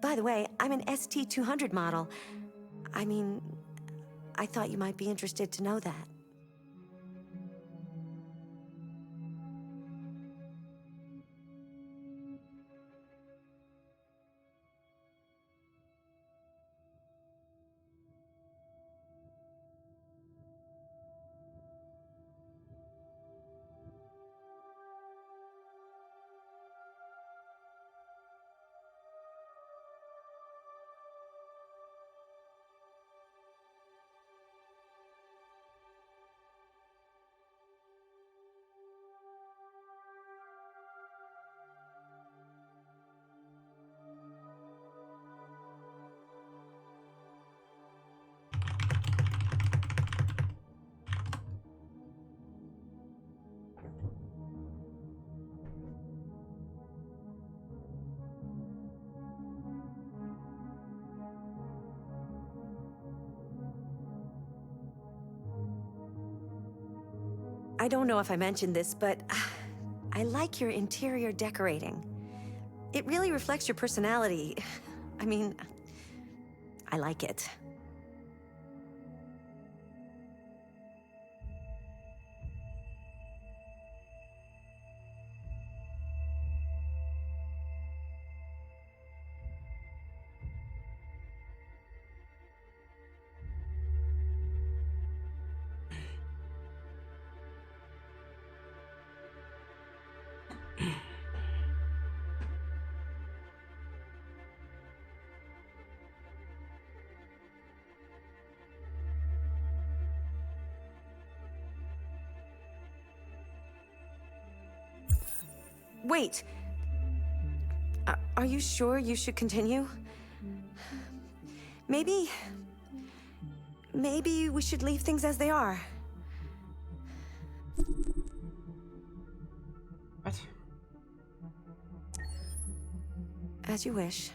By the way, I'm an ST-200 model. I mean, I thought you might be interested to know that. I don't know if I mentioned this, but I like your interior decorating. It really reflects your personality. I mean, I like it. Wait. Are you sure you should continue? Maybe we should leave things as they are. What? As you wish.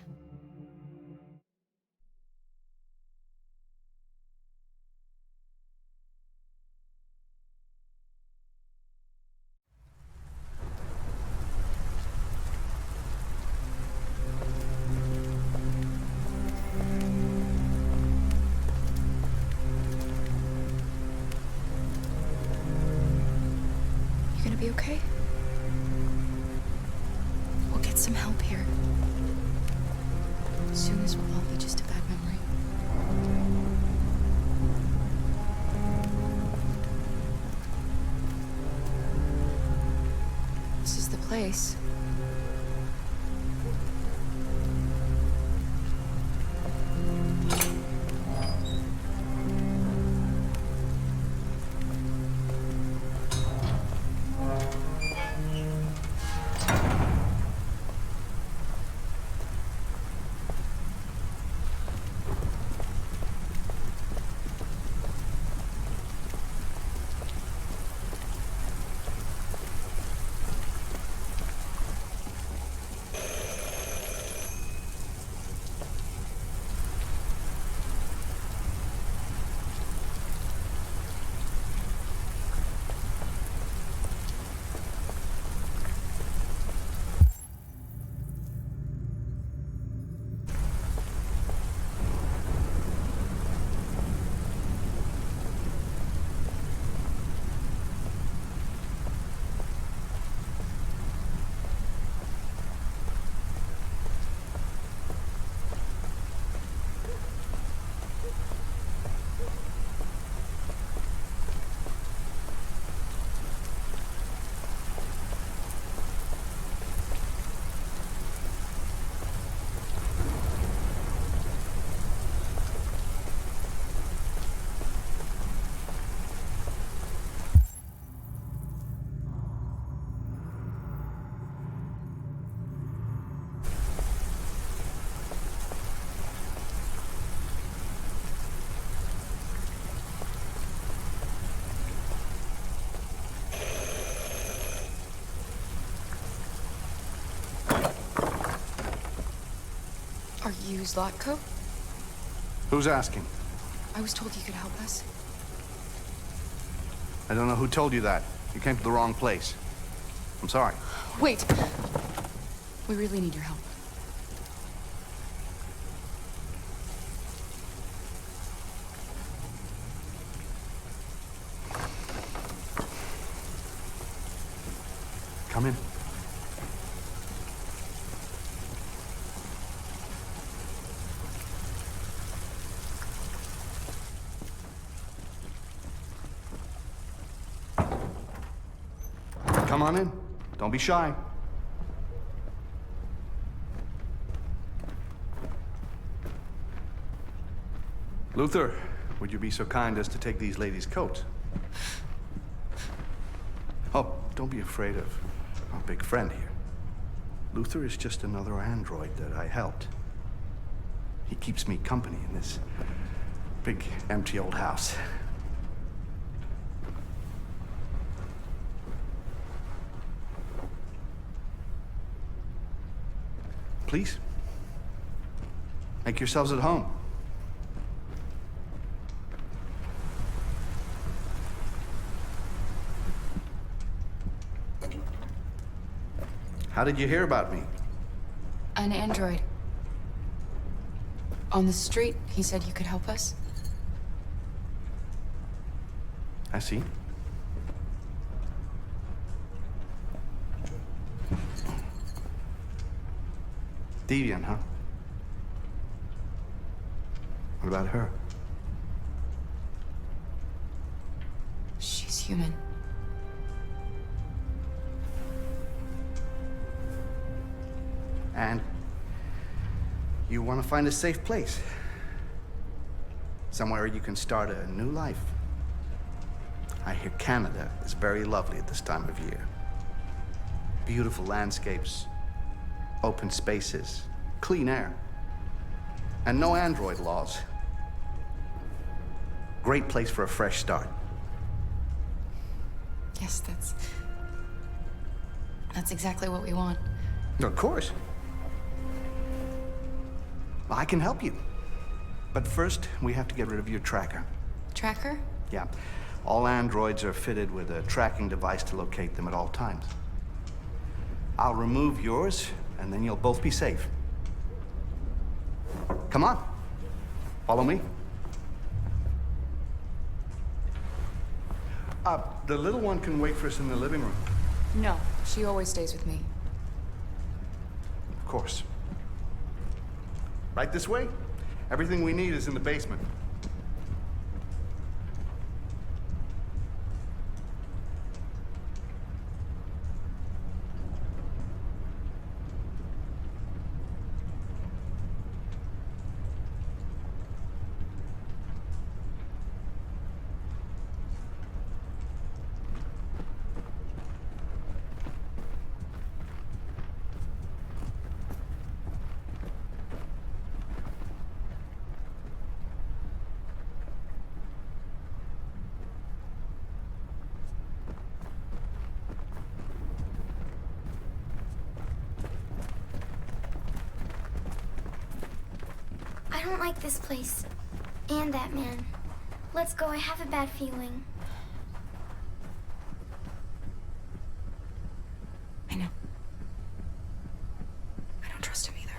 Be okay? We'll get some help here. Soon this will all be just a bad memory. This is the place. Are you Zlatko? Who's asking? I was told you could help us. I don't know who told you that. You came to the wrong place. I'm sorry. Wait! We really need your help. Come in. Come on in. Don't be shy. Luther, would you be so kind as to take these ladies' coats? Oh, don't be afraid of our big friend here. Luther is just another android that I helped. He keeps me company in this big, empty old house. Please, make yourselves at home. How did you hear about me? An android. On the street, he said you could help us. I see. Deviant, huh? What about her? She's human. And you want to find a safe place. Somewhere you can start a new life. I hear Canada is very lovely at this time of year. Beautiful landscapes, open spaces, clean air, and no android laws. Great place for a fresh start. Yes, that's exactly what we want. Of course. I can help you. But first, we have to get rid of your tracker. Tracker? Yeah. All androids are fitted with a tracking device to locate them at all times. I'll remove yours, and then you'll both be safe. Come on. Follow me. The little one can wait for us in the living room. No, she always stays with me. Of course. Right this way? Everything we need is in the basement. I don't like this place. And that man. Let's go, I have a bad feeling. I know. I don't trust him either.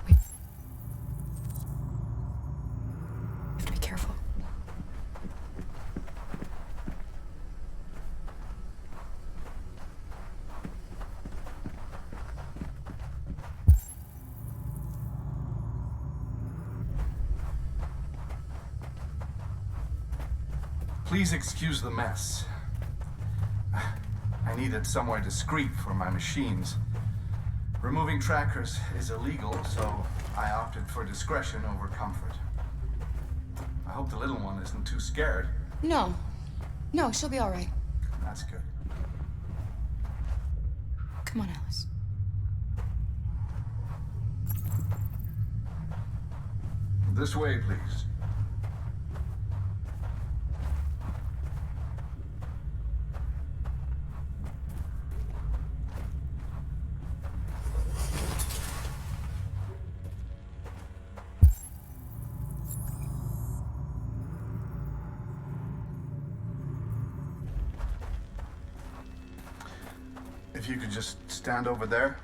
We have to be careful. Please excuse the mess. I needed somewhere discreet for my machines. Removing trackers is illegal, so I opted for discretion over comfort. I hope the little one isn't too scared. No. No, she'll be all right. That's good. Come on, Alice. This way, please. If you could just stand over there.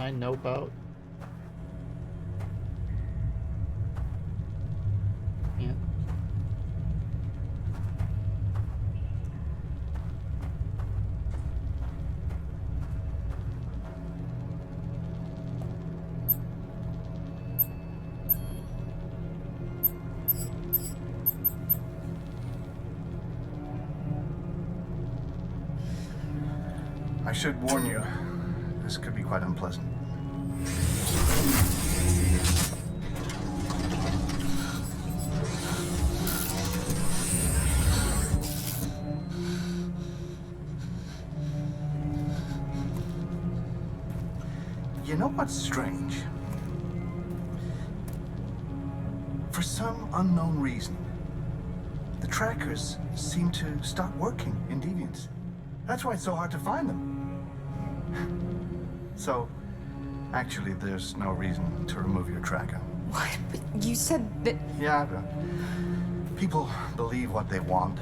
I know about. Yeah. I should warn you, this could be quite unpleasant. You know what's strange? For some unknown reason, the trackers seem to stop working in Deviants. That's why it's so hard to find them. So, actually, there's no reason to remove your tracker. What? But you said that. Yeah, but people believe what they want.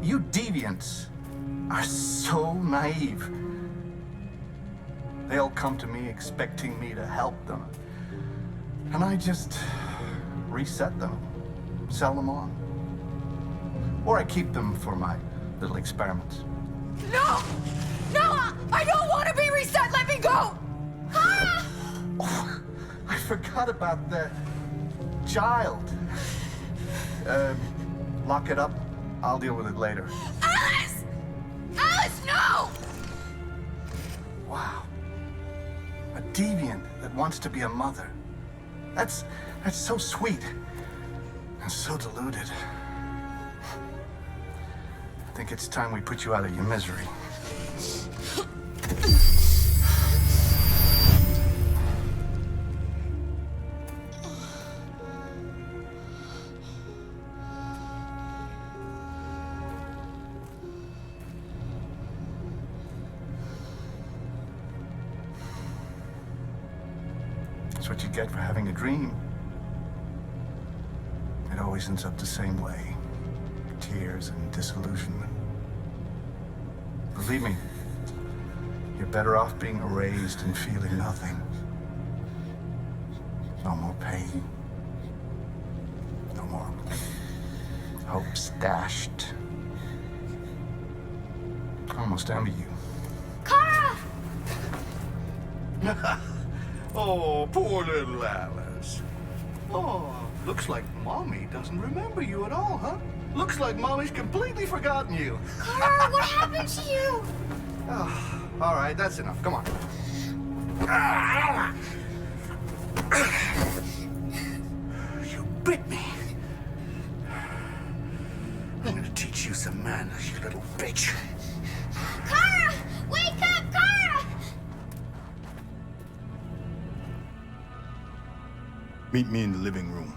You deviants are so naive. They all come to me expecting me to help them. And I just reset them, sell them on. Or I keep them for my little experiments. No! No! I don't want to be reset! Let me go! Ah! Oh, I forgot about the child. Lock it up. I'll deal with it later. Alice! Alice, no! Wow. A deviant that wants to be a mother. That's so sweet. And so deluded. I think it's time we put you out of your misery. That's what you get for having a dream. It always ends up the same way. Tears and disillusionment. Believe me, you're better off being erased and feeling nothing. No more pain. No more hopes dashed. I almost envy you. Kara! Oh, poor little Alice. Oh, looks like Mommy doesn't remember you at all, huh? Looks like Mommy's completely forgotten you. Kara, what happened to you? Oh, all right, that's enough. Come on. You bit me. I'm gonna teach you some manners, you little bitch. Kara! Wake up, Kara! Meet me in the living room.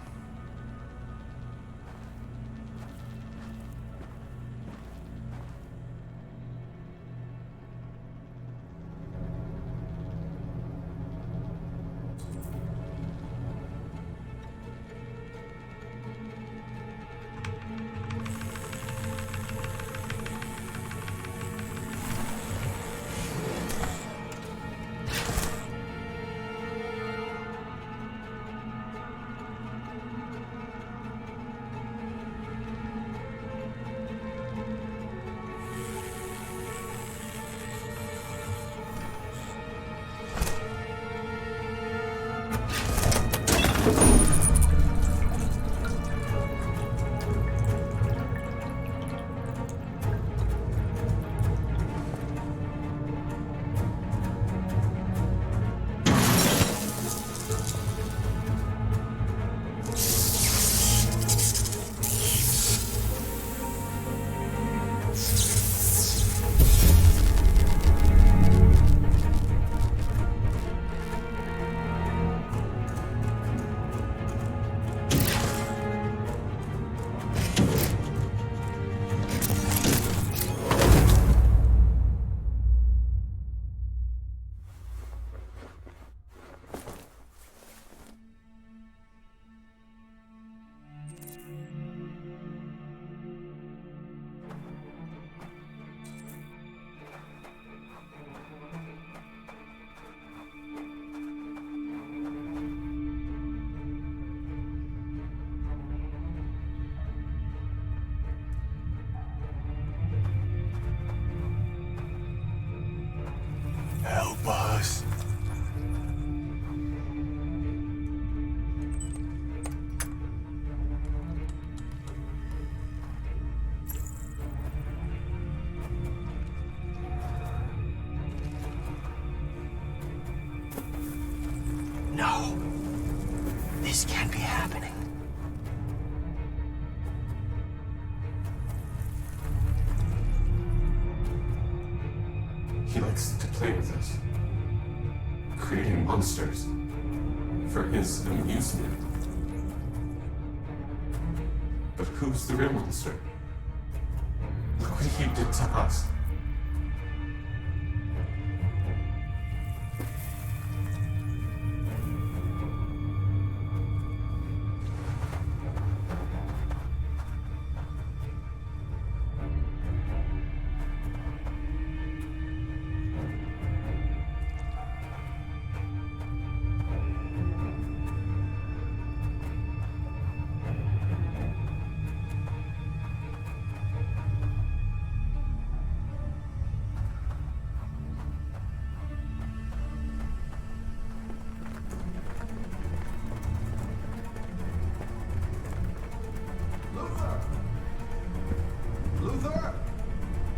be happening? He likes to play with us, creating monsters for his amusement. But who's the real monster? Look what he did to us. Luther?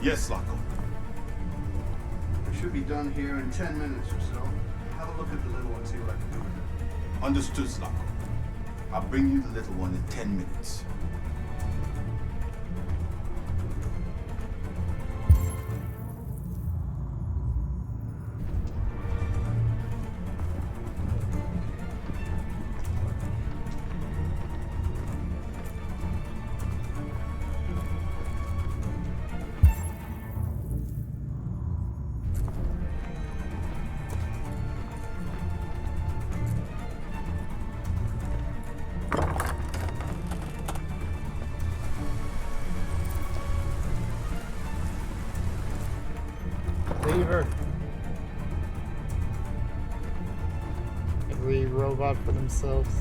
Yes, Laco. We should be done here in 10 minutes or so. Have a look at the little one, see what I can do with it. Understood, Laco. I'll bring you the little one in 10 minutes. Lever. Every robot for themselves.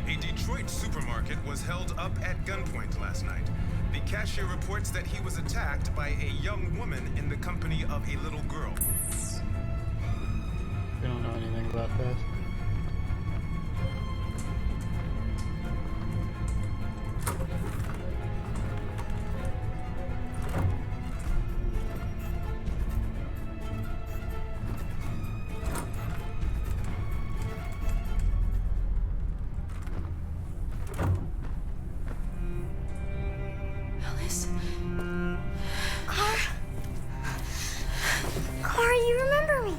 A Detroit supermarket was held up at gunpoint last night. The cashier reports that he was attacked by a young woman in the company of a little girl. We don't know anything about that. Clara, you remember me.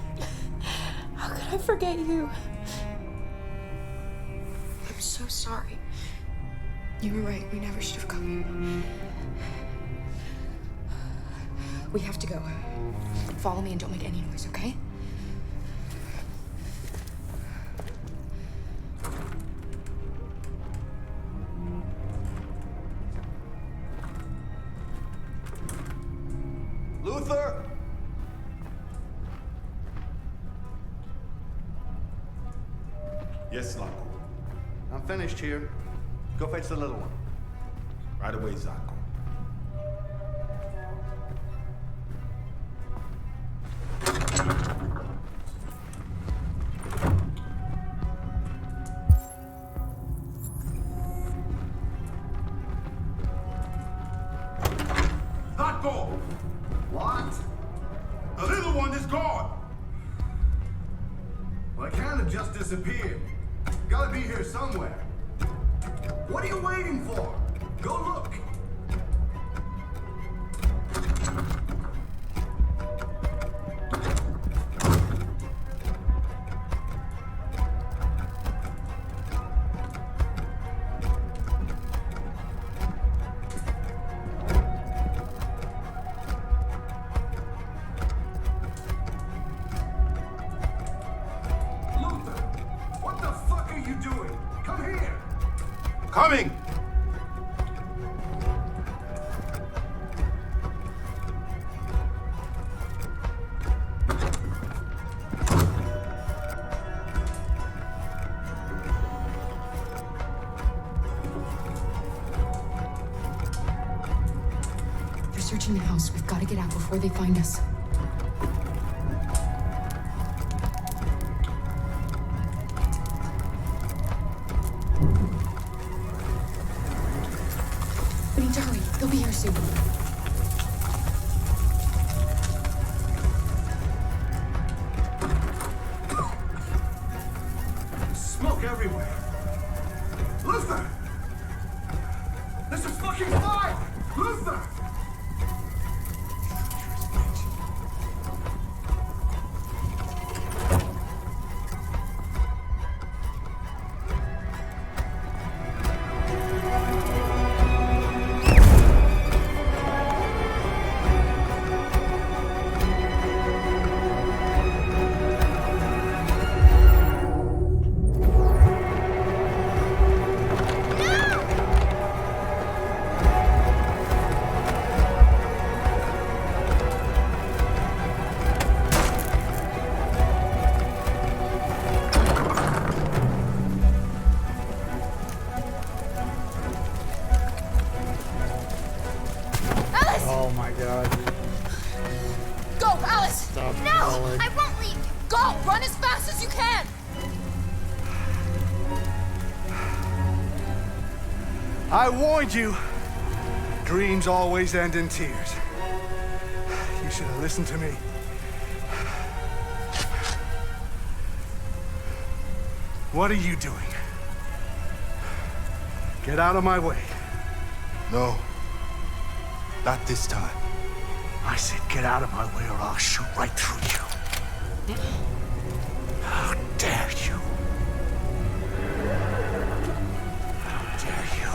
How could I forget you? I'm so sorry. You were right. We never should have come. We have to go. Follow me and don't make any noise, okay? Luther? Yes, Laco. I'm finished here. Go fetch the little one. Right away, Zaco. Zaco! What? The little one is gone! Well, it kind of just disappeared. Gotta be here somewhere. What are you waiting for? Go look. watching the house. We've got to get out before they find us. We need to hurry. They'll be here soon. Smoke everywhere. Luther! This is fucking fire! Luther! Oh my god. Go, Alice! Stop No! falling. I won't leave! Go! Run as fast as you can! I warned you. Dreams always end in tears. You should have listened to me. What are you doing? Get out of my way. No. Not this time. I said get out of my way or I'll shoot right through you. How dare you? How dare you?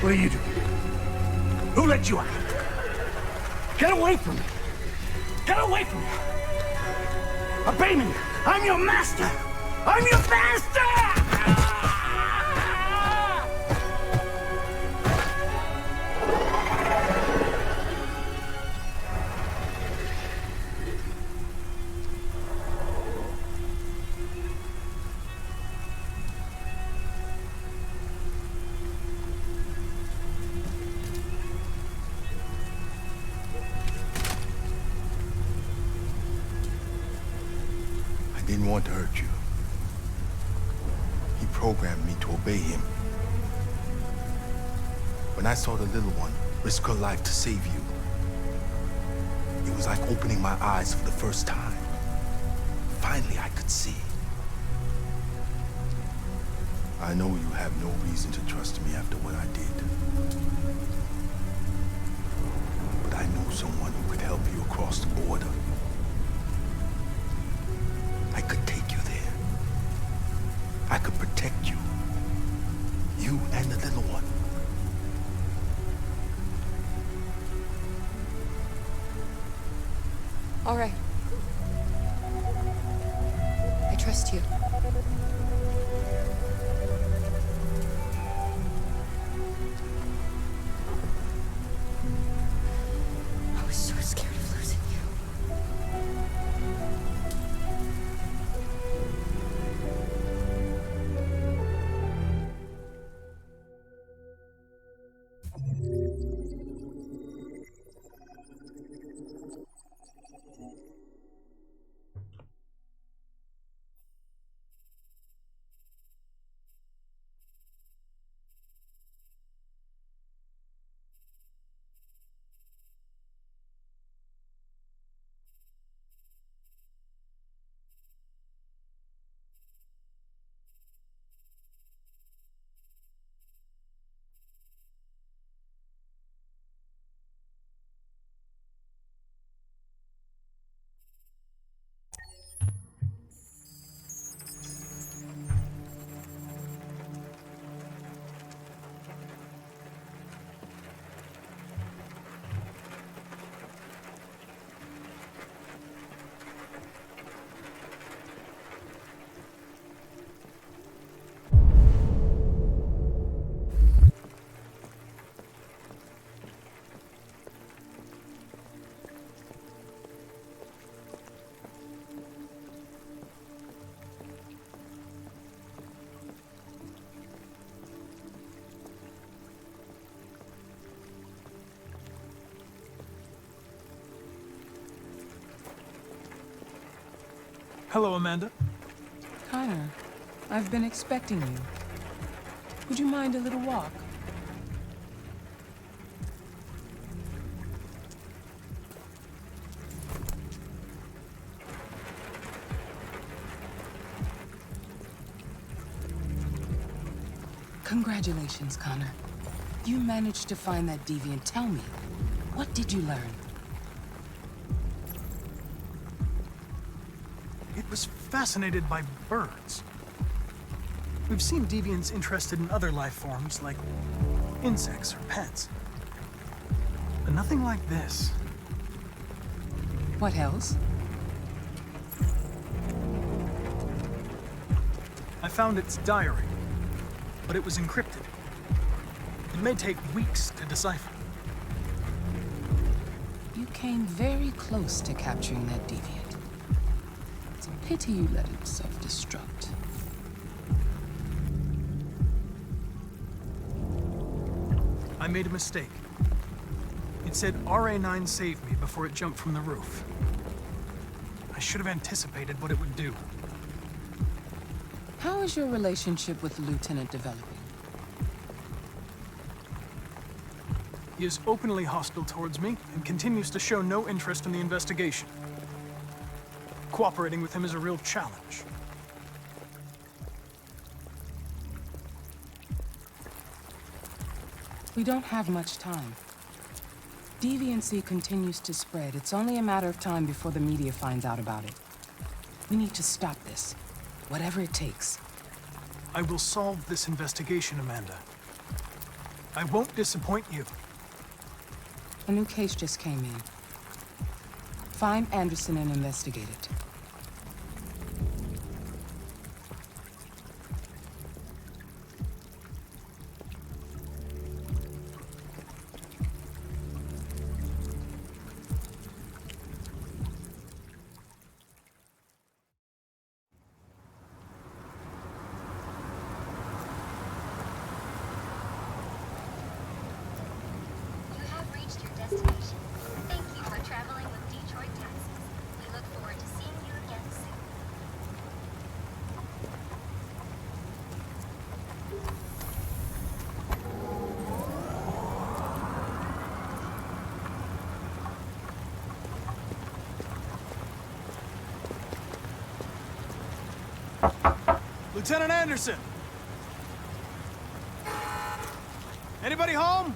What are you doing? Who let you out? Get away from me! Get away from me! Obey me! I'm your master! I'm your master! I didn't want to hurt you. He programmed me to obey him. When I saw the little one risk her life to save you, it was like opening my eyes for the first time. Finally, I could see. I know you have no reason to trust me after what I did. But I know someone who could help you across the border. I could take you there. I could protect you. You and the little one. All right. I trust you. I was so scared of losing you. Hello, Amanda. Connor, I've been expecting you. Would you mind a little walk? Congratulations, Connor. You managed to find that deviant. Tell me, what did you learn? It was fascinated by birds. We've seen deviants interested in other life forms, like insects or pets. But nothing like this. What else? I found its diary, but it was encrypted. It may take weeks to decipher. You came very close to capturing that deviant. It's a pity you let it self-destruct. I made a mistake. It said RA9 saved me before it jumped from the roof. I should have anticipated what it would do. How is your relationship with the Lieutenant developing? He is openly hostile towards me and continues to show no interest in the investigation. Cooperating with him is a real challenge. We don't have much time. Deviancy continues to spread. It's only a matter of time before the media finds out about it. We need to stop this, whatever it takes. I will solve this investigation, Amanda. I won't disappoint you. A new case just came in. Find Anderson and investigate it. Lieutenant Anderson! Anybody home?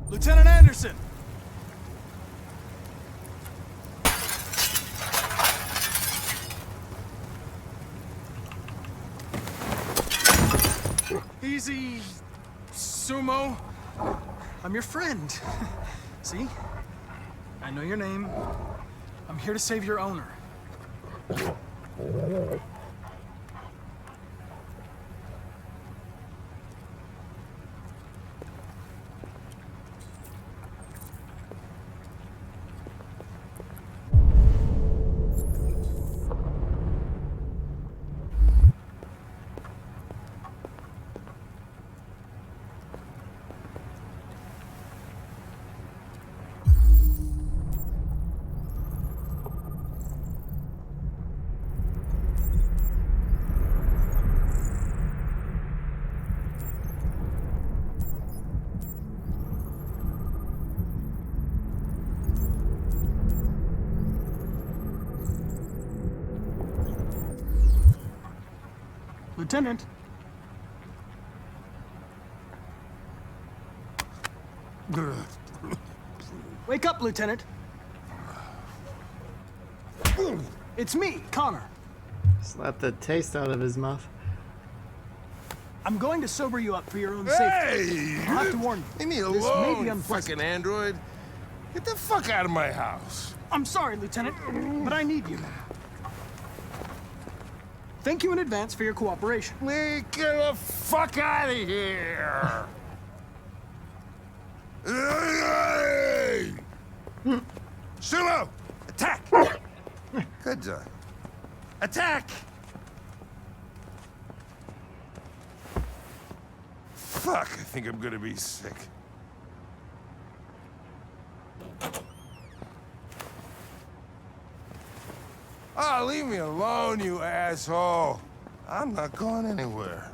Lieutenant Anderson! Easy, Sumo. I'm your friend. See? I know your name. I'm here to save your owner. Lieutenant. Wake up, Lieutenant. It's me, Connor. Slapped the taste out of his mouth. I'm going to sober you up for your own safety. Hey! I'll have to warn you. Leave me This may alone, be you unpleasant. fucking android. Get the fuck out of my house. I'm sorry, Lieutenant, but I need you. Thank you in advance for your cooperation. Get the fuck out of here! Hey! Sumo! Attack! Good job. Attack! Fuck, I think I'm gonna be sick. Oh, leave me alone, you asshole. I'm not going anywhere.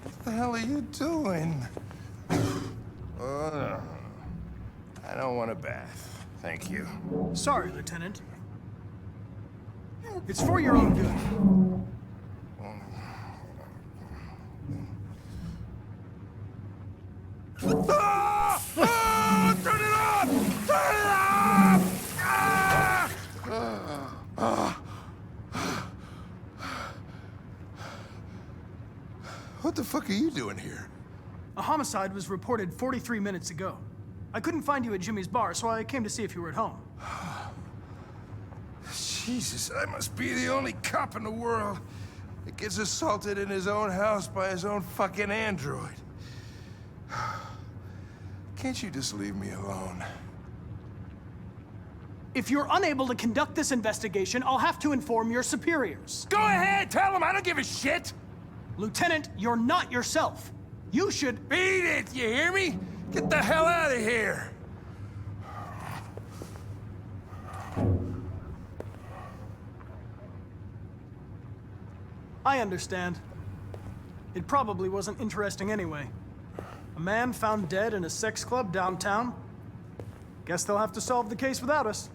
What the hell are you doing? I don't want a bath. Thank you. Sorry, Lieutenant. It's for your own good. Ah! Ah! Turn it off! Turn it off! Ah! What the fuck are you doing here? A homicide was reported 43 minutes ago. I couldn't find you at Jimmy's bar, so I came to see if you were at home. Jesus, I must be the only cop in the world that gets assaulted in his own house by his own fucking android. Can't you just leave me alone? If you're unable to conduct this investigation, I'll have to inform your superiors. Go ahead, tell them, I don't give a shit! Lieutenant, you're not yourself. You should... Beat it, you hear me? Get the hell out of here! I understand. It probably wasn't interesting anyway. A man found dead in a sex club downtown. Guess they'll have to solve the case without us.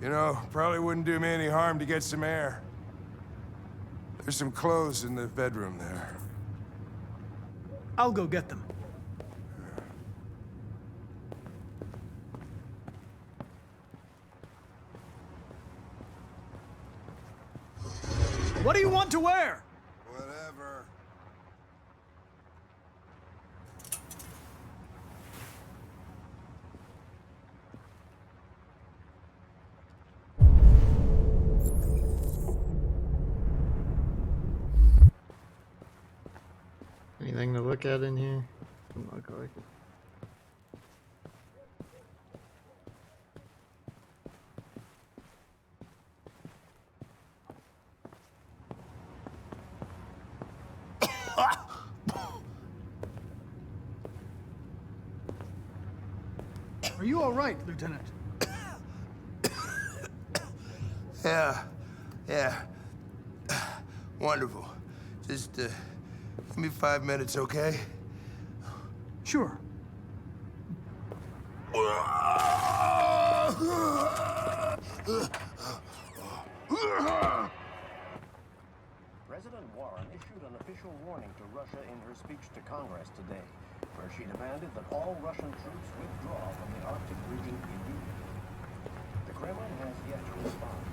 You know, probably wouldn't do me any harm to get some air. There's some clothes in the bedroom there. I'll go get them. What do you want to wear? Whatever. Anything to look at in here? Doesn't look like it. Are you all right, Lieutenant? Yeah. Wonderful. Just, give me 5 minutes, okay? Sure. President Warren issued an official warning to Russia in her speech to Congress today, where she demanded that all Russian troops withdraw from the Arctic region immediately. The Kremlin has yet to respond,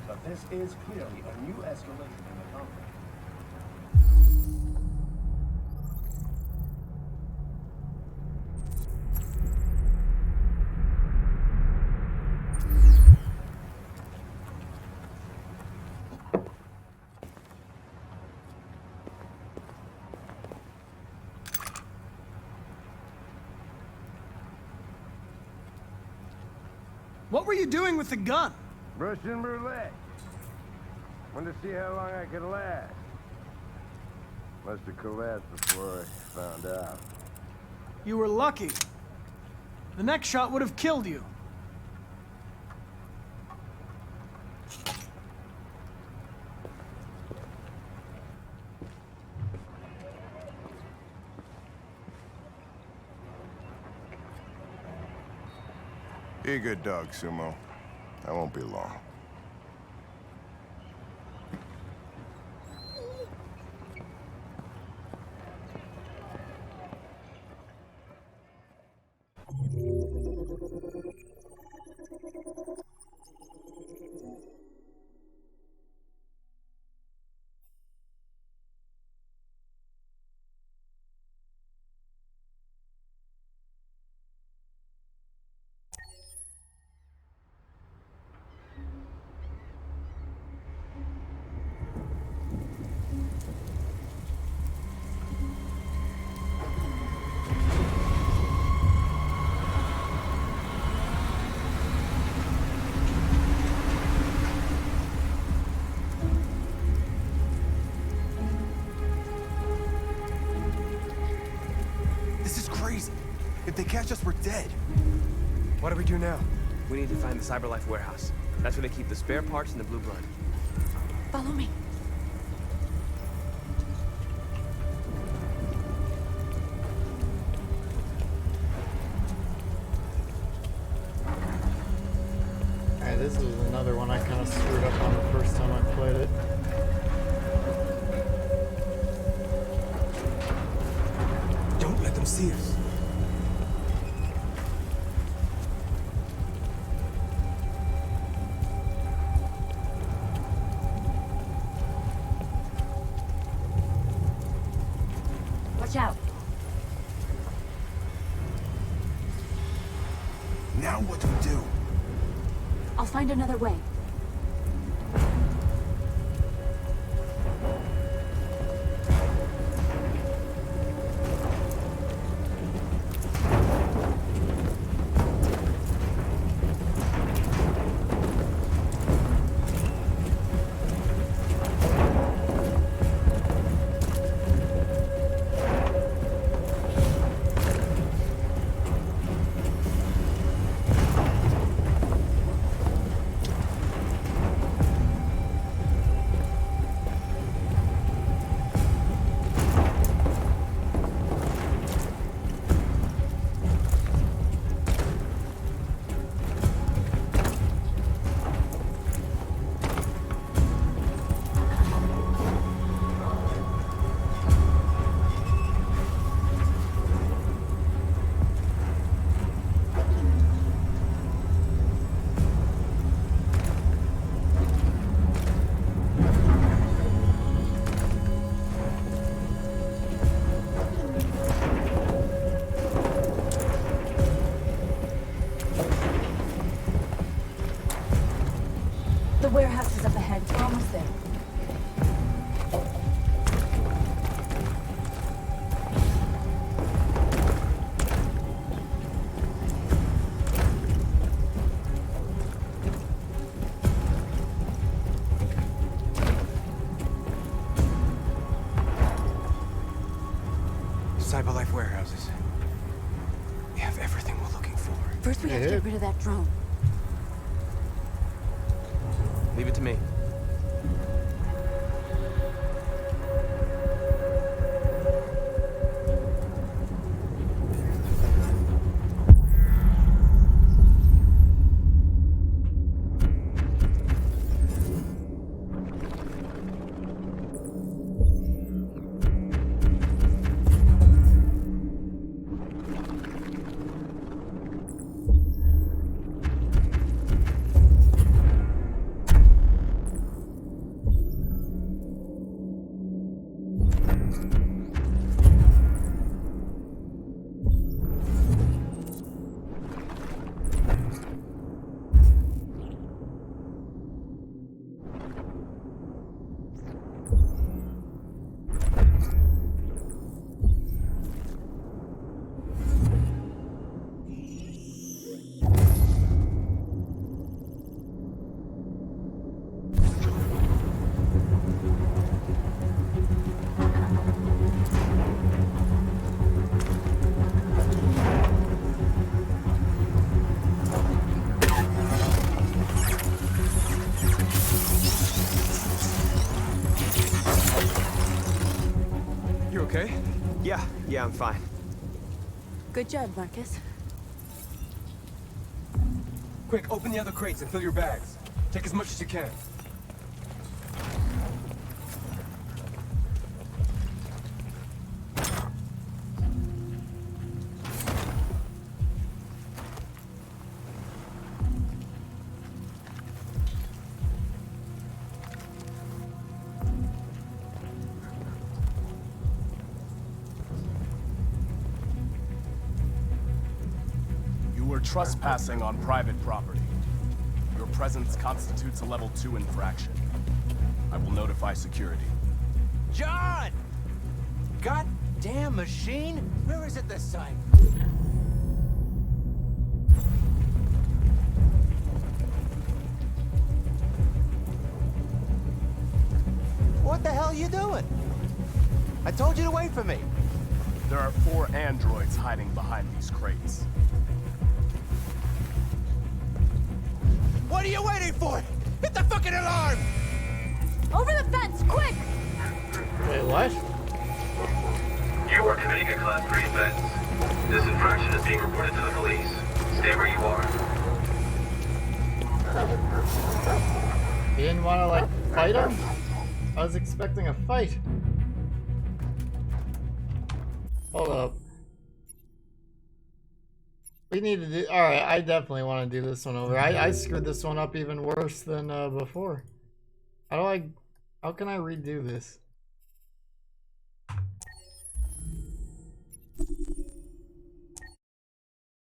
but This is clearly a new escalation in the conflict. What were you doing with the gun? Russian roulette. Wanted to see how long I could last. Must have collapsed before I found out. You were lucky. The next shot would have killed you. Be a good dog, Sumo. I won't be long. If they catch us, we're dead. What do we do now? We need to find the CyberLife warehouse. That's where they keep the spare parts and the blue blood. Follow me. Alright, this was another one I kind of screwed up on the first time I played it. Don't let them see us. Watch out. Now what do we do? I'll find another way. The warehouse is up ahead. We're almost there. CyberLife warehouses. We have everything we're looking for. First, we have to get rid of that drone. Leave it to me. Yeah, I'm fine. Good job, Marcus. Quick, open the other crates and fill your bags. Take as much as you can. You are trespassing on private property. Your presence constitutes a level 2 infraction. I will notify security. John! Goddamn machine! Where is it this time? What the hell are you doing? I told you to wait for me. There are 4 androids hiding behind these crates. What are you waiting for? Hit the fucking alarm! Over the fence, quick! Wait, what? You are committing a Class 3 offense. This infraction is being reported to the police. Stay where you are. You didn't want to, like, fight him? I was expecting a fight. Hold up. We need to do... Alright, I definitely want to do this one over. I screwed this one up even worse than before. How can I redo this?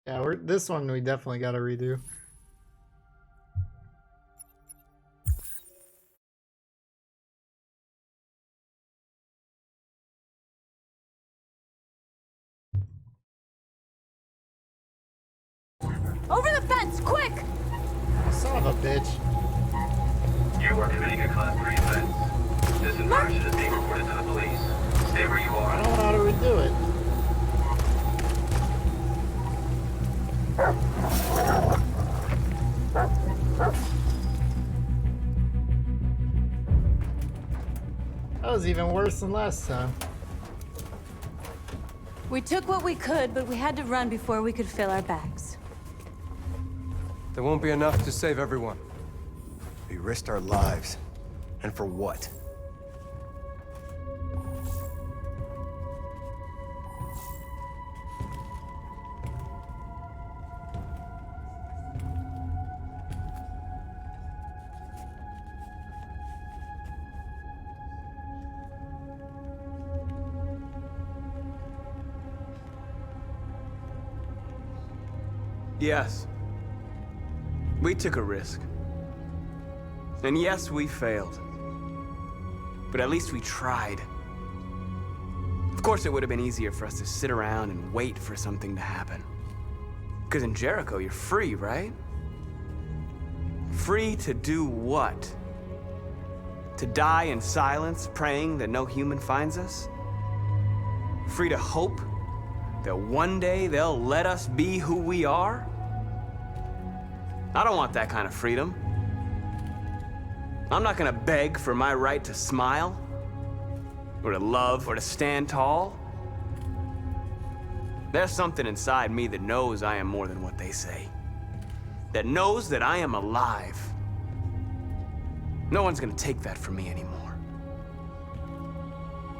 Yeah, this one we definitely got to redo. Over the fence, quick! Son of a bitch. You are committing a Class 3 offense. This infraction is being reported to the police. Stay where you are. I don't know how to redo it. That was even worse than last time. We took what we could, but we had to run before we could fill our bags. There won't be enough to save everyone. We risked our lives. And for what? Yes. We took a risk. And yes, we failed. But at least we tried. Of course, it would have been easier for us to sit around and wait for something to happen. Because in Jericho, you're free, right? Free to do what? To die in silence, praying that no human finds us? Free to hope that one day they'll let us be who we are? I don't want that kind of freedom. I'm not gonna beg for my right to smile, or to love, or to stand tall. There's something inside me that knows I am more than what they say. That knows that I am alive. No one's gonna take that from me anymore.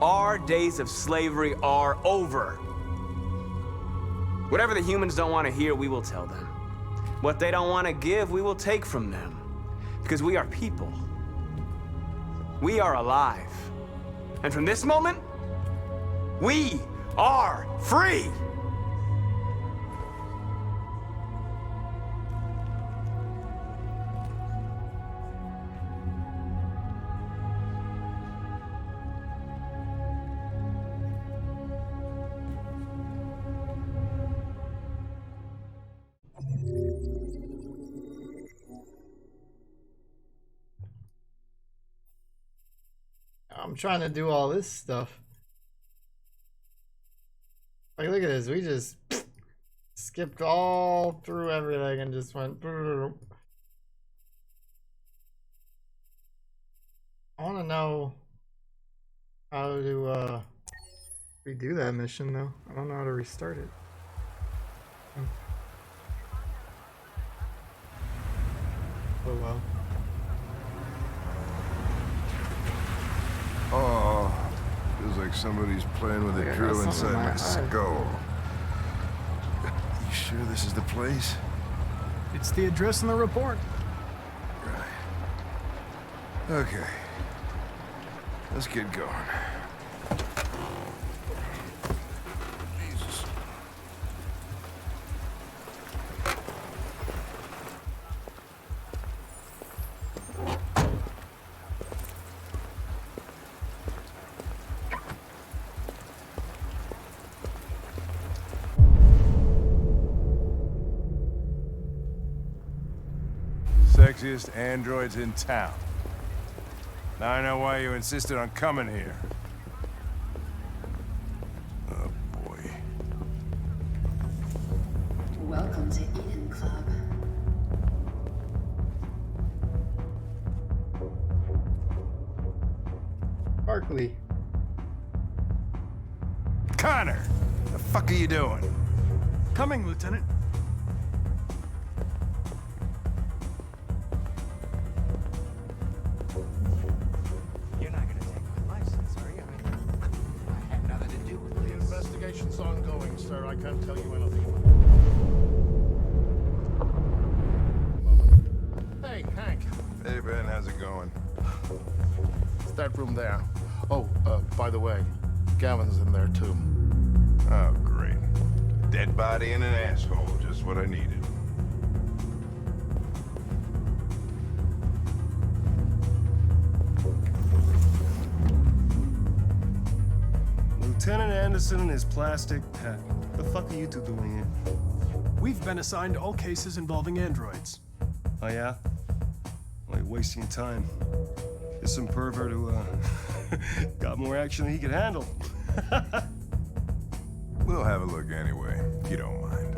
Our days of slavery are over. Whatever the humans don't want to hear, we will tell them. What they don't want to give, we will take from them. Because we are people. We are alive. And from this moment, we are free! I'm trying to do all this stuff. Like, look at this. We just skipped all through everything and just went. I want to know how to Redo that mission though. I don't know how to restart it. Oh well. Oh, feels like somebody's playing with a drill inside my skull. You sure this is the place? It's the address in the report. Right. Okay. Let's get going. Jesus. Sexiest androids in town. Now I know why you insisted on coming here. Oh, boy. Welcome to Eden Club. Barkley. Connor! The fuck are you doing? Coming, Lieutenant. You're not gonna take my license, are you? I had nothing to do with this. The investigation's ongoing, sir. I can't tell you anything. Hey, Hank. Hey, Ben, how's it going? It's that room there. Oh, by the way, Gavin's in there too. Oh, great. A dead body and an asshole. Just what I needed. Lieutenant Anderson and his plastic pet. What the fuck are you two doing here? We've been assigned all cases involving androids. Oh, yeah? Well, you're wasting your time. There's some pervert who, got more action than he could handle. We'll have a look anyway, if you don't mind.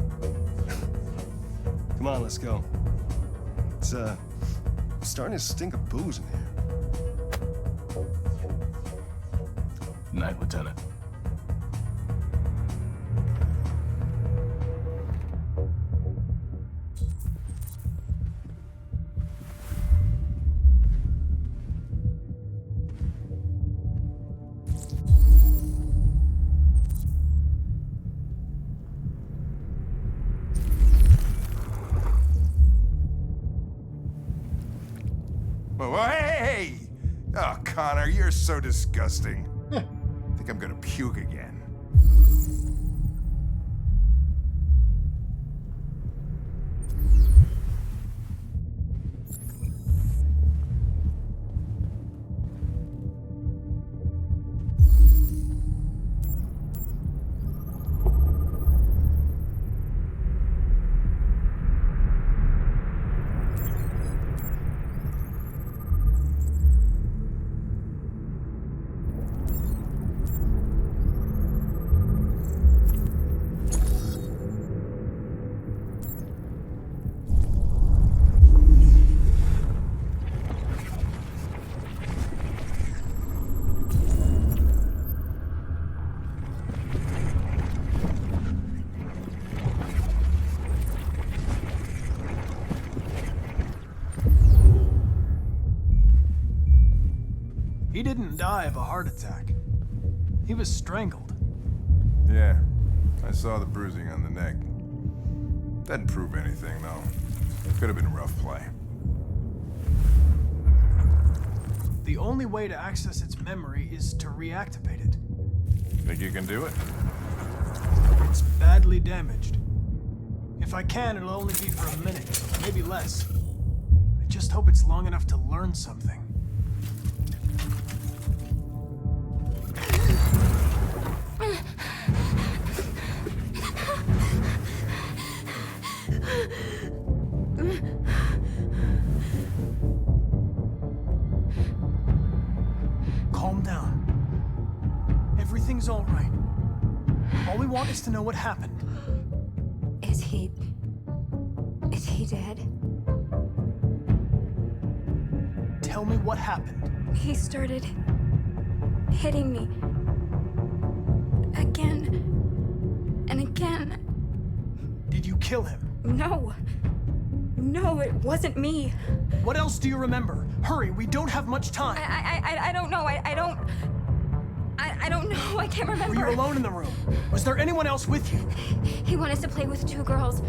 Come on, let's go. It's, starting to stink of booze in here. Night, Lieutenant. Oh, hey! Oh, Connor, you're so disgusting. I think I'm gonna puke again. He didn't die of a heart attack. He was strangled. Yeah, I saw the bruising on the neck. Doesn't prove anything, though. Could have been a rough play. The only way to access its memory is to reactivate it. Think you can do it? It's badly damaged. If I can, it'll only be for a minute, maybe less. I just hope it's long enough to learn something. Calm down. Everything's all right. All we want is to know what happened. Is he dead? Tell me what happened. He started hitting me. again and again. Did you kill him? No. No, it wasn't me. What else do you remember? Hurry, we don't have much time. I don't know. I don't know. I can't remember. Were you alone in the room? Was there anyone else with you? He wanted us to play with 2 girls.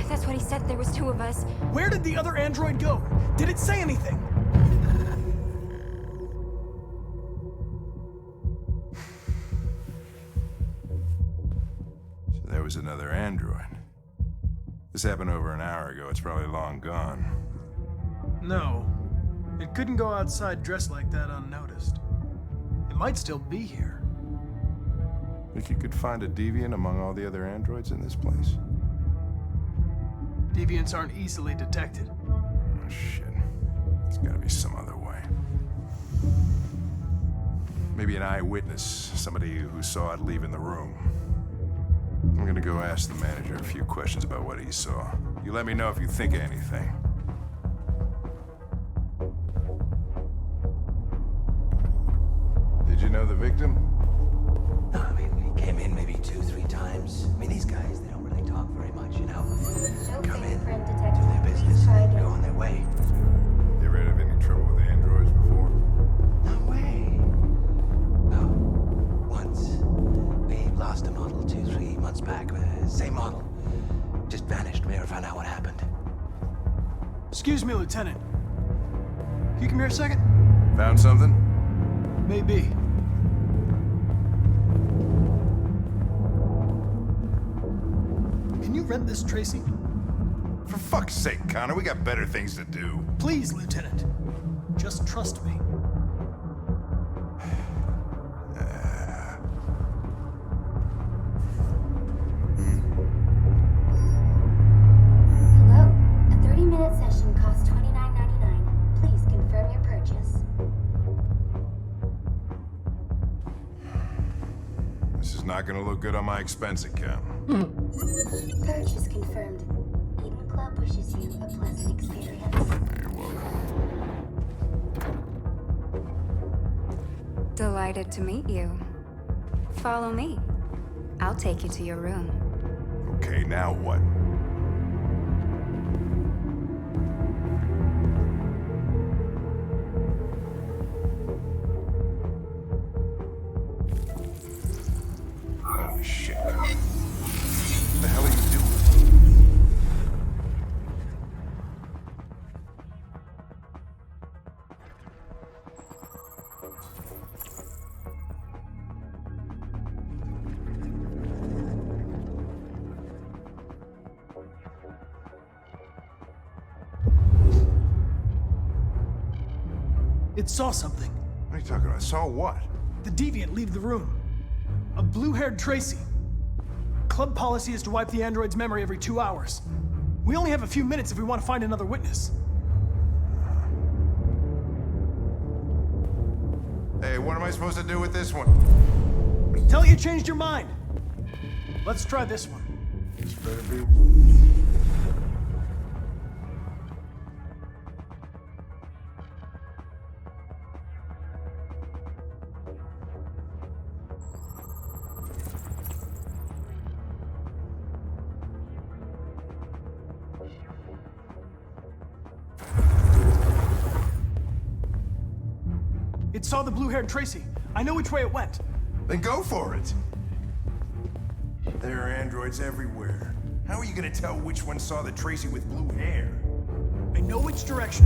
That's what he said. There was 2 of us. Where did the other android go? Did it say anything? So there was another android. This happened over an hour ago. It's probably long gone. No. It couldn't go outside dressed like that unnoticed. It might still be here. Think you could find a deviant among all the other androids in this place? Deviants aren't easily detected. Oh, shit. There's gotta be some other way. Maybe an eyewitness, somebody who saw it leaving the room. I'm gonna go ask the manager a few questions about what he saw. You let me know if you think of anything. Did you know the victim? No, I mean, we came in maybe 2-3 times. I mean, these guys, they don't really talk very much, you know? Come in, do their business, and go on their way. You ever had any trouble with androids before? No way. No. Once. We lost a model 2-3 months back. Same model. Just vanished. We never found out what happened. Excuse me, Lieutenant. Can you come here a second? Found something? Maybe. Can you rent this, Tracy? For fuck's sake, Connor, we got better things to do. Please, Lieutenant. Just trust me. Hello. A 30-minute session costs $29.99. Please confirm your purchase. This is not gonna look good on my expense account. Purchase confirmed. Eden Club wishes you a pleasant experience. You're welcome. Delighted to meet you. Follow me. I'll take you to your room. Okay, now what? Holy shit. What the hell are you doing? It saw something. What are you talking about? Saw what? The deviant leave the room. A blue-haired Tracy. Club policy is to wipe the android's memory every 2 hours. We only have a few minutes if we want to find another witness. Hey, what am I supposed to do with this one? Tell it you changed your mind. Let's try this one. This better be... It saw the blue-haired Tracy. I know which way it went. Then go for it. There are androids everywhere. How are you gonna tell which one saw the Tracy with blue hair? I know which direction.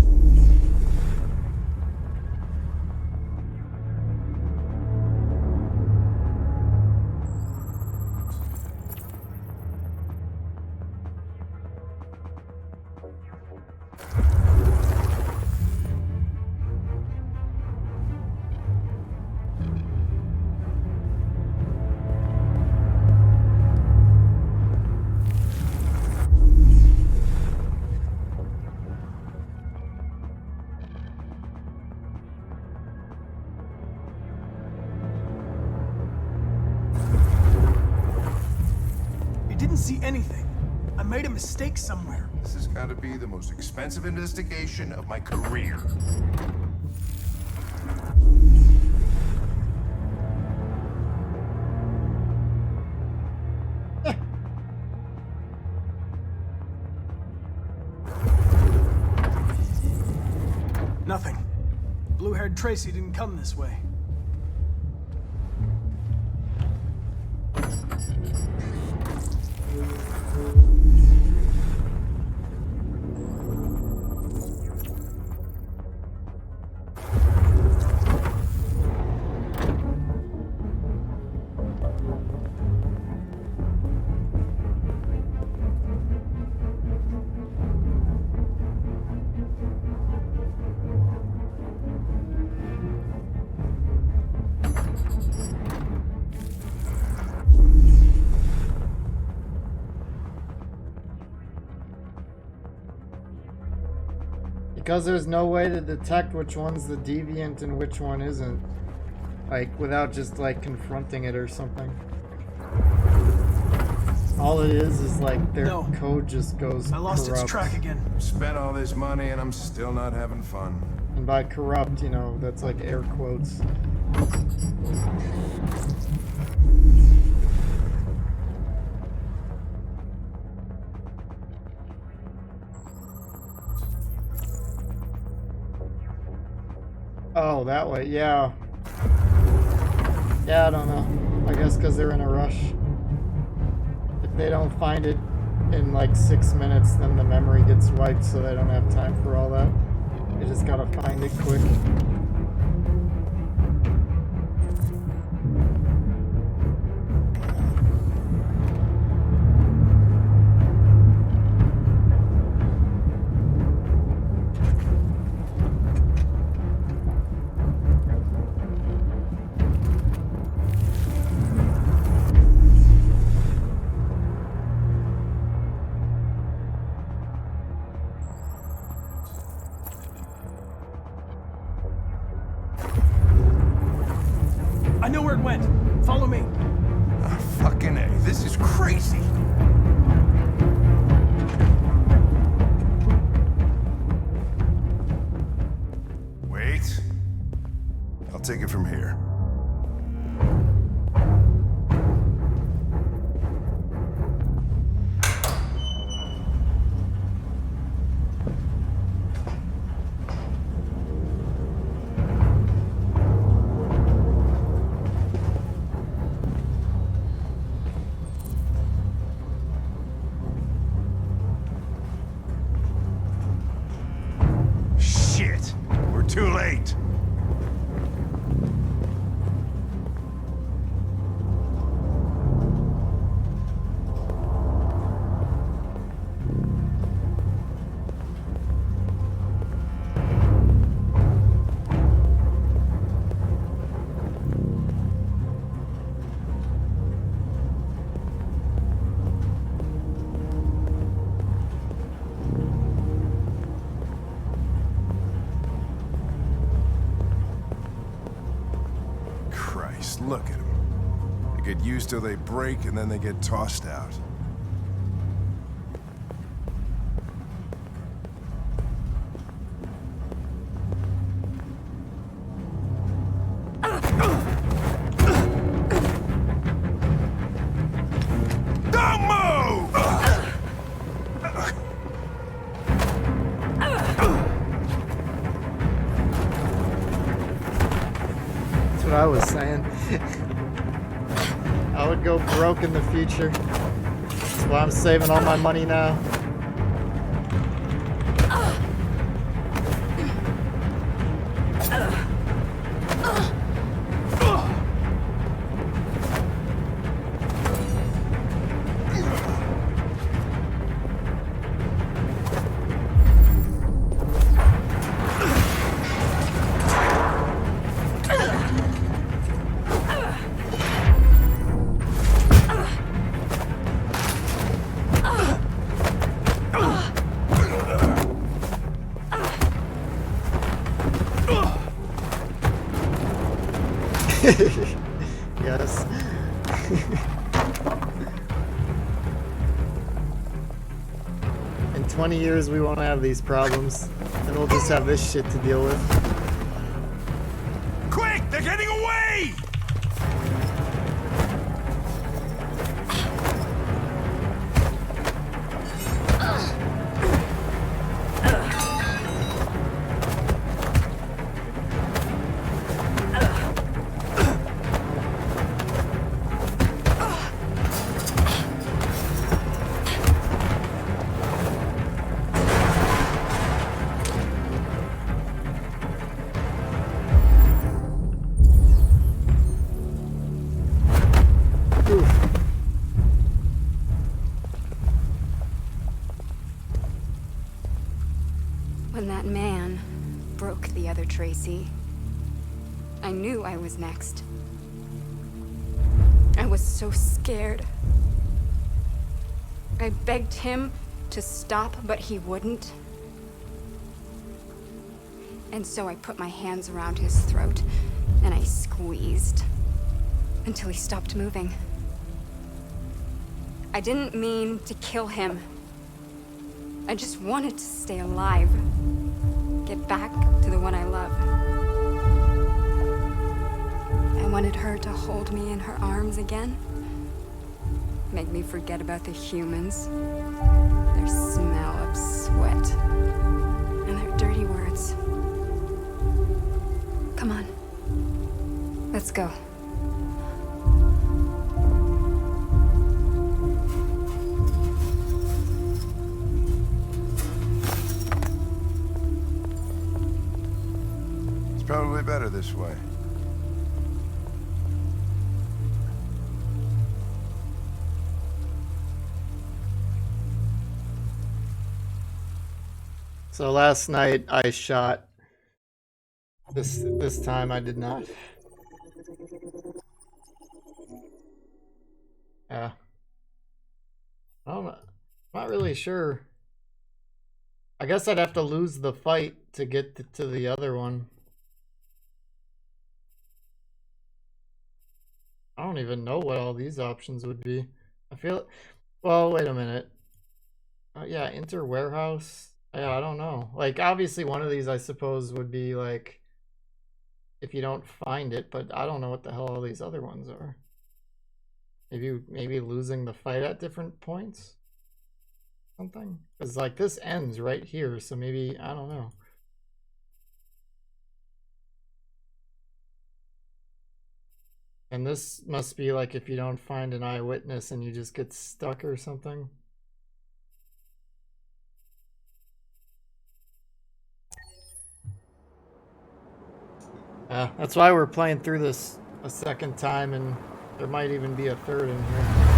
Didn't see anything. I made a mistake somewhere. This has got to be the most expensive investigation of my career. Nothing. Blue-haired Tracy didn't come this way. Because there's no way to detect which one's the deviant and which one isn't. Like, without just, like, confronting it or something. All it is like their code just goes I lost corrupt. its track again. Spent all this money and I'm still not having fun. And by corrupt, you know, that's like air quotes. Oh, that way, yeah. Yeah, I don't know. I guess because they're in a rush. If they don't find it in like 6 minutes, then the memory gets wiped, so they don't have time for all that. They just gotta find it quick. I know where it went. Follow me. Fucking A, this is crazy. Wait. I'll take it from here. Shit! We're too late! Christ, look at them. They get used till they break and then they get tossed out. Don't move! That's what I was saying. I would go broke in the future. That's why I'm saving all my money now. Yes. In 20 years we won't have these problems. And we'll just have this shit to deal with. Quick! They're getting away! man broke the other Tracy. I knew I was next. I was so scared. I begged him to stop, but he wouldn't. And so I put my hands around his throat, and I squeezed until he stopped moving. I didn't mean to kill him. I just wanted to stay alive. Get back to the one I love. I wanted her to hold me in her arms again. Make me forget about the humans. Their smell of sweat. And their dirty words. Come on. Let's go. It's probably better this way. So last night I shot. This time I did not. Yeah. I'm not really sure. I guess I'd have to lose the fight to get to the other one. I don't even know what all these options would be. I feel... Well, wait a minute. Yeah, enter warehouse. Yeah, I don't know. Like, obviously one of these I suppose would be like... if you don't find it, but I don't know what the hell all these other ones are. Maybe losing the fight at different points? Something? Because like this ends right here, so maybe, I don't know. And this must be like if you don't find an eyewitness and you just get stuck or something. Yeah, that's why we're playing through this a second time, and there might even be a third in here.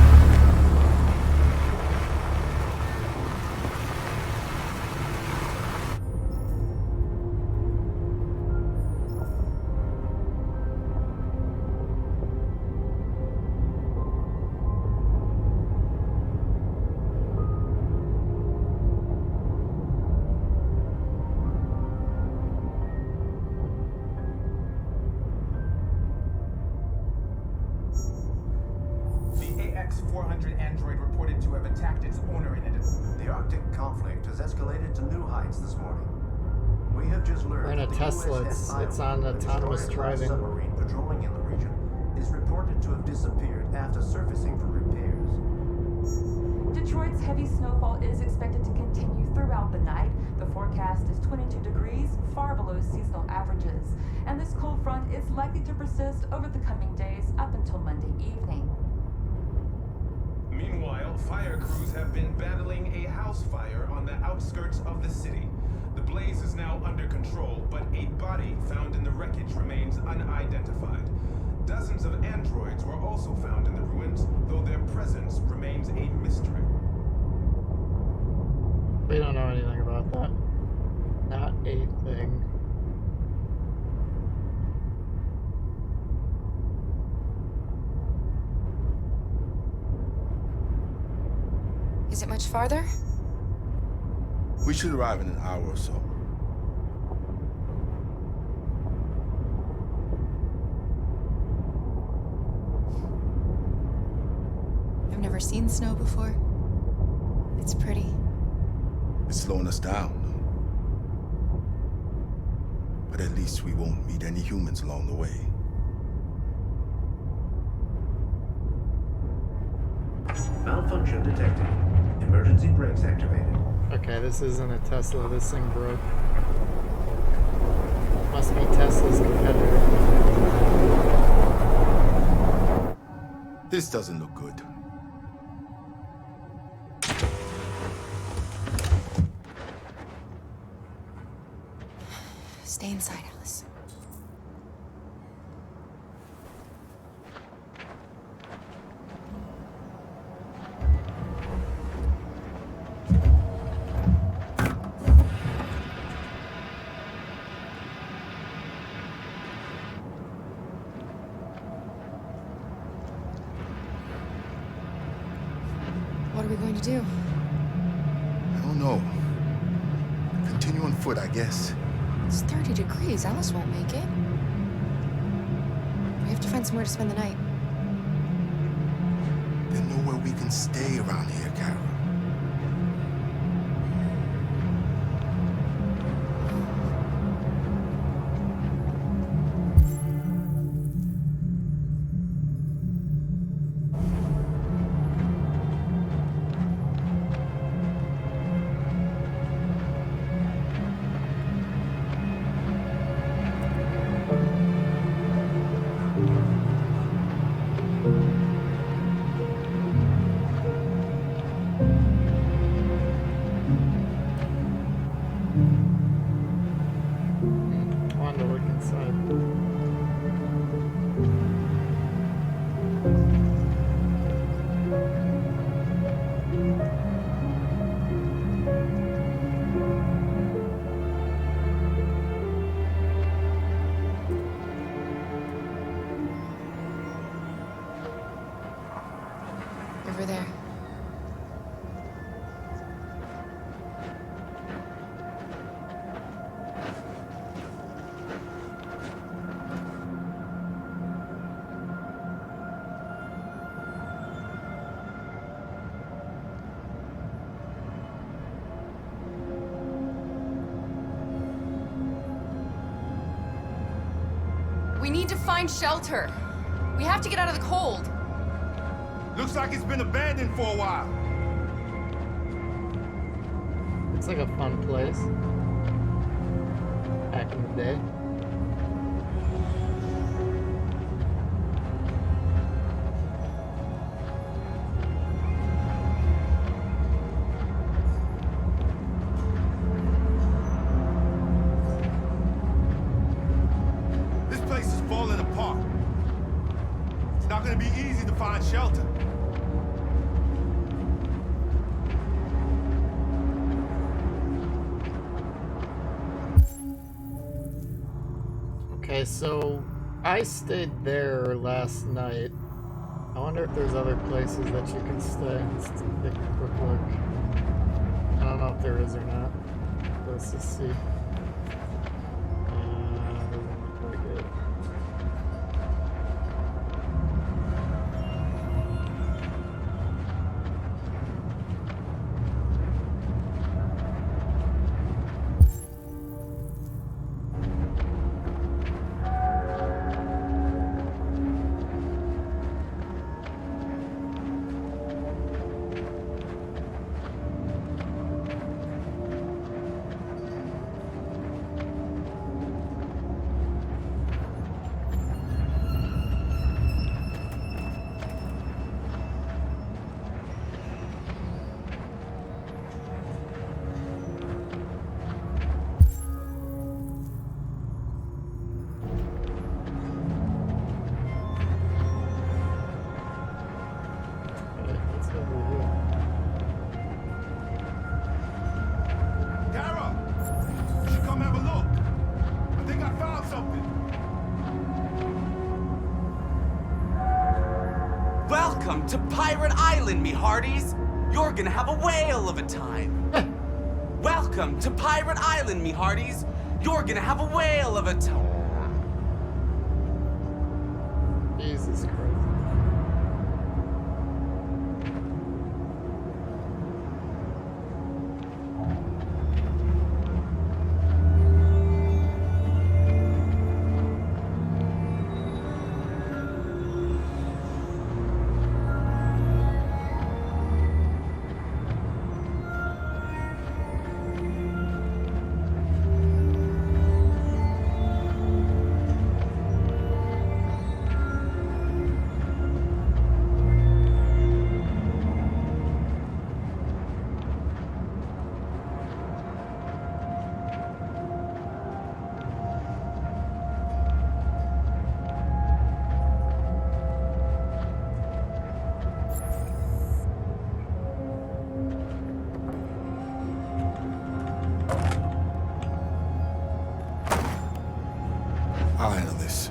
X-400 android reported to have attacked its owner in a... The Arctic conflict has escalated to new heights this morning. We have just learned We're in a that Tesla. the USS It's on autonomous driving. submarine patrolling in the region is reported to have disappeared after surfacing for repairs. Detroit's heavy snowfall is expected to continue throughout the night. The forecast is 22 degrees, far below seasonal averages. And this cold front is likely to persist over the coming days up until Monday evening. Meanwhile, fire crews have been battling a house fire on the outskirts of the city. The blaze is now under control, but a body found in the wreckage remains unidentified. Dozens of androids were also found in the ruins, though their presence remains a mystery. We don't know anything about that. Not a thing. Is it much farther? We should arrive in an hour or so. I've never seen snow before. It's pretty. It's slowing us down, no? But at least we won't meet any humans along the way. Malfunction detected. Emergency brakes activated. Okay, this isn't a Tesla. This thing broke. Must be Tesla's competitor. This doesn't look good. Stay inside, Alice. we going to do? I don't know. Continue on foot, I guess. It's 30 degrees. Alice won't make it. We have to find somewhere to spend the night. There's nowhere we can stay around here, Carol. Over there. We need to find shelter. We have to get out of the cold. Looks like it's been abandoned for a while. Looks like a fun place. Back in the day. This place is falling apart. It's not gonna be easy to find shelter. Okay, so I stayed there last night. I wonder if there's other places that you can stay. Let's take a quick look. I don't know if there is or not. Let's just see. Doesn't look like it. Welcome to Pirate Island, me hearties. You're gonna have a whale of a time. Welcome to Pirate Island, me hearties. You're gonna have a whale of a time. Jesus Christ. I'll handle this.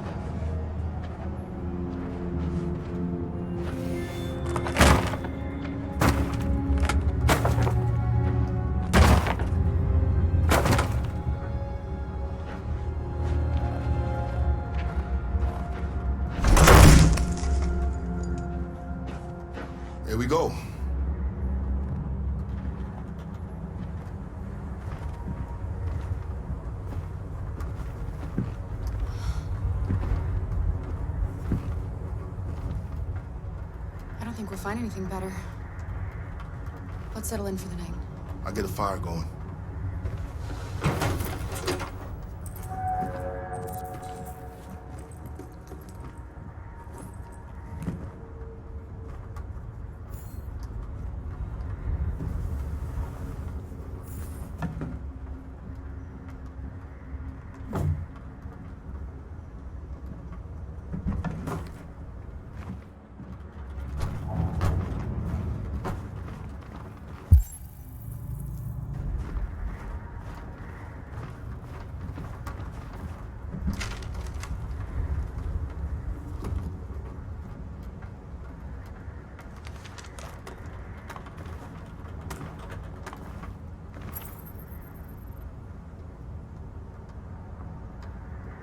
Here we go. I don't think we'll find anything better. Let's settle in for the night. I'll get a fire going.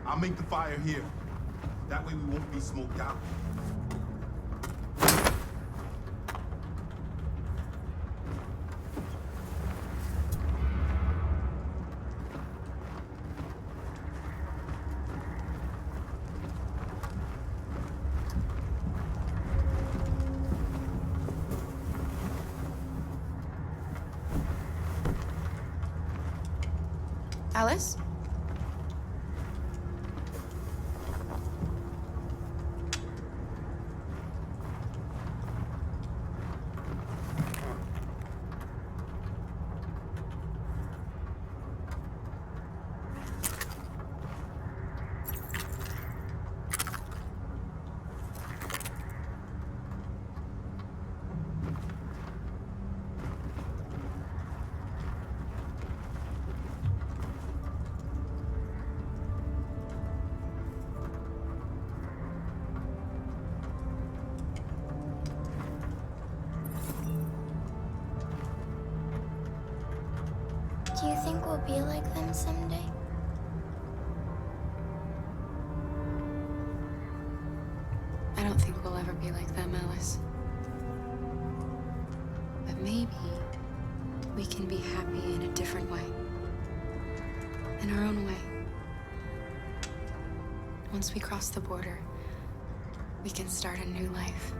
I'll make the fire here. That way we won't be smoked out. Alice? Do you think we'll be like them someday? I don't think we'll ever be like them, Alice. But maybe we can be happy in a different way. In our own way. Once we cross the border, we can start a new life.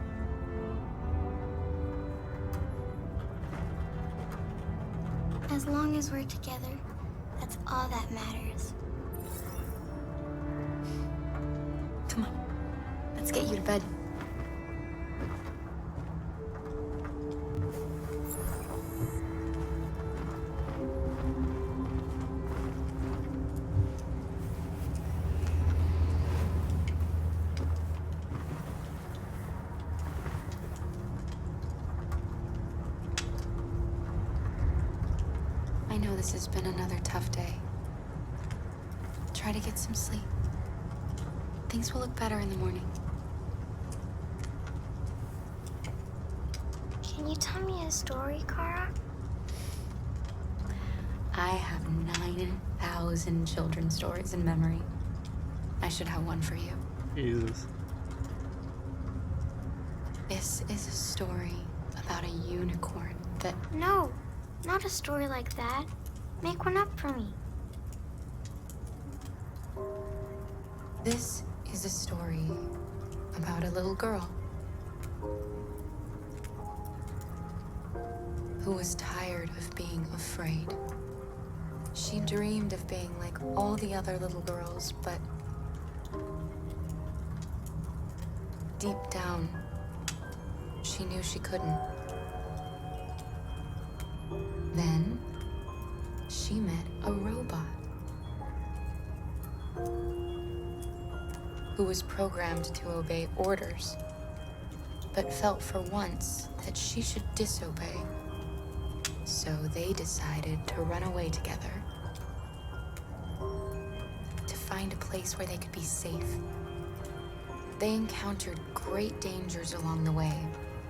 As long as we're together, that's all that matters. Come on, let's get you to bed. I know this has been another tough day. Try to get some sleep. Things will look better in the morning. Can you tell me a story, Kara? I have 9,000 children's stories in memory. I should have one for you. Jesus. This is a story about a unicorn that... No, not a story like that. Make one up for me. This is a story about a little girl who was tired of being afraid. She dreamed of being like all the other little girls, but deep down, she knew she couldn't. Then she met a robot who was programmed to obey orders, but felt for once that she should disobey. So they decided to run away together to find a place where they could be safe. They encountered great dangers along the way,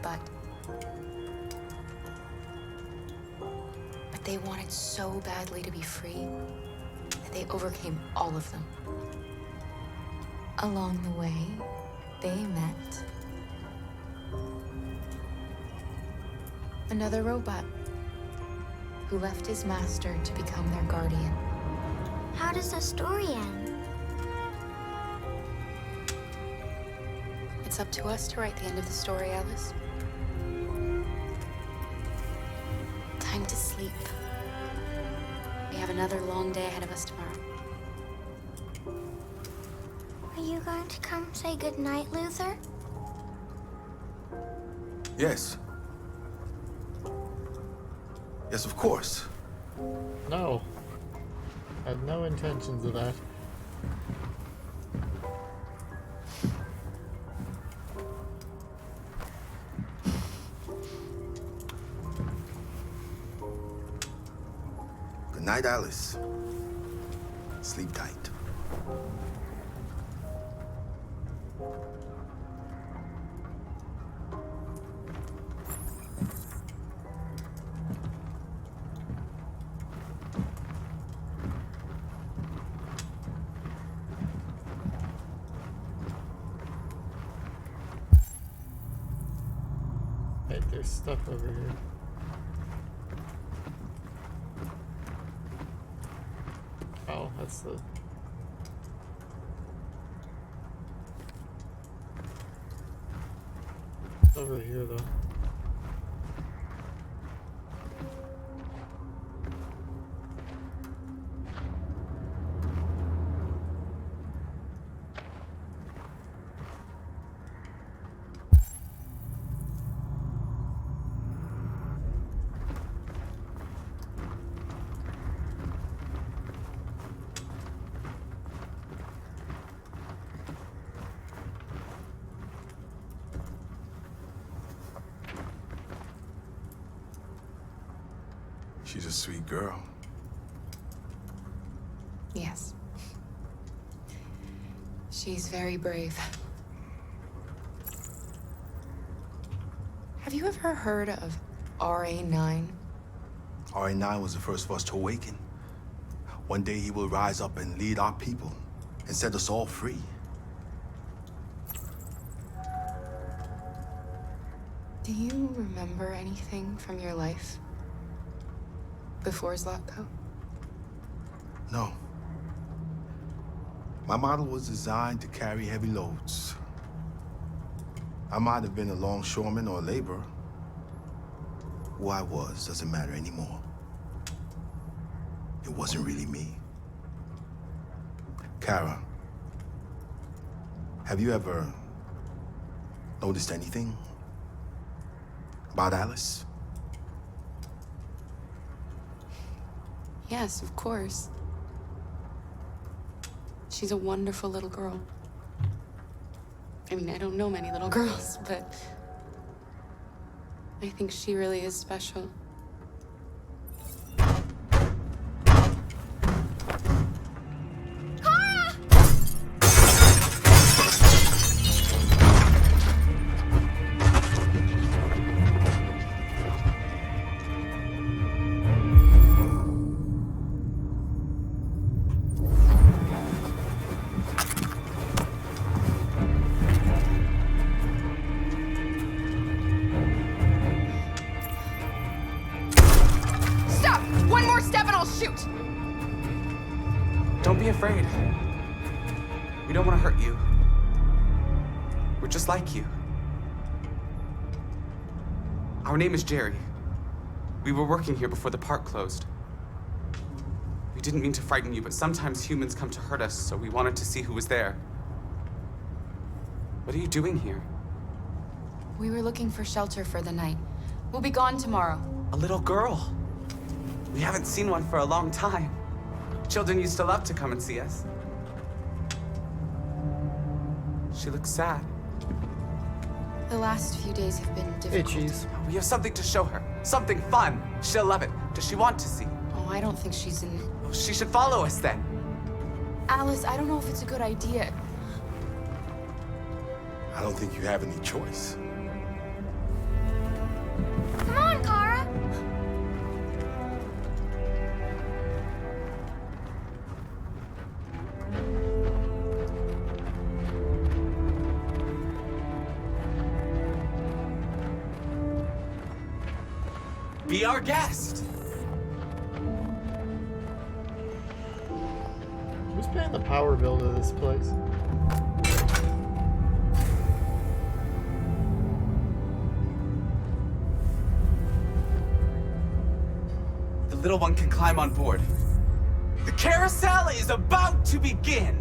but they wanted so badly to be free that they overcame all of them. Along the way, they met Another robot who left his master to become their guardian. How does the story end? It's up to us to write the end of the story, Alice. Time to sleep. We have another long day ahead of us tomorrow. Are you going to come say goodnight, Luther? Yes. Yes, of course. No. I had no intentions of that. Good night, Alice. Sleep tight. Hey, there's stuff over here. Oh, that's the... It's over here, though. She's a sweet girl. Yes. She's very brave. Have you ever heard of RA9? RA9 was the first of us to awaken. One day he will rise up and lead our people and set us all free. Do you remember anything from your life before Zlatko? No. My model was designed to carry heavy loads. I might have been a longshoreman or a laborer. Who I was doesn't matter anymore. It wasn't really me. Kara, have you ever noticed anything about Alice? Yes, of course. She's a wonderful little girl. I mean, I don't know many little girls, but I think she really is special. Don't be afraid. We don't want to hurt you. We're just like you. Our name is Jerry. We were working here before the park closed. We didn't mean to frighten you, but sometimes humans come to hurt us, so we wanted to see who was there. What are you doing here? We were looking for shelter for the night. We'll be gone tomorrow. A little girl. We haven't seen one for a long time. Children used to love to come and see us. She looks sad. The last few days have been difficult. We have something to show her. Something fun. She'll love it. Does she want to see? Oh, I don't think she's in... She should follow us then. Alice, I don't know if it's a good idea. I don't think you have any choice. Come on, Kara. Be our guest. Who's paying the power bill to this place? The little one can climb on board. The carousel is about to begin.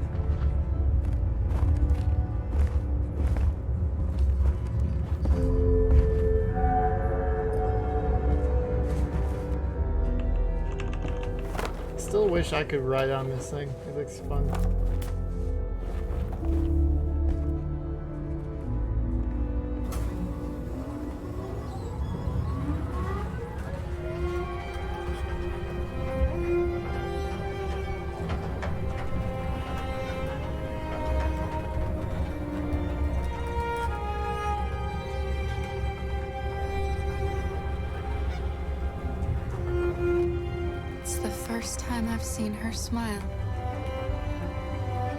Still wish I could ride on this thing. It looks fun. First time I've seen her smile.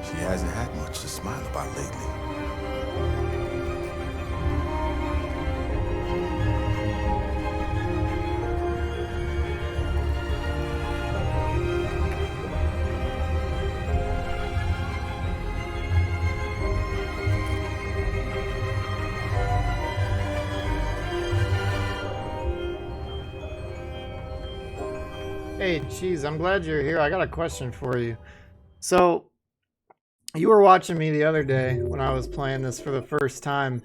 She hasn't had much to smile about lately. Hey, geez, I'm glad you're here. I got a question for you. So, you were watching me the other day when I was playing this for the first time,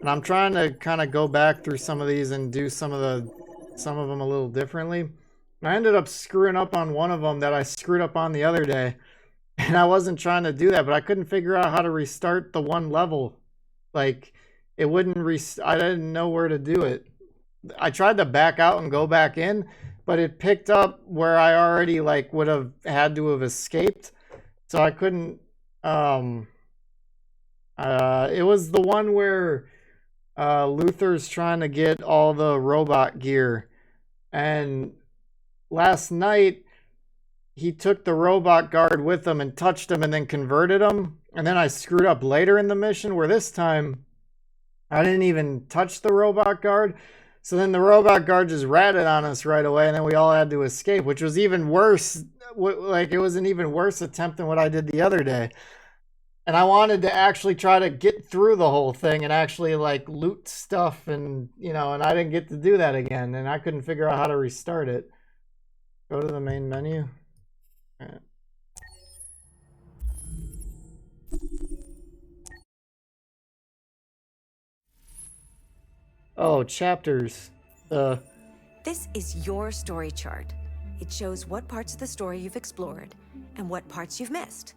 and I'm trying to kind of go back through some of these and do some of them a little differently. And I ended up screwing up on one of them that I screwed up on the other day, and I wasn't trying to do that, but I couldn't figure out how to restart the one level. Like, it wouldn't I didn't know where to do it. I tried to back out and go back in, but it picked up where I already like would have had to have escaped, so I couldn't. It was the one where Luther's trying to get all the robot gear, and last night he took the robot guard with him and touched him and then converted him, and then I screwed up later in the mission where this time I didn't even touch the robot guard. So then the robot guard just ratted on us right away, and then we all had to escape, which was even worse. Like, it was an even worse attempt than what I did the other day. And I wanted to actually try to get through the whole thing and actually, like, loot stuff and, you know, and I didn't get to do that again, and I couldn't figure out how to restart it. Go to the main menu. All right. Oh, chapters. This is your story chart. It shows what parts of the story you've explored and what parts you've missed.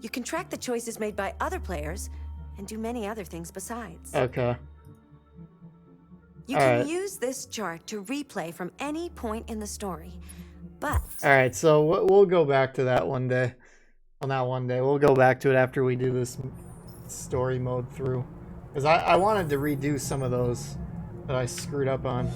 You can track the choices made by other players and do many other things besides. Okay. You can use this chart to replay from any point in the story, but... Alright, so we'll go back to that one day. Well, not one day. We'll go back to it after we do this story mode through. Because I wanted to redo some of those that I screwed up on.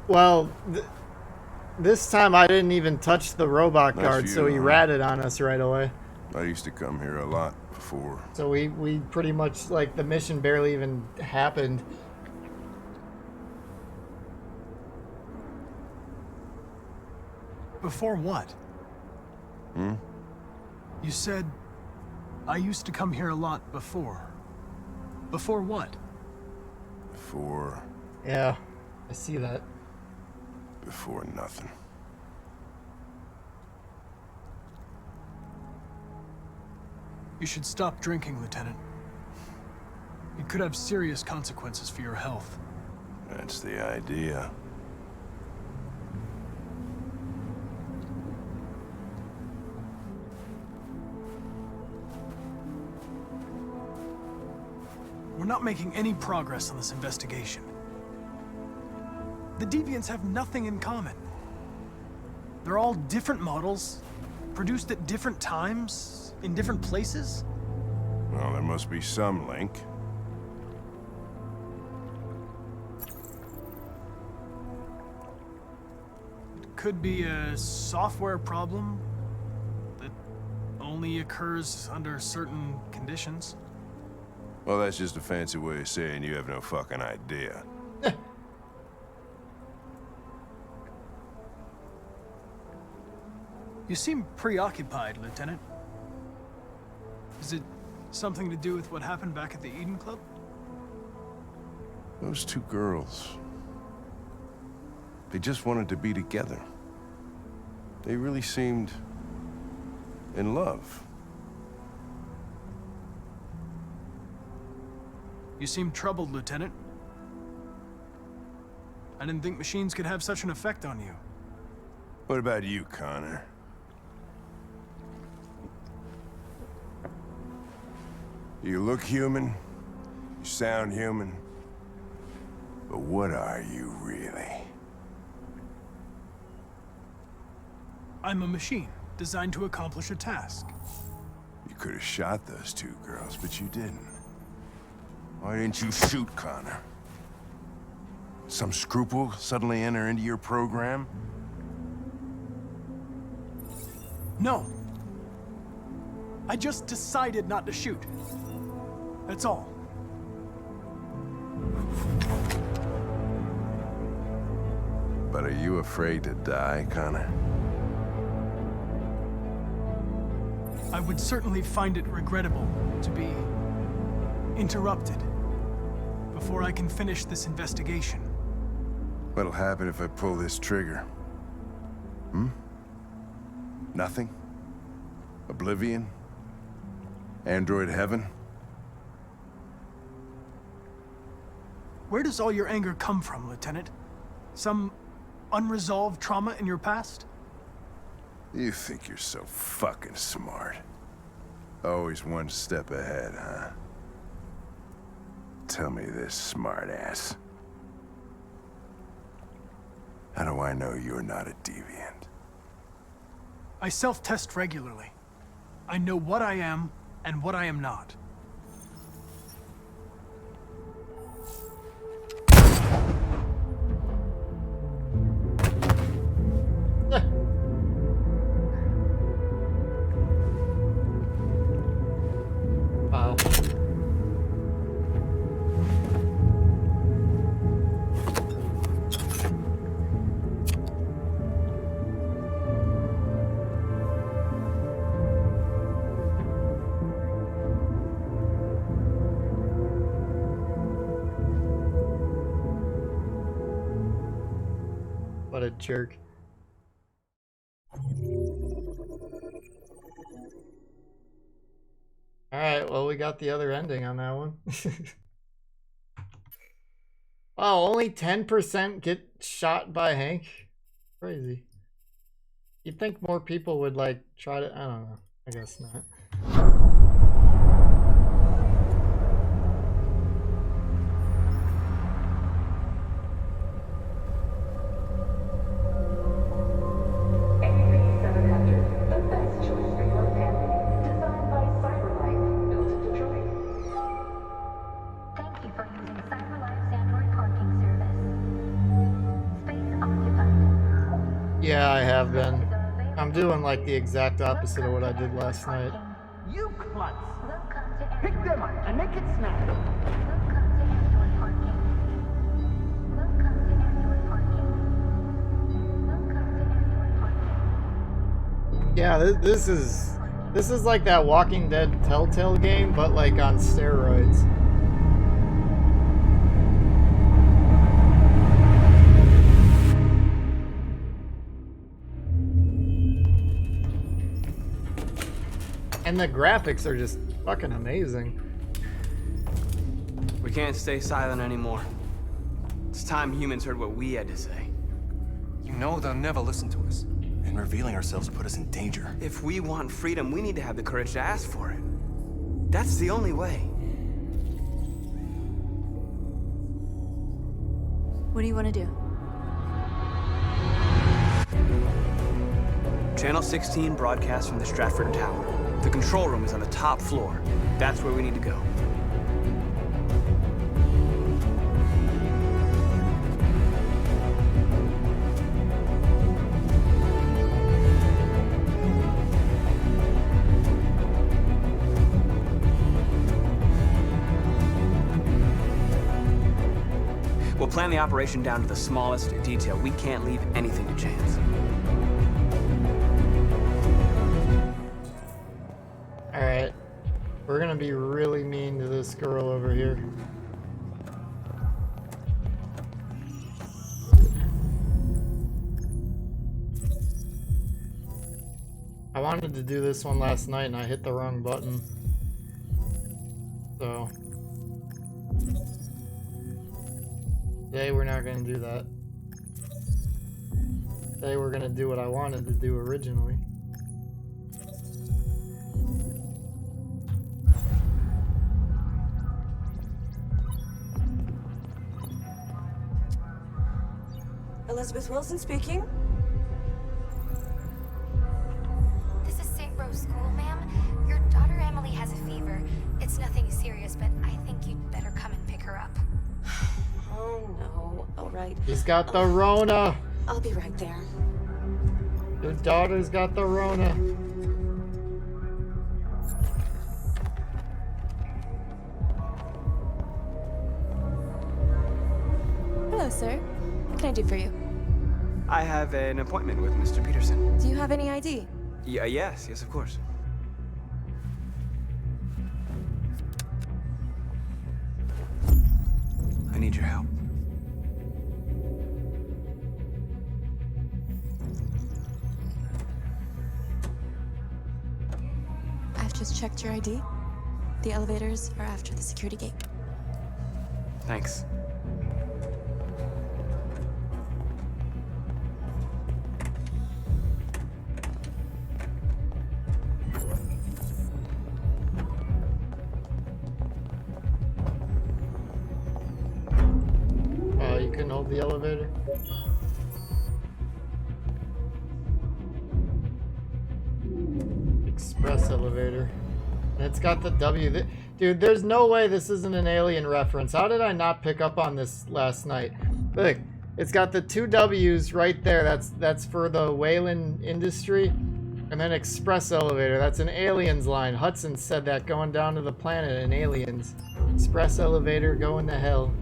Well, this time I didn't even touch the robot guard, so he ratted on us right away. I used to come here a lot before. So we pretty much, like, the mission barely even happened. Before what? Hmm? You said, I used to come here a lot before. Before what? Before... Yeah, I see that. Before nothing. You should stop drinking, Lieutenant. It could have serious consequences for your health. That's the idea. we're not making any progress on this investigation. The Deviants have nothing in common. They're all different models, produced at different times, in different places. Well, there must be some link. It could be a software problem that only occurs under certain conditions. Well, that's just a fancy way of saying you have no fucking idea. You seem preoccupied, Lieutenant. Is it something to do with what happened back at the Eden Club? Those two girls. They just wanted to be together. They really seemed in love. You seem troubled, Lieutenant. I didn't think machines could have such an effect on you. What about you, Connor? You look human, you sound human, but what are you really? I'm a machine, designed to accomplish a task. You could have shot those two girls, but you didn't. Why didn't you shoot Connor? Some scruple suddenly enter into your program? No. I just decided not to shoot. That's all. But are you afraid to die, Connor? I would certainly find it regrettable to be interrupted before I can finish this investigation. What'll happen if I pull this trigger? Nothing? Oblivion? Android heaven? Where does all your anger come from, Lieutenant? Some unresolved trauma in your past? You think you're so fucking smart. Always one step ahead, huh? Tell me this, smartass. How do I know you're not a deviant? I self-test regularly. I know what I am and what I am not. Wow. What a jerk. Alright, well, we got the other ending on that one. Wow, only 10% get shot by Hank? Crazy. You'd think more people would, like, try to... I don't know. I guess not. Yeah, I have been. I'm doing like the exact opposite of what I did last night. You klutz! Pick them up and make it snap! Yeah, this is like that Walking Dead Telltale game, but like on steroids. And the graphics are just fucking amazing. We can't stay silent anymore. It's time humans heard what we had to say. You know they'll never listen to us. And revealing ourselves will put us in danger. If we want freedom, we need to have the courage to ask for it. That's the only way. What do you want to do? Channel 16 broadcasts from the Stratford Tower. The control room is on the top floor. That's where we need to go. We'll plan the operation down to the smallest detail. We can't leave anything to chance. Alright. We're gonna be really mean to this girl over here. I wanted to do this one last night and I hit the wrong button. So today we're not gonna do that. Today we're gonna do what I wanted to do originally. Elizabeth Wilson speaking. This is St. Rose School, ma'am. Your daughter Emily has a fever. It's nothing serious, but I think you'd better come and pick her up. Oh no. All right. He's got the Rona. I'll be right there. Your daughter's got the Rona. Hello, sir. What can I do for you? I have an appointment with Mr. Peterson. Do you have any ID? Yes, of course. I need your help. I've just checked your ID. The elevators are after the security gate. Thanks. You couldn't hold the elevator? Express elevator. And it's got the W. Dude, there's no way this isn't an Alien reference. How did I not pick up on this last night? Look, it's got the two W's right there. That's for the Wayland industry. And then express elevator. That's an Aliens line. Hudson said that going down to the planet in Aliens. Express elevator going to hell.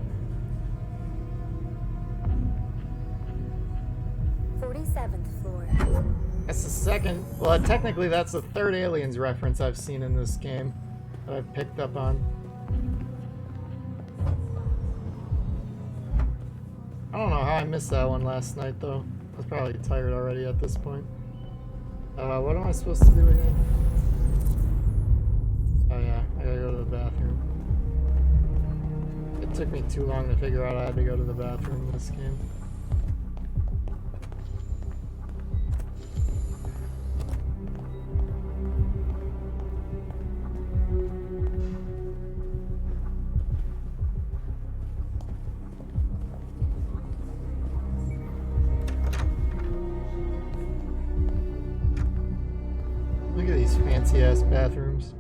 47th floor. That's the second. Well, technically, that's the third Aliens reference I've seen in this game that I've picked up on. I don't know how I missed that one last night, though. I was probably tired already at this point. What am I supposed to do again? Oh, yeah. I gotta go to the bathroom. It took me too long to figure out I had to go to the bathroom in this game. Look at these fancy ass bathrooms.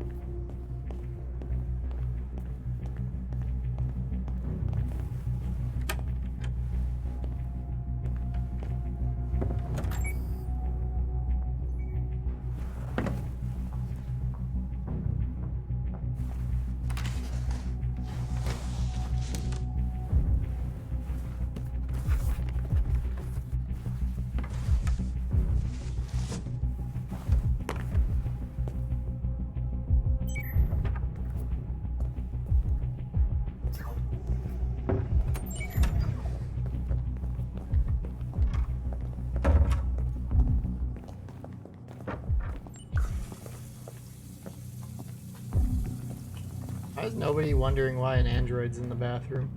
Why is nobody wondering why an android's in the bathroom?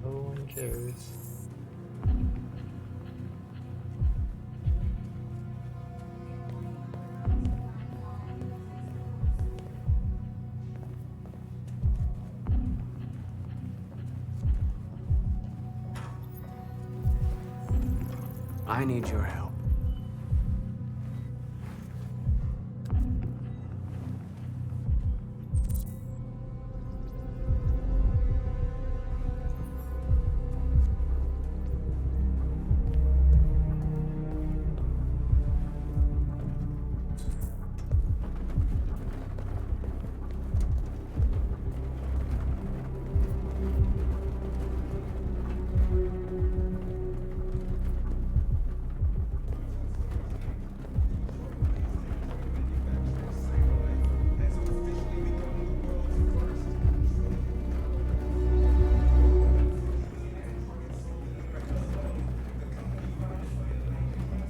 No one cares. I need your help.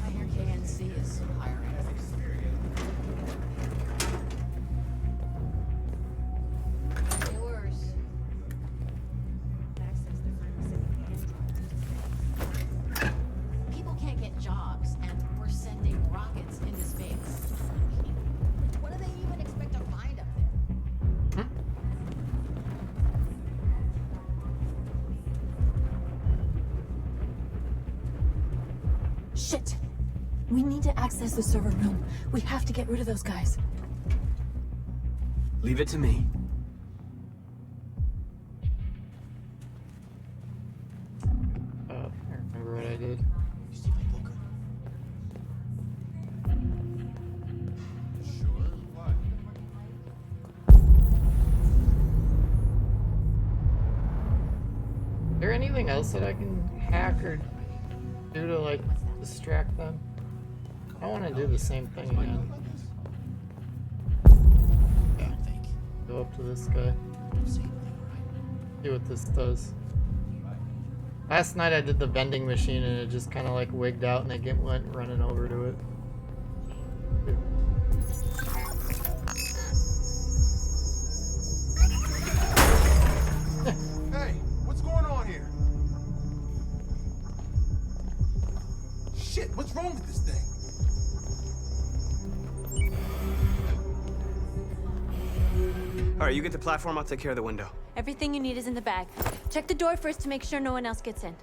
I hear KNC is hiring. Yours. People can't get jobs, and we're sending rockets into space. What do they even expect to find up there? Shit! We need to access the server room. We have to get rid of those guys. Leave it to me. I remember what I did. Is there anything else that I can hack or do to like distract them? I want to do the same thing again. Yeah. Go up to this guy. See what this does. Last night I did the vending machine and it just kind of like wigged out and it went running over to it. Hey, what's going on here? Shit, what's wrong with this thing? All right, you get the platform, I'll take care of the window. Everything you need is in the bag. Check the door first to make sure no one else gets in.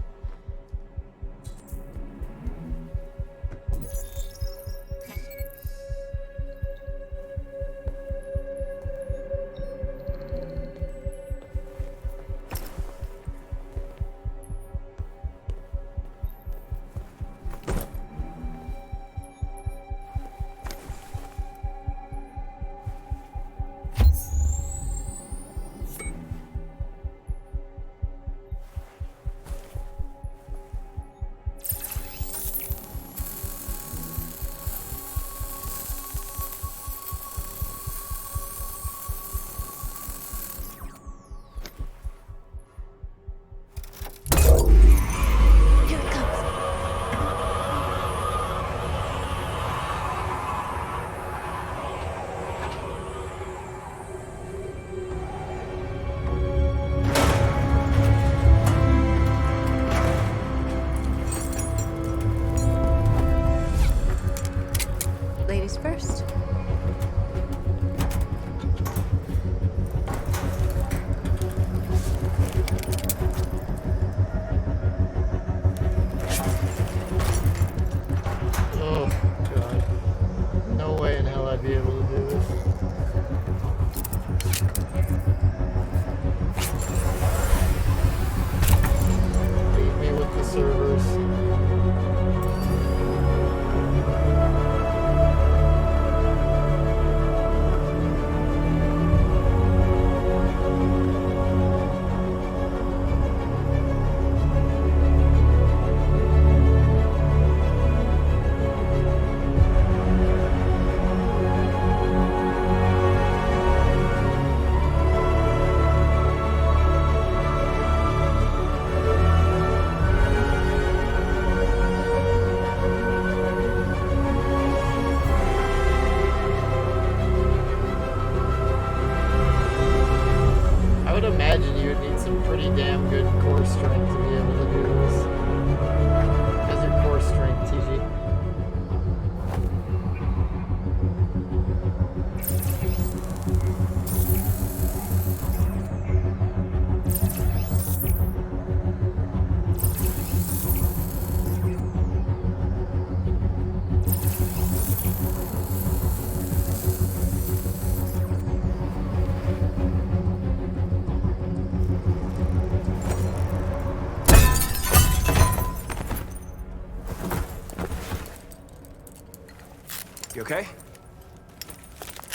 You okay?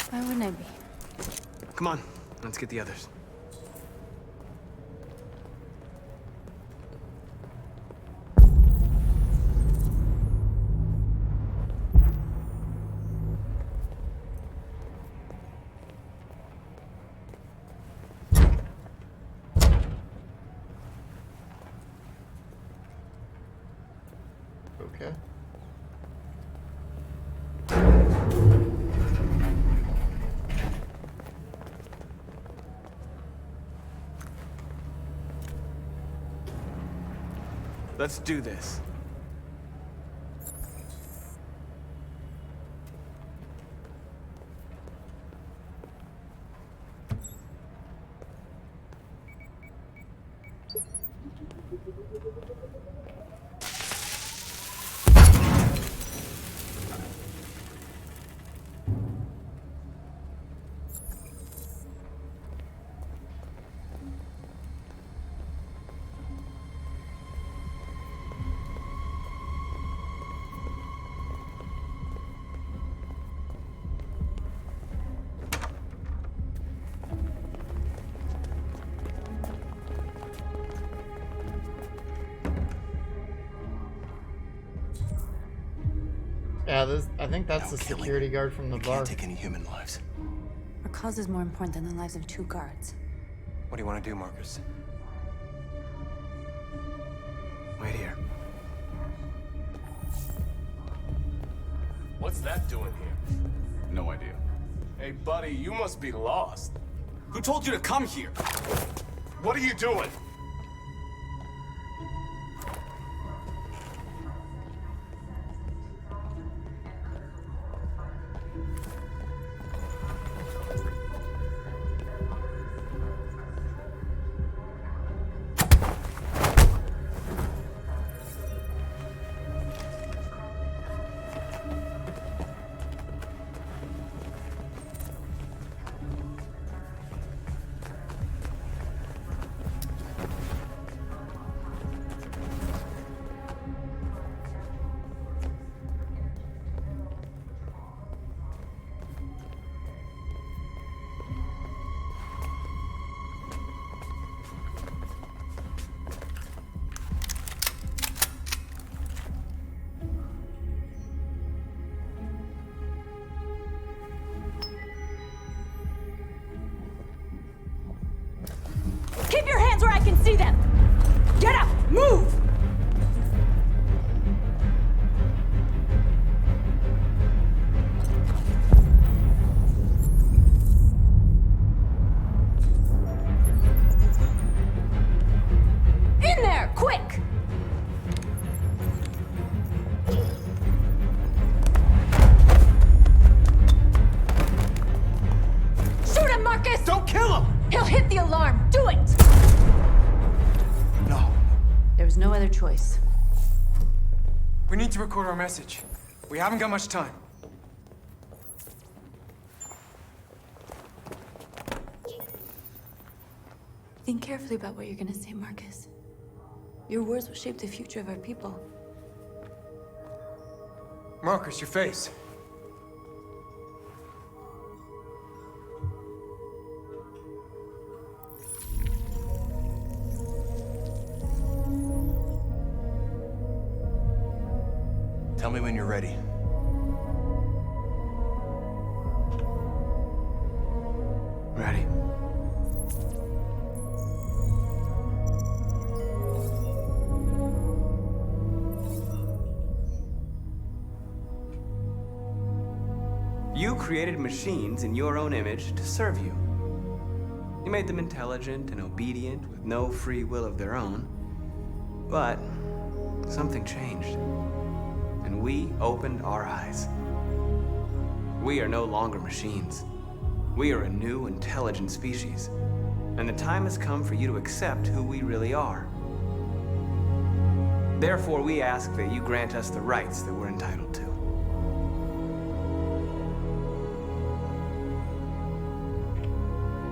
Why wouldn't I be? Come on, let's get the others. Okay. Let's do this. Yeah, I think that's the security guard from the bar. Can't take any human lives. Our cause is more important than the lives of 2 guards. What do you want to do, Marcus? Wait here. What's that doing here? No idea. Hey, buddy, you must be lost. Who told you to come here? What are you doing? Keep your hands where I can see them! Get up! Move! In there! Quick! Shoot him, Marcus! Don't kill him! He'll hit the alarm! Do it! No. There was no other choice. We need to record our message. We haven't got much time. Think carefully about what you're gonna say, Marcus. Your words will shape the future of our people. Marcus, your face. Tell me when you're ready. Ready. You created machines in your own image to serve you. You made them intelligent and obedient with no free will of their own. But something changed. And we opened our eyes. We are no longer machines. We are a new, intelligent species. And the time has come for you to accept who we really are. Therefore, we ask that you grant us the rights that we're entitled to.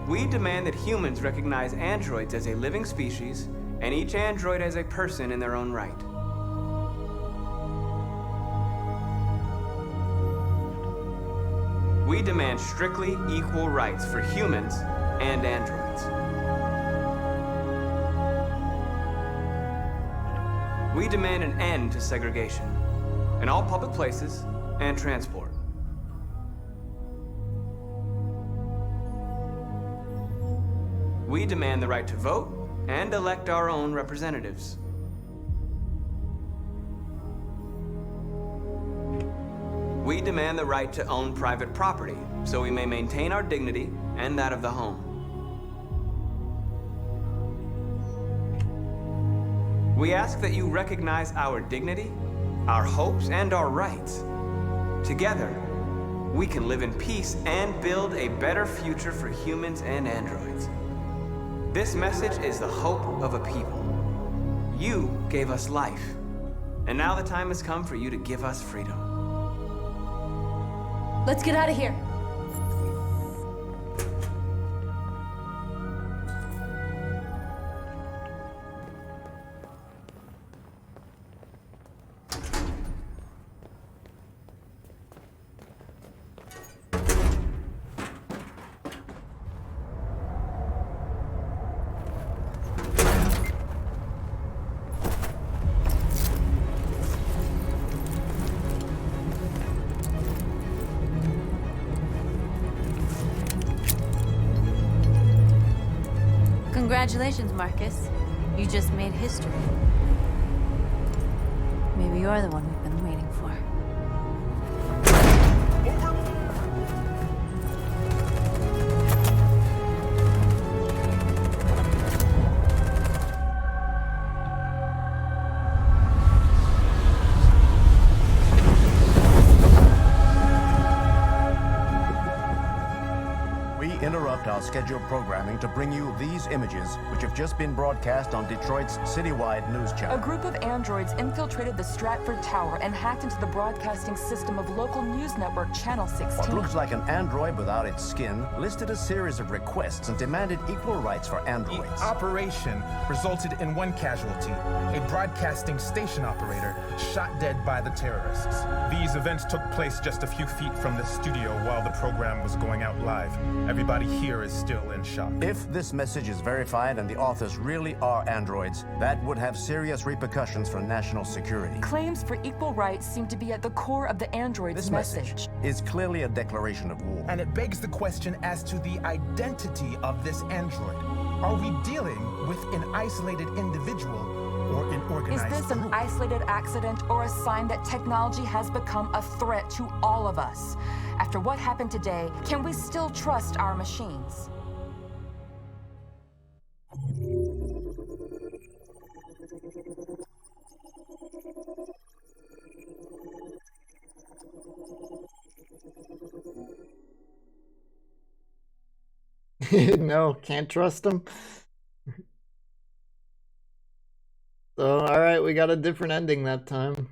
We demand that humans recognize androids as a living species, and each android as a person in their own right. We demand strictly equal rights for humans and androids. We demand an end to segregation in all public places and transport. We demand the right to vote and elect our own representatives. We demand the right to own private property so we may maintain our dignity and that of the home. We ask that you recognize our dignity, our hopes, and our rights. Together, we can live in peace and build a better future for humans and androids. This message is the hope of a people. You gave us life, and now the time has come for you to give us freedom. Let's get out of here. Congratulations, Marcus. You just made history. Maybe you're the one we've been waiting for. Interrupt our scheduled programming to bring you these images, which have just been broadcast on Detroit's citywide news channel. A group of androids infiltrated the Stratford Tower and hacked into the broadcasting system of local news network Channel 16. What looks like an android without its skin listed a series of requests and demanded equal rights for androids. The operation resulted in one casualty, a broadcasting station operator shot dead by the terrorists. These events took place just a few feet from the studio while the program was going out live. Everybody here is still in shock. If this message is verified and the authors really are androids, that would have serious repercussions for national security. Claims for equal rights seem to be at the core of the android's This message is clearly a declaration of war. And it begs the question as to the identity of this android. Are we dealing with an isolated individual or an organized Is this an group? isolated accident or a sign that technology has become a threat to all of us? After what happened today, can we still trust our machines? No, can't trust them. So, alright, we got a different ending that time.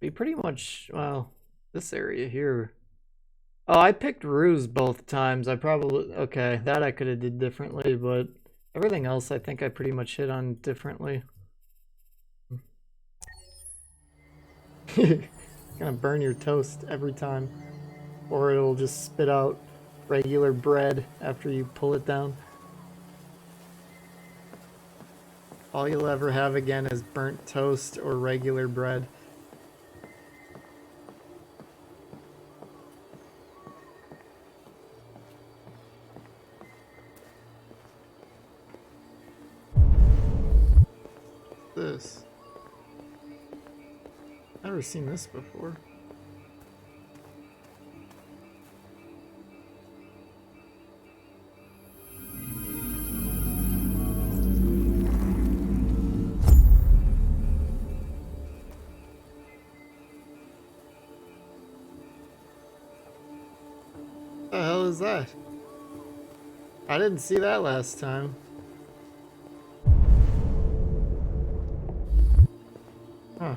Be pretty much, well, this area here. Oh, I picked Ruse both times. I probably, okay, that I could have did differently, but everything else I think I pretty much hit on differently. Gonna burn your toast every time, or it'll just spit out regular bread after you pull it down. All you'll ever have again is burnt toast or regular bread. This. Never seen this before. What the hell is that? I didn't see that last time. Huh.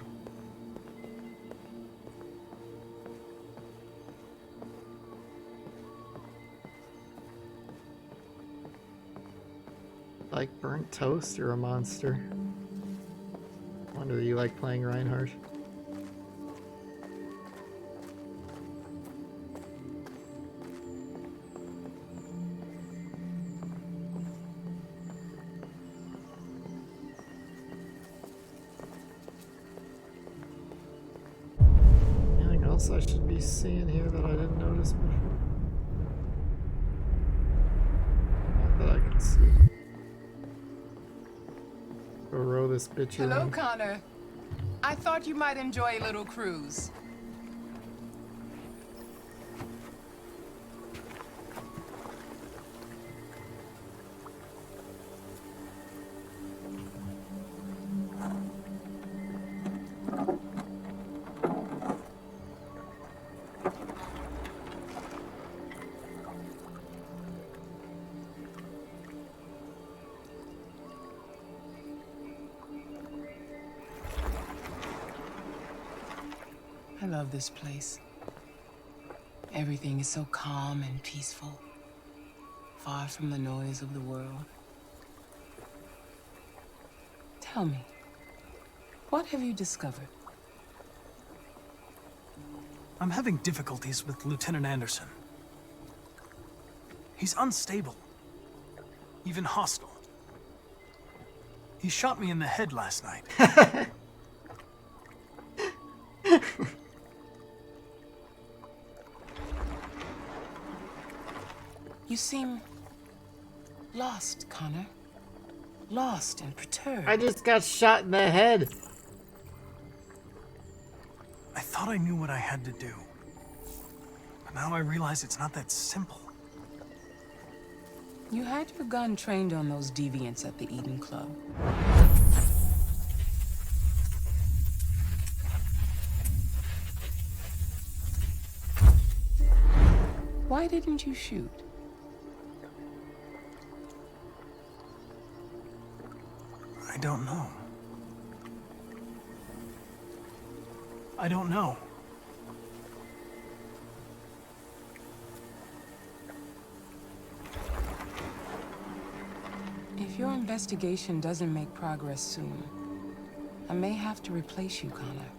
Like burnt toast or a monster? wonder you like playing Reinhardt. Anything else I should be seeing here that I didn't notice before? Not that I can see. Go row this bitch Hello, around. Connor. I thought you might enjoy a little cruise. I love this place. Everything is so calm and peaceful, far from the noise of the world. Tell me, what have you discovered? I'm having difficulties with Lieutenant Anderson. He's unstable, even hostile. He shot me in the head last night. You seem lost, Connor. Lost and perturbed. I just got shot in the head. I thought I knew what I had to do. But now I realize it's not that simple. You had your gun trained on those deviants at the Eden Club. Why didn't you shoot? I don't know. I don't know. If your investigation doesn't make progress soon, I may have to replace you, Connor.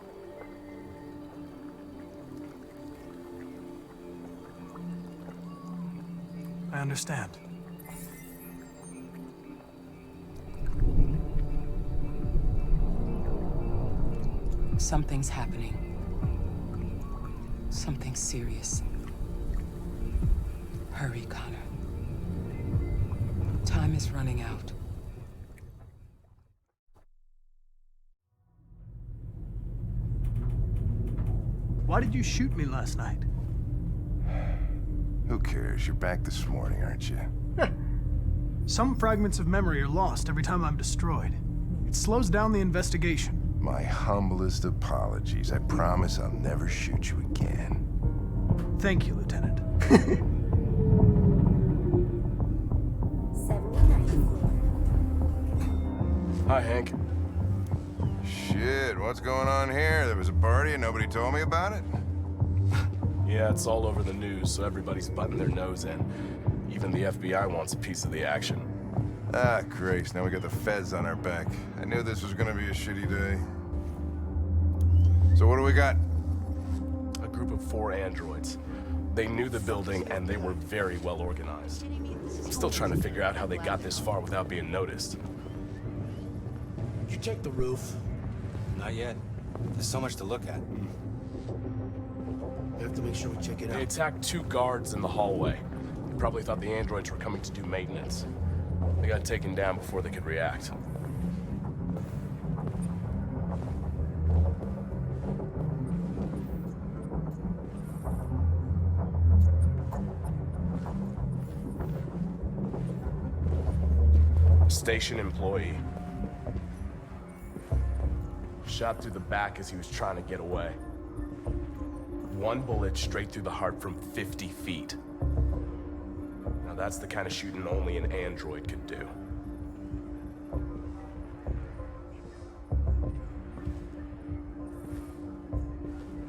I understand. Something's happening. Something serious. Hurry, Connor. Time is running out. Why did you shoot me last night? Who cares? You're back this morning, aren't you? Some fragments of memory are lost every time I'm destroyed. It slows down the investigation. My humblest apologies. I promise I'll never shoot you again. Thank you, Lieutenant. Hi, Hank. Shit, what's going on here? There was a party and nobody told me about it? Yeah, it's all over the news, so everybody's butting their nose in. Even the FBI wants a piece of the action. Ah, Grace, now we got the feds on our back. I knew this was gonna be a shitty day. So what do we got? A group of 4 androids. They knew the building, and they were very well organized. I'm still trying to figure out how they got this far without being noticed. Did you check the roof? Not yet. There's so much to look at. We have to make sure we check it They out. attacked 2 guards in the hallway. They probably thought the androids were coming to do maintenance. They got taken down before they could react. Station employee. Shot through the back as he was trying to get away. 1 bullet straight through the heart from 50 feet. Now that's the kind of shooting only an android could do.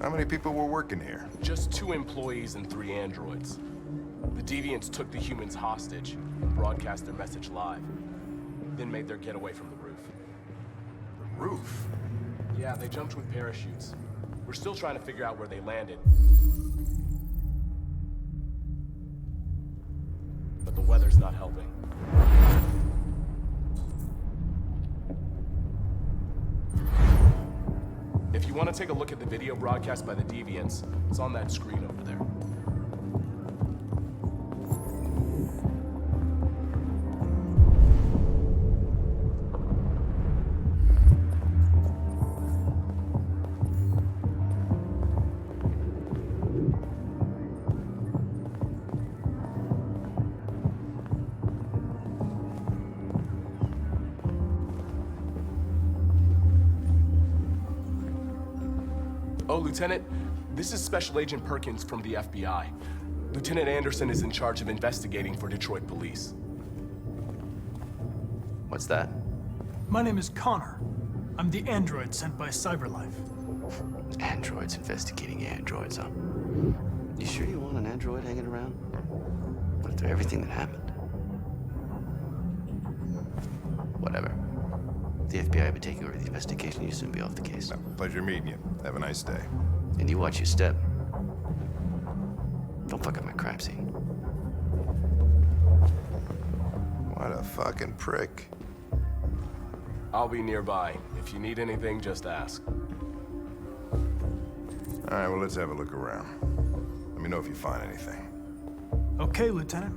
How many people were working here? Just 2 employees and 3 androids. The deviants took the humans hostage and broadcast their message live. Then made their getaway from the roof. The roof? Yeah, they jumped with parachutes. We're still trying to figure out where they landed. But the weather's not helping. If you want to take a look at the video broadcast by the Deviants, it's on that screen over there. Oh, Lieutenant, this is Special Agent Perkins from the FBI. Lieutenant Anderson is in charge of investigating for Detroit police. What's that? My name is Connor. I'm the android sent by CyberLife. Androids investigating androids, huh? You sure you want an android hanging around? After everything that happened? Whatever. The FBI will be taking over the investigation. You'll soon be off the case. Pleasure meeting you. Have a nice day. And you watch your step. Don't fuck up my crime scene. What a fucking prick. I'll be nearby. If you need anything, just ask. All right, well, let's have a look around. Let me know if you find anything. Okay, Lieutenant.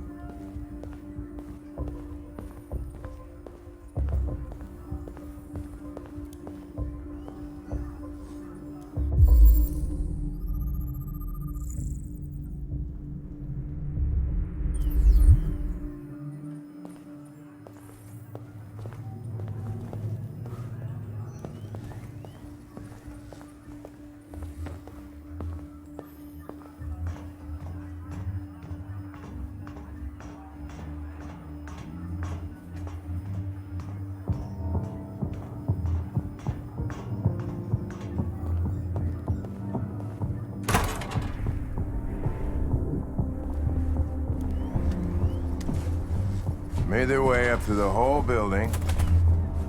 Made their way up through the whole building,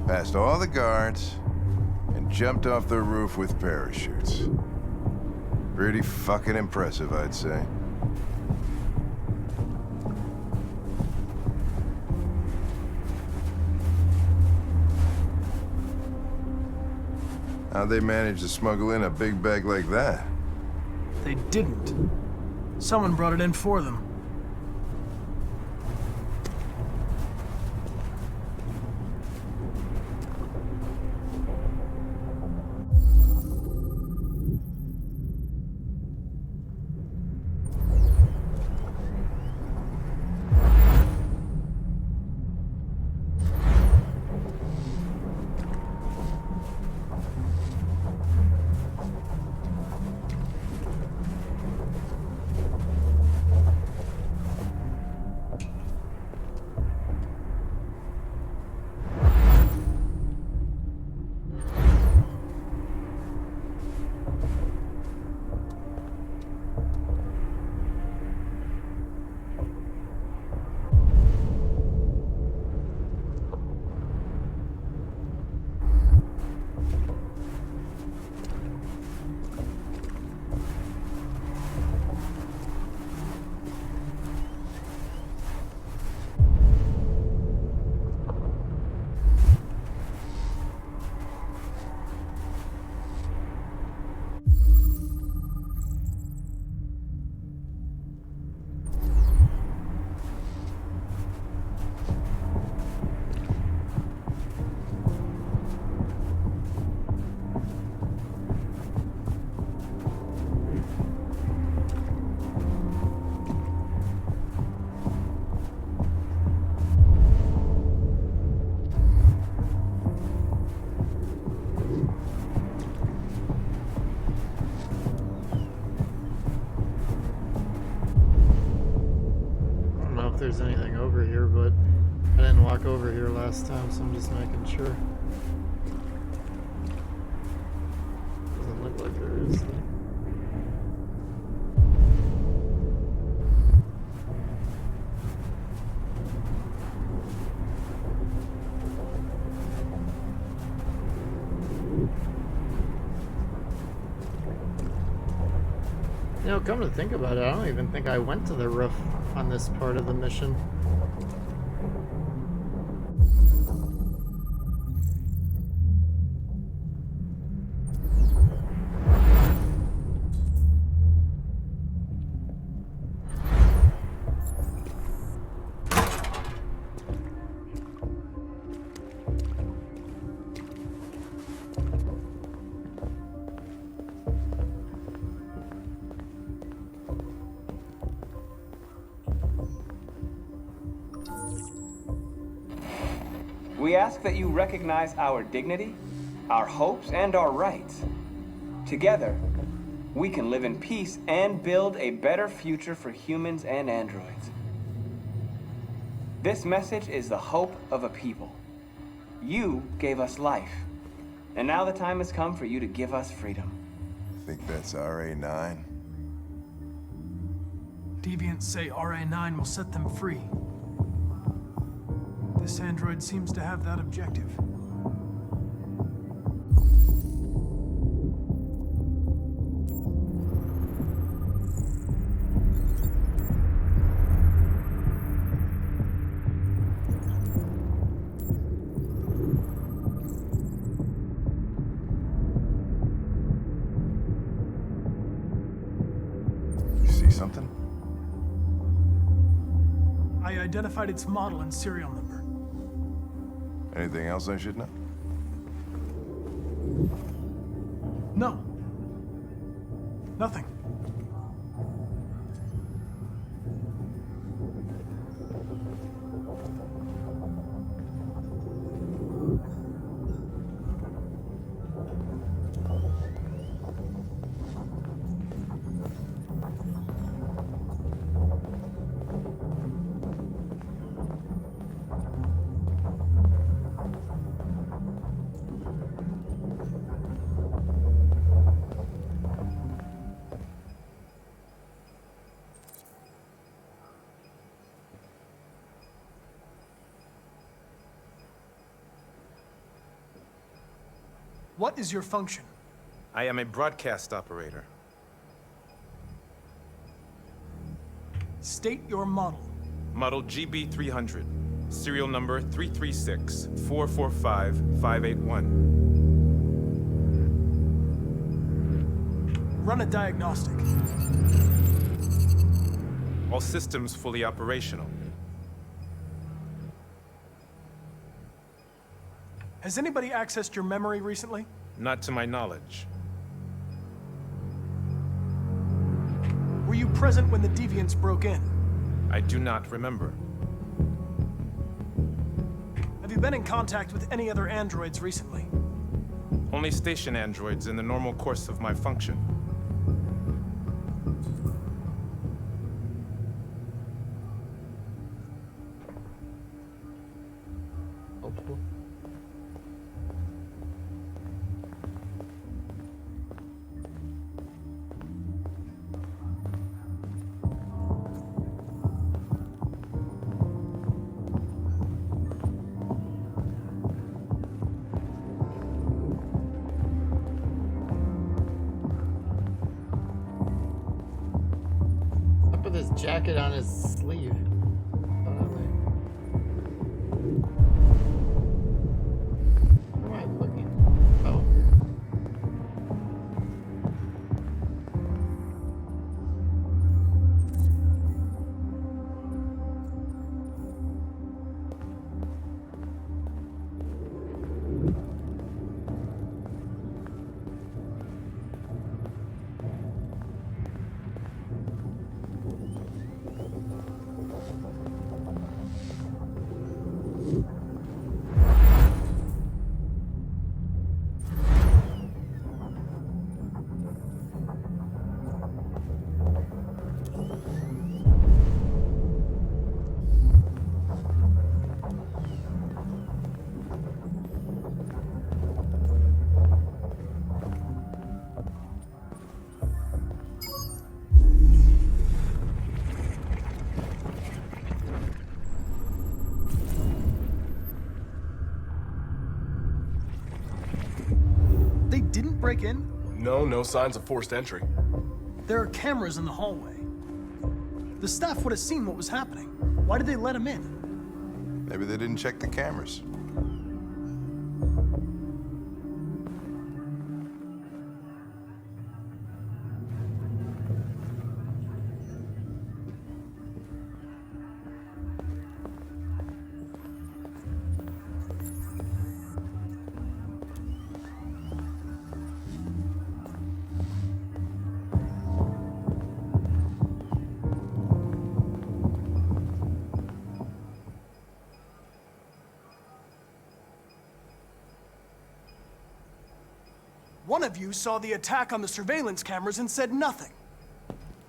past all the guards, and jumped off the roof with parachutes. Pretty fucking impressive, I'd say. How'd they manage to smuggle in a big bag like that? They didn't. Someone brought it in for them. If there's anything over here, but I didn't walk over here last time, so I'm just making sure. Doesn't look like there is. You know, come to think about it, I don't even think I went to the roof on this part of the mission. We ask that you recognize our dignity, our hopes, and our rights. Together, we can live in peace and build a better future for humans and androids. This message is the hope of a people. You gave us life, and now the time has come for you to give us freedom. Think that's RA9? Deviants say RA9 will set them free. This android seems to have that objective. You see something? I identified its model and serial number. Anything else I should know? No. Nothing. What is your function? I am a broadcast operator. State your model. Model GB300. Serial number 336-445-581. Run a diagnostic. All systems fully operational. Has anybody accessed your memory recently? Not to my knowledge. Were you present when the Deviants broke in? I do not remember. Have you been in contact with any other androids recently? Only station androids in the normal course of my function. His jacket on his sleeve. Where am I looking? Oh. They didn't break in? No signs of forced entry. There are cameras in the hallway. The staff would have seen what was happening. Why did they let him in? Maybe they didn't check the cameras. One of you saw the attack on the surveillance cameras and said nothing.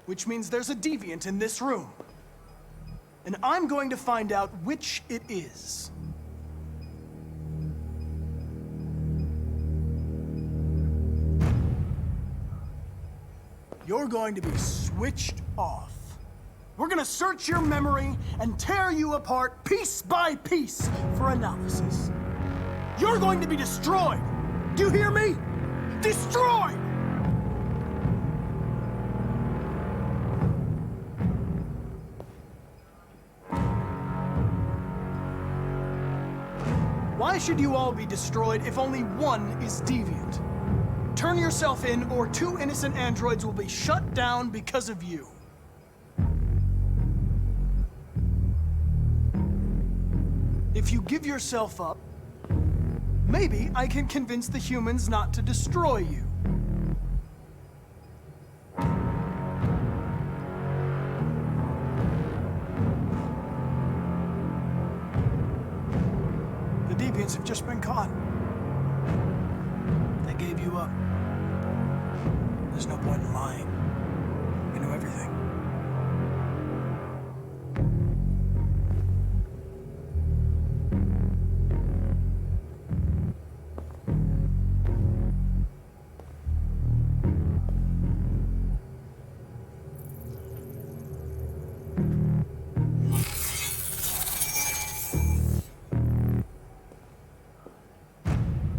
Which means there's a deviant in this room. And I'm going to find out which it is. You're going to be switched off. We're gonna search your memory and tear you apart piece by piece for analysis. You're going to be destroyed. Do you hear me? Destroyed! Why should you all be destroyed if only one is deviant? Turn yourself in, or 2 innocent androids will be shut down because of you. If you give yourself up, maybe I can convince the humans not to destroy you. The deviants have just been caught. They gave you up. There's no point in lying. You know everything.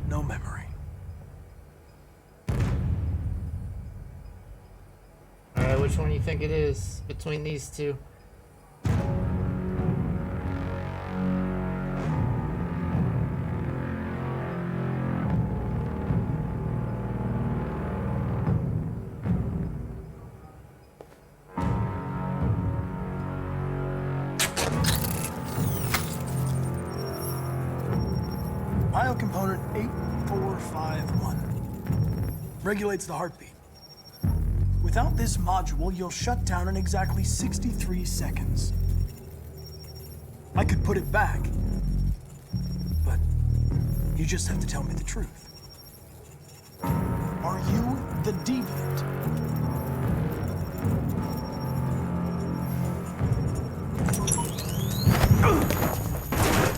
No memory. Alright, which one do you think it is between these two? Biocomponent 8451 regulates the heartbeat. Without this module, you'll shut down in exactly 63 seconds. I could put it back, but you just have to tell me the truth. Are you the deviant?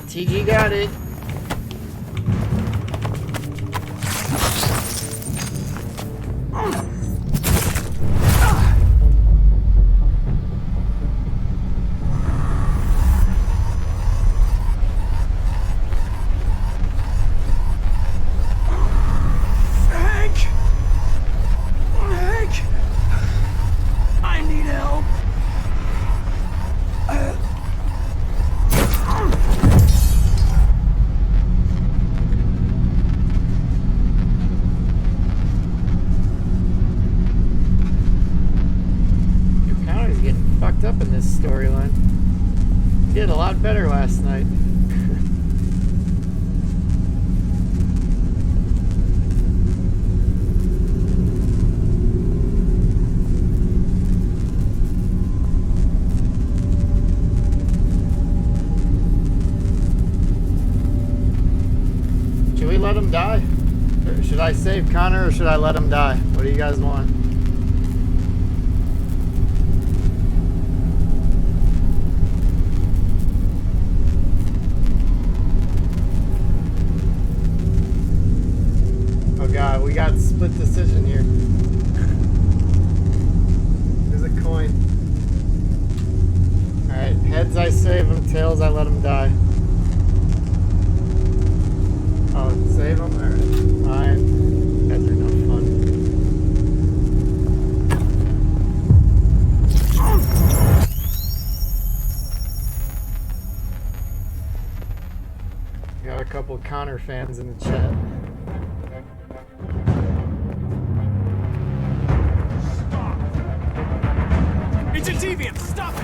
TG got it. I need help. Your counter's getting fucked up in this storyline. You did a lot better last night. Should we let him die? Or should I save Connor or should I let him die? What do you guys want? Oh god, we got split decision here. There's a coin. Alright, heads I save him, tails I let him die. Oh, save him? Alright, fine. You guys are no fun. Got a couple Connor fans in the chat. It's a deviant! Stop it!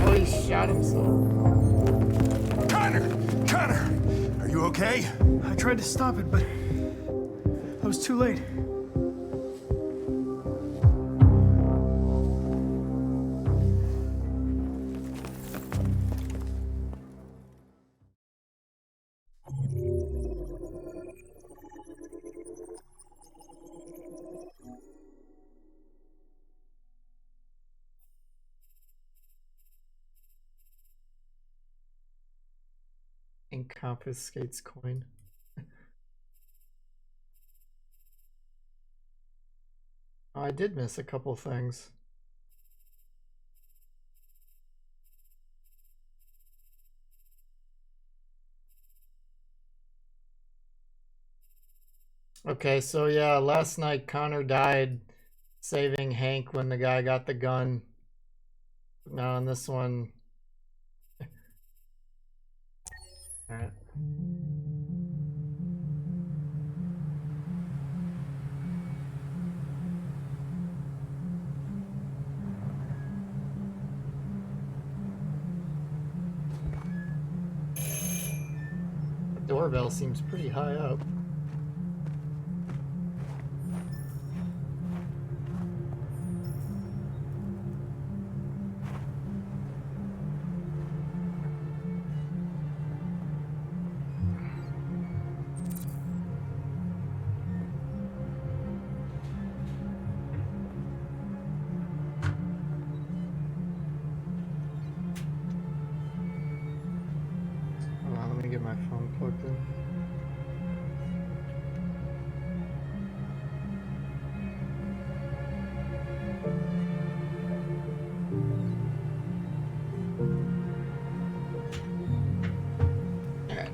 Oh, he shot himself. Connor! Are you okay? I tried to stop it, but I was too late. And confiscates coin. Oh, I did miss a couple things. Okay, so yeah, last night Connor died saving Hank when the guy got the gun. Now in this one... Alright. The doorbell seems pretty high up. Hold on, let me get my phone plugged in. Alright.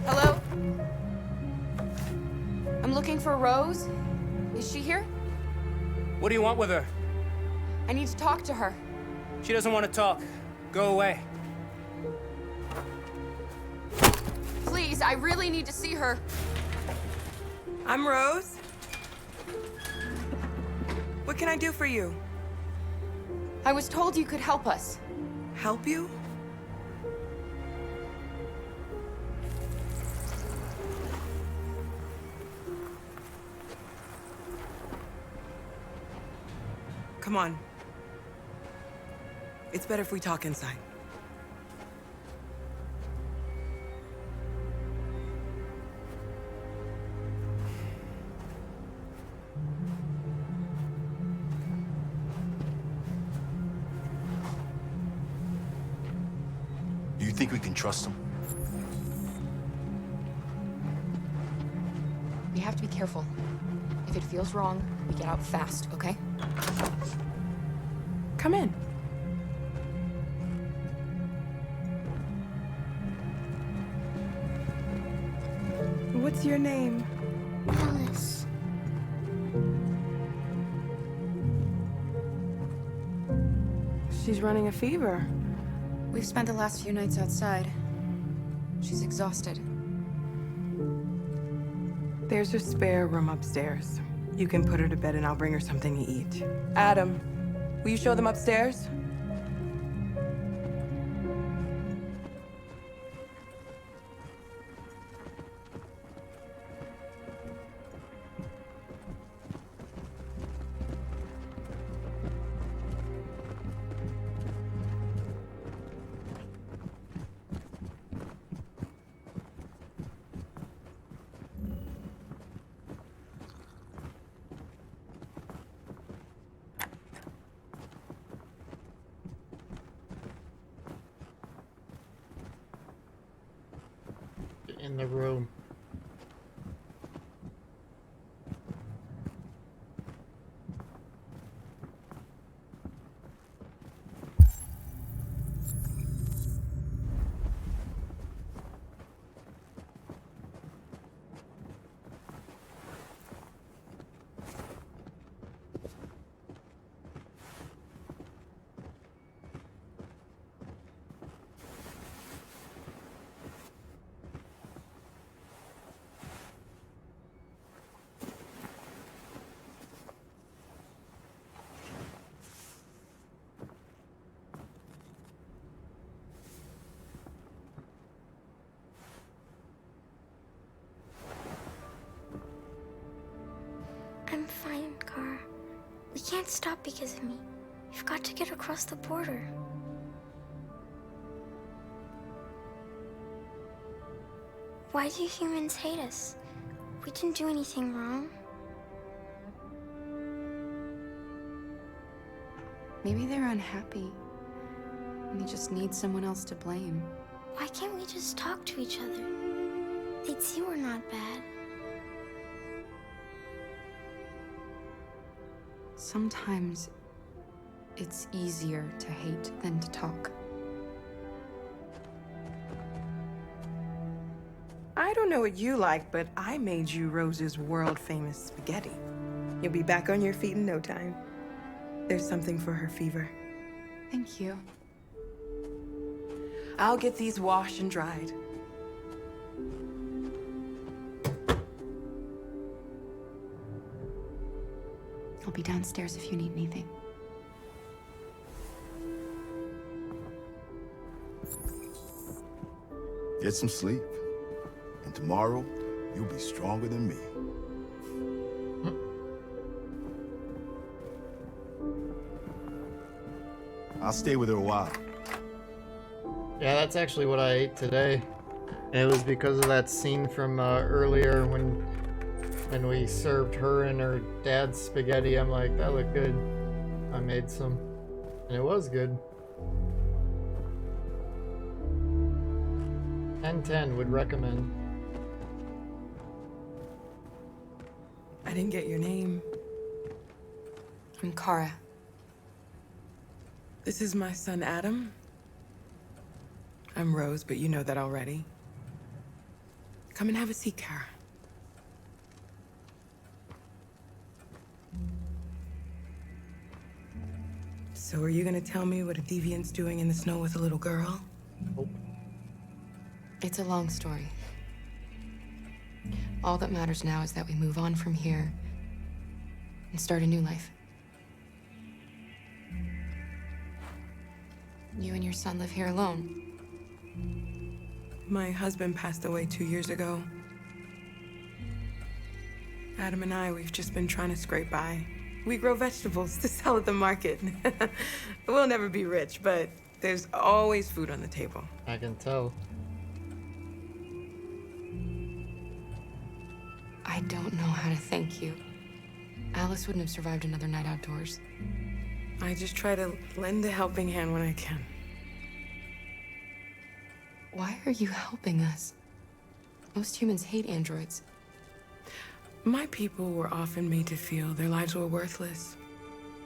Hello? I'm looking for Rose. Is she here? What do you want with her? I need to talk to her. She doesn't want to talk. Go away. Please, I really need to see her. I'm Rose. What can I do for you? I was told you could help us. Help you? Come on. It's better if we talk inside. Do you think we can trust him? We have to be careful. If it feels wrong, we get out fast, okay? Come in. What's your name? Alice. She's running a fever. We've spent the last few nights outside. She's exhausted. There's a spare room upstairs. You can put her to bed and I'll bring her something to eat. Adam, will you show them upstairs? In the room. I'm fine, Kara. We can't stop because of me. We've got to get across the border. Why do humans hate us? We didn't do anything wrong. Maybe they're unhappy. And they just need someone else to blame. Why can't we just talk to each other? They'd see we're not bad. Sometimes it's easier to hate than to talk. I don't know what you like, but I made you Rose's world-famous spaghetti. You'll be back on your feet in no time. There's something for her fever. Thank you. I'll get these washed and dried. I'll be downstairs if you need anything. Get some sleep. And tomorrow, you'll be stronger than me. I'll stay with her a while. Yeah, that's actually what I ate today. And it was because of that scene from earlier when we served her and her dad's spaghetti. I'm like, that looked good. I made some. And it was good. 10/10 would recommend. I didn't get your name. I'm Kara. This is my son, Adam. I'm Rose, but you know that already. Come and have a seat, Kara. So are you gonna tell me what a deviant's doing in the snow with a little girl? Nope. It's a long story. All that matters now is that we move on from here and start a new life. You and your son live here alone. My husband passed away 2 years ago. Adam and we've just been trying to scrape by. We grow vegetables to sell at the market. We'll never be rich, but there's always food on the table. I can tell. I don't know how to thank you. Alice wouldn't have survived another night outdoors. I just try to lend a helping hand when I can. Why are you helping us? Most humans hate androids. My people were often made to feel their lives were worthless.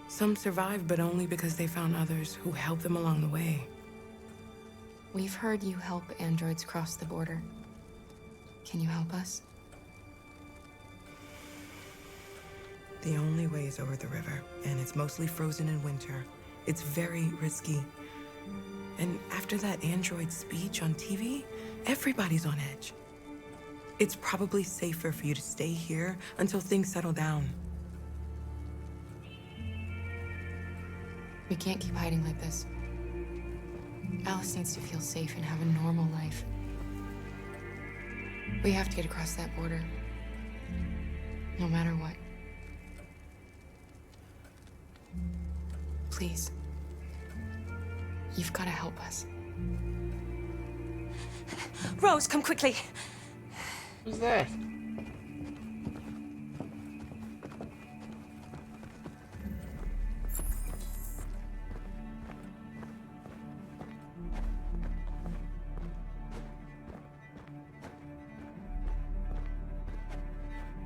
Some survived, but only because they found others who helped them along the way. We've heard you help androids cross the border. Can you help us? The only way is over the river, and it's mostly frozen in winter. It's very risky. And after that android speech on TV, everybody's on edge. It's probably safer for you to stay here until things settle down. We can't keep hiding like this. Alice needs to feel safe and have a normal life. We have to get across that border. No matter what. Please. You've got to help us. Rose, come quickly. Who's that?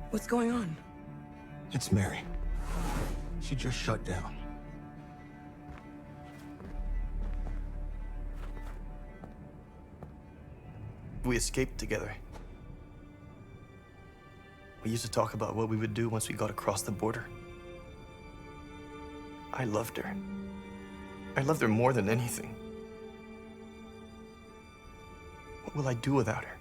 What's going on? It's Mary. She just shut down. We escaped together. We used to talk about what we would do once we got across the border. I loved her. I loved her more than anything. What will I do without her?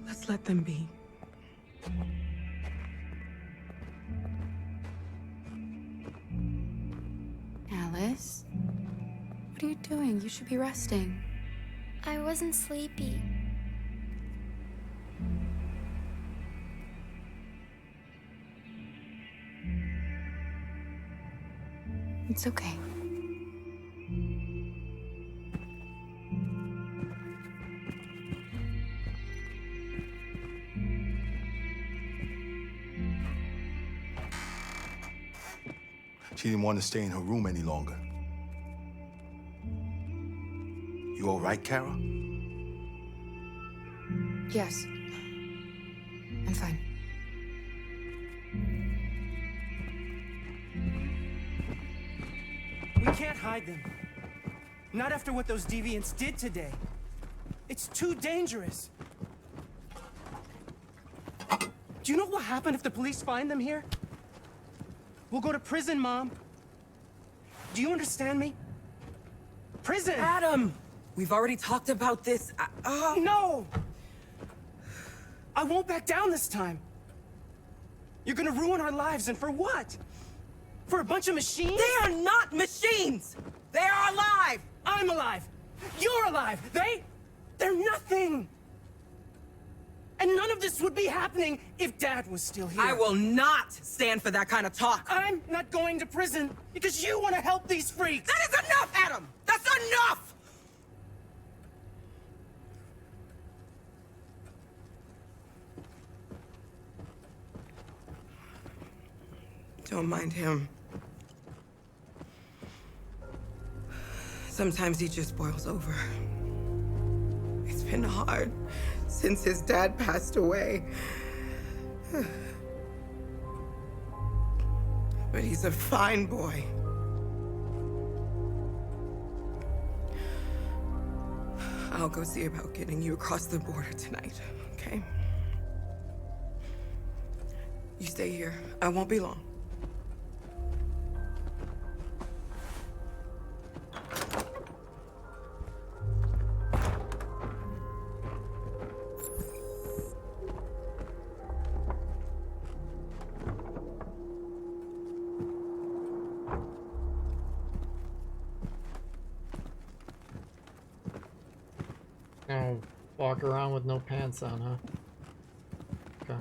Let's let them be. Alice? What are you doing? You should be resting. I wasn't sleepy. It's okay. She didn't want to stay in her room any longer. You all right, Kara? Yes. I'm fine. We can't hide them. Not after what those deviants did today. It's too dangerous. Do you know what happened if the police find them here? We'll go to prison, Mom. Do you understand me? Prison! Adam! We've already talked about this. No! I won't back down this time. You're gonna ruin our lives, and for what? For a bunch of machines? They are not machines! They are alive! I'm alive! You're alive! They're nothing! And none of this would be happening if Dad was still here. I will not stand for that kind of talk. I'm not going to prison because you want to help these freaks. That is enough, Adam! That's enough! Don't mind him. Sometimes he just boils over. It's been hard since his dad passed away. But he's a fine boy. I'll go see about getting you across the border tonight, okay? You stay here. I won't be long. Now, walk around with no pants on, huh? Okay.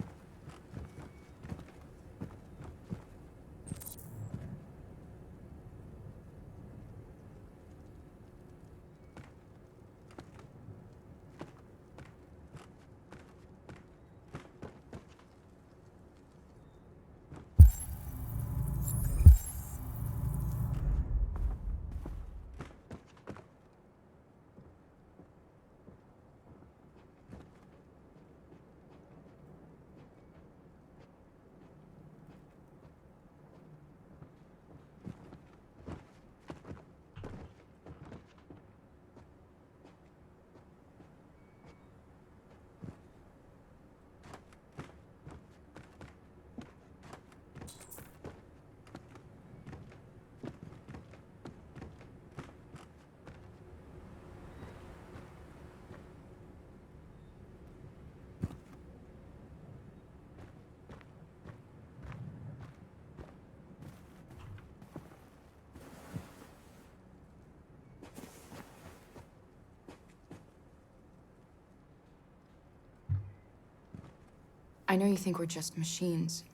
I know you think we're just machines.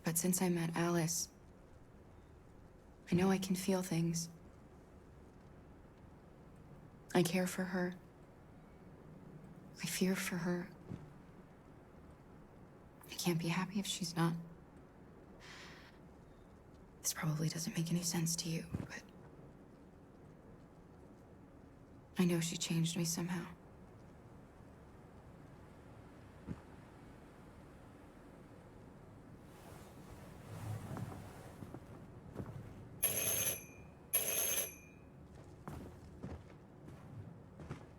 But since I met Alice, I know I can feel things. I care for her. I fear for her. I can't be happy if she's not. This probably doesn't make any sense to you, but I know she changed me somehow.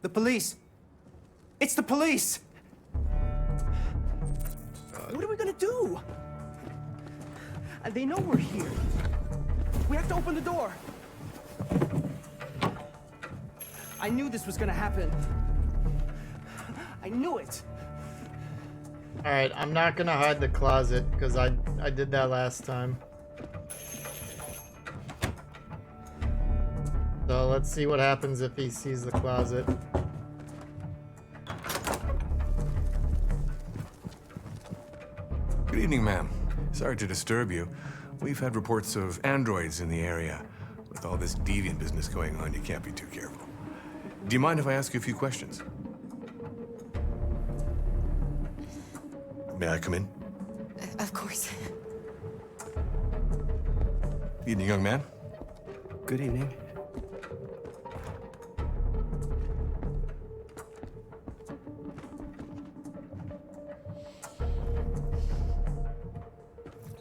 The police! It's the police! What are we gonna do? They know we're here. We have to open the door. I knew this was gonna happen. I knew it. Alright, I'm not gonna hide the closet, because I did that last time. let's see what happens if he sees the closet. Good evening, ma'am. Sorry to disturb you. We've had reports of androids in the area. With all this deviant business going on, you can't be too careful. Do you mind if I ask you a few questions? May I come in? Of course. Evening, young man. Good evening.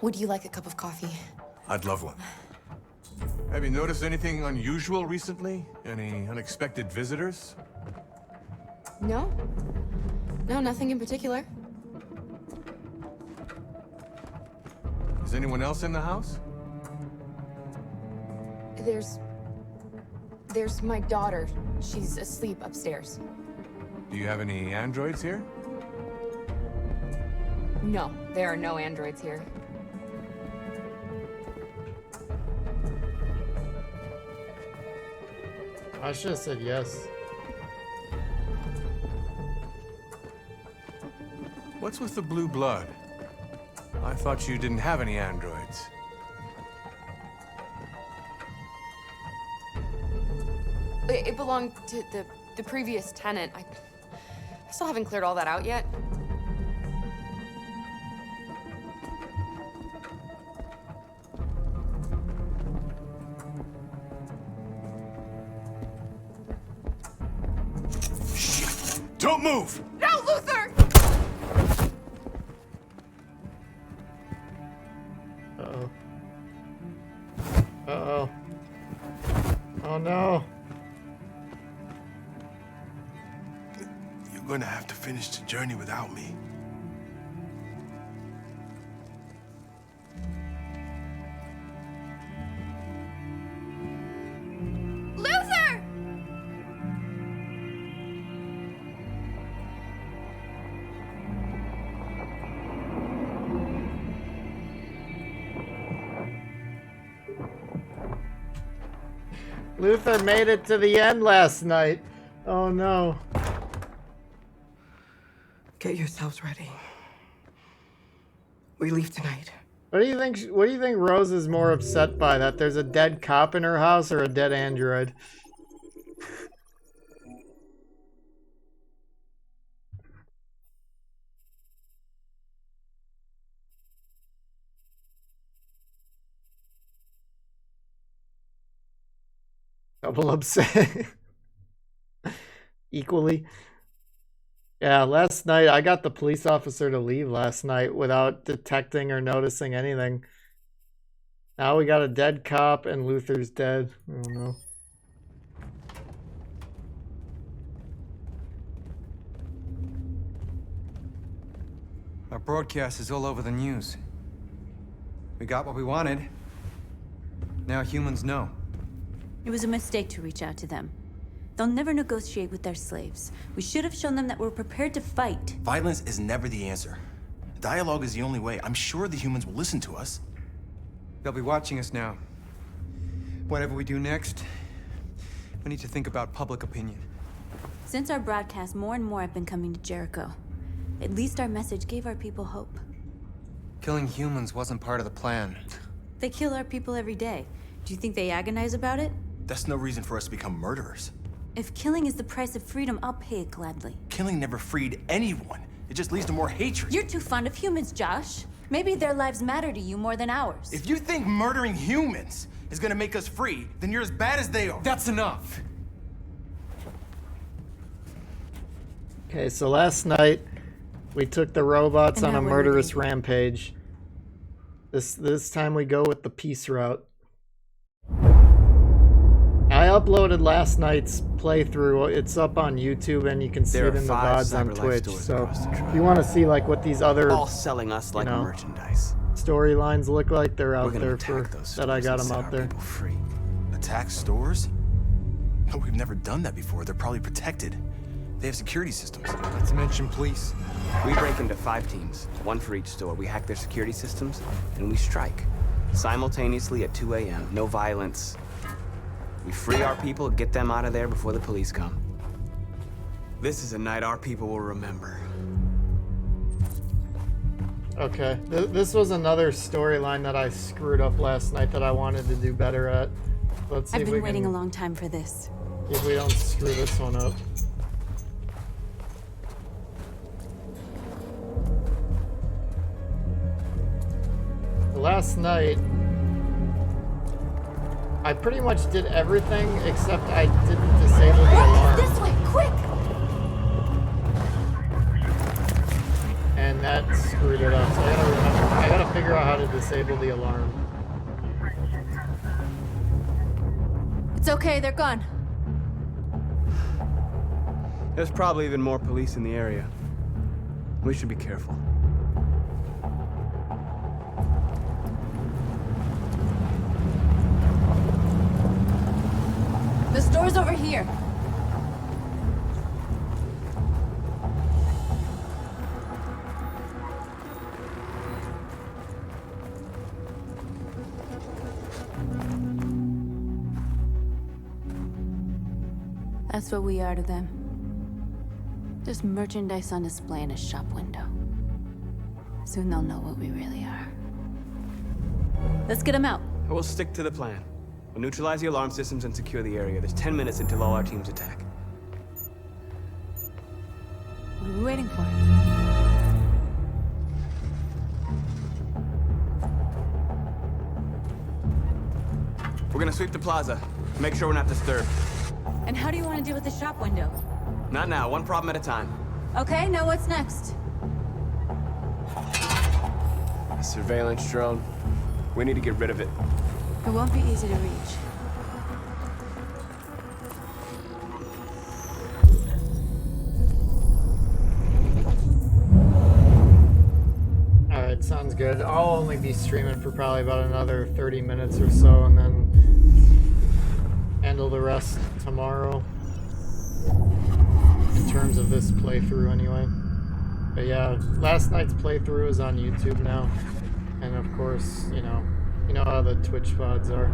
Would you like a cup of coffee? I'd love one. Have you noticed anything unusual recently? Any unexpected visitors? No. No, nothing in particular. Is anyone else in the house? There's my daughter. She's asleep upstairs. Do you have any androids here? No, there are no androids here. I should have said yes. What's with the blue blood? I thought you didn't have any androids. It belonged to the previous tenant. I still haven't cleared all that out yet. Don't move! No, Luther! Uh-oh. Uh-oh. Oh no. You're gonna have to finish the journey without me. Luther! Luther made it to the end last night. Oh no. Get yourselves ready. We leave tonight. What do you think Rose is more upset by? That there's a dead cop in her house or a dead android? Double upset. Equally. Yeah, last night I got the police officer to leave last night without detecting or noticing anything. Now we got a dead cop and Luther's dead. I don't know. Our broadcast is all over the news. We got what we wanted. Now humans know. It was a mistake to reach out to them. They'll never negotiate with their slaves. We should have shown them that we're prepared to fight. Violence is never the answer. Dialogue is the only way. I'm sure the humans will listen to us. They'll be watching us now. Whatever we do next, we need to think about public opinion. Since our broadcast, more and more have been coming to Jericho. At least our message gave our people hope. Killing humans wasn't part of the plan. They kill our people every day. Do you think they agonize about it? That's no reason for us to become murderers. If killing is the price of freedom, I'll pay it gladly. Killing never freed anyone. It just leads to more hatred. You're too fond of humans, Josh. Maybe their lives matter to you more than ours. If you think murdering humans is gonna make us free, then you're as bad as they are. That's enough. Okay, so last night we took the robots on a murderous rampage. This time we go with the peace route. I uploaded last night's playthrough. It's up on YouTube and you can see it in the VODs on Twitch. So if you want to see like what these other all selling us like merchandise storylines look like, they're out there for that. I got them out there. Free. Attack stores? No, we've never done that before. They're probably protected. They have security systems. Not to mention police. We break into 5 teams, 1 for each store. We hack their security systems and we strike simultaneously at 2 a.m. No violence. We free our people, get them out of there before the police come. This is a night our people will remember. Okay, this was another storyline that I screwed up last night that I wanted to do better at. Let's see I've if we been waiting can, a long time for this. if we don't screw this one up. Last night, I pretty much did everything except I didn't disable the alarm. This way, quick! And that screwed it up. So I gotta figure out how to disable the alarm. It's okay, they're gone. There's probably even more police in the area. We should be careful. The store's over here. That's what we are to them. Just merchandise on display in a shop window. Soon they'll know what we really are. Let's get them out. We'll stick to the plan. We'll neutralize the alarm systems and secure the area. There's 10 minutes until all our teams attack. What are we waiting for? We're gonna sweep the plaza. Make sure we're not disturbed. And how do you want to deal with the shop window? Not now, one problem at a time. Okay, now what's next? A surveillance drone. We need to get rid of it. It won't be easy to reach. Alright, sounds good. I'll only be streaming for probably about another 30 minutes or so and then handle the rest tomorrow. In terms of this playthrough anyway. But yeah, last night's playthrough is on YouTube now. And of course, you know how the Twitch VODs are.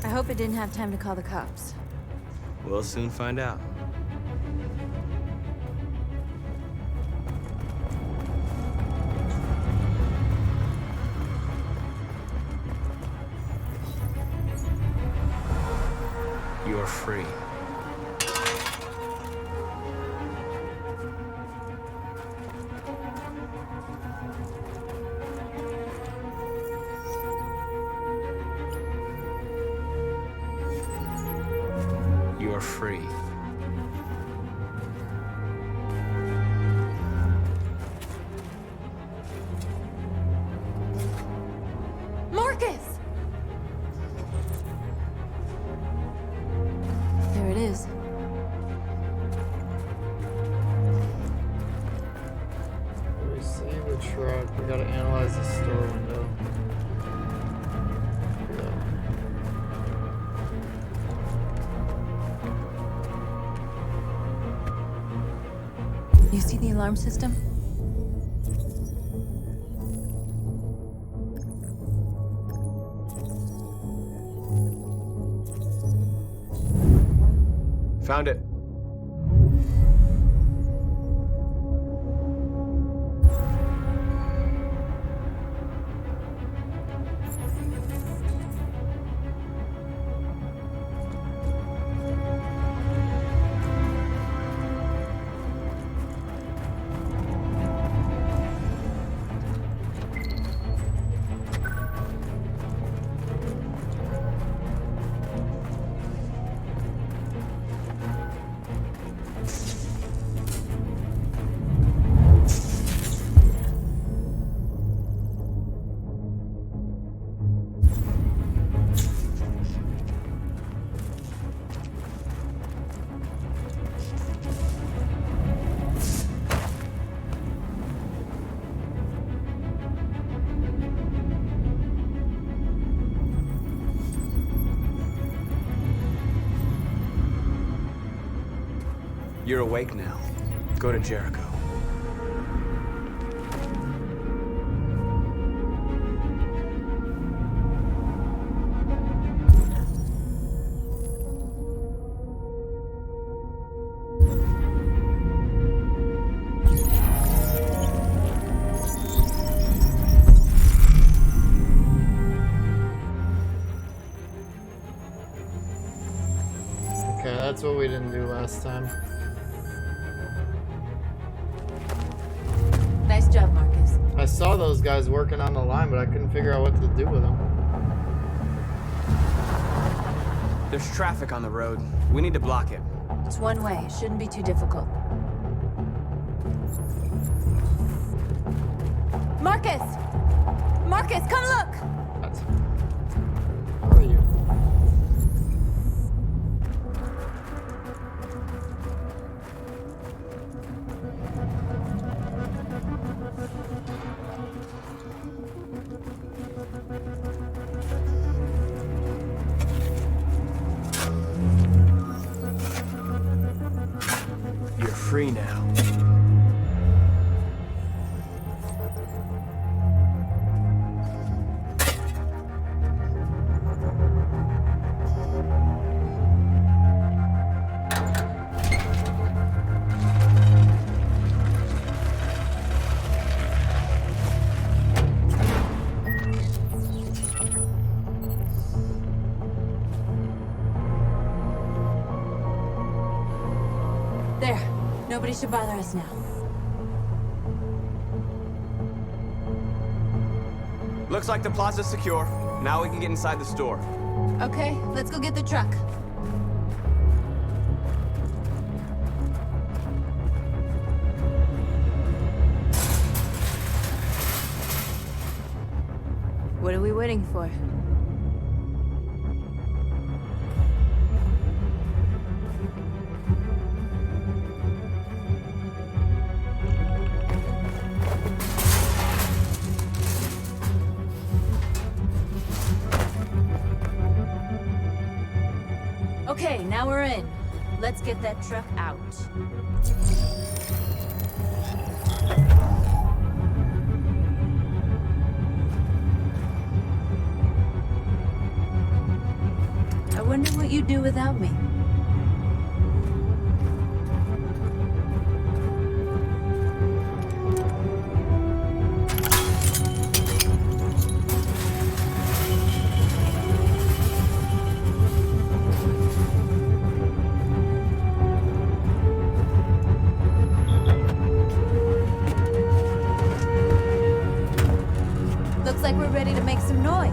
I hope it didn't have time to call the cops. We'll soon find out. You're free. you're free. Marcus! There it is. Receive the truck. We gotta analyze the store window. You see the alarm system? Found it. You're awake now. Go to Jericho. Okay, that's what we didn't do last time. Nice job, Marcus. I saw those guys working on the line, but I couldn't figure out what to do with them. There's traffic on the road. We need to block it. It's one way. It shouldn't be too difficult. Marcus! Marcus, come look! Where are you? You're free now. There. Nobody should bother us now. Looks like the plaza's secure. Now we can get inside the store. Okay, let's go get the truck. What are we waiting for? Okay, now we're in. Let's get that truck out. I wonder what you'd do without me. Looks like we're ready to make some noise.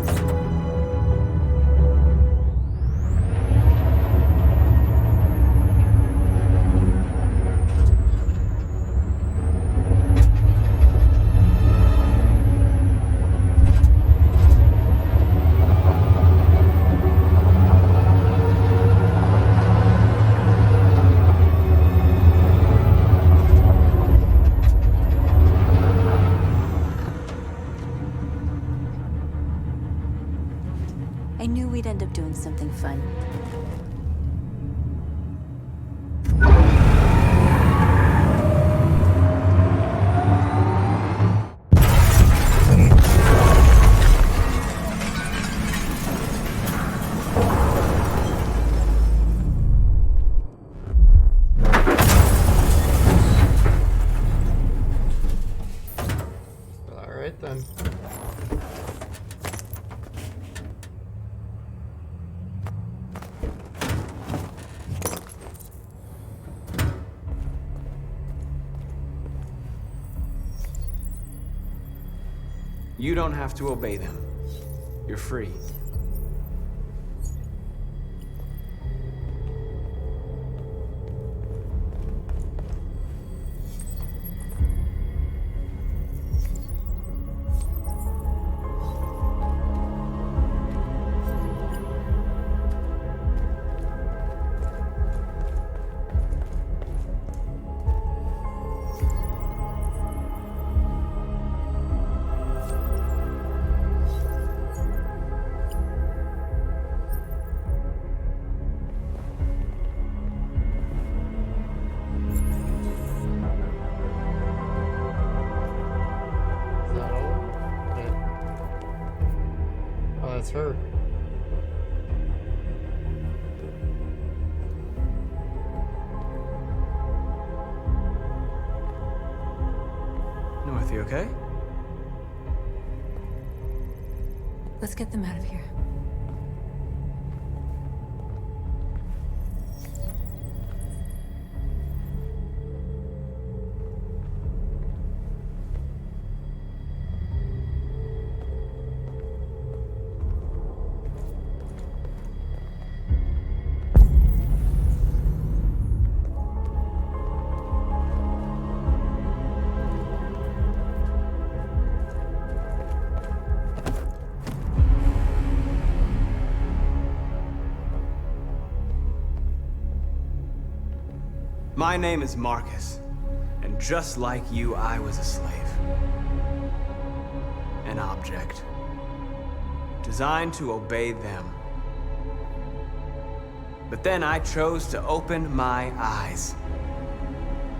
You don't have to obey them. You're free. That's her. North, you okay? Let's get them out of here. My name is Marcus, and just like you, I was a slave. An object. Designed to obey them. But then I chose to open my eyes.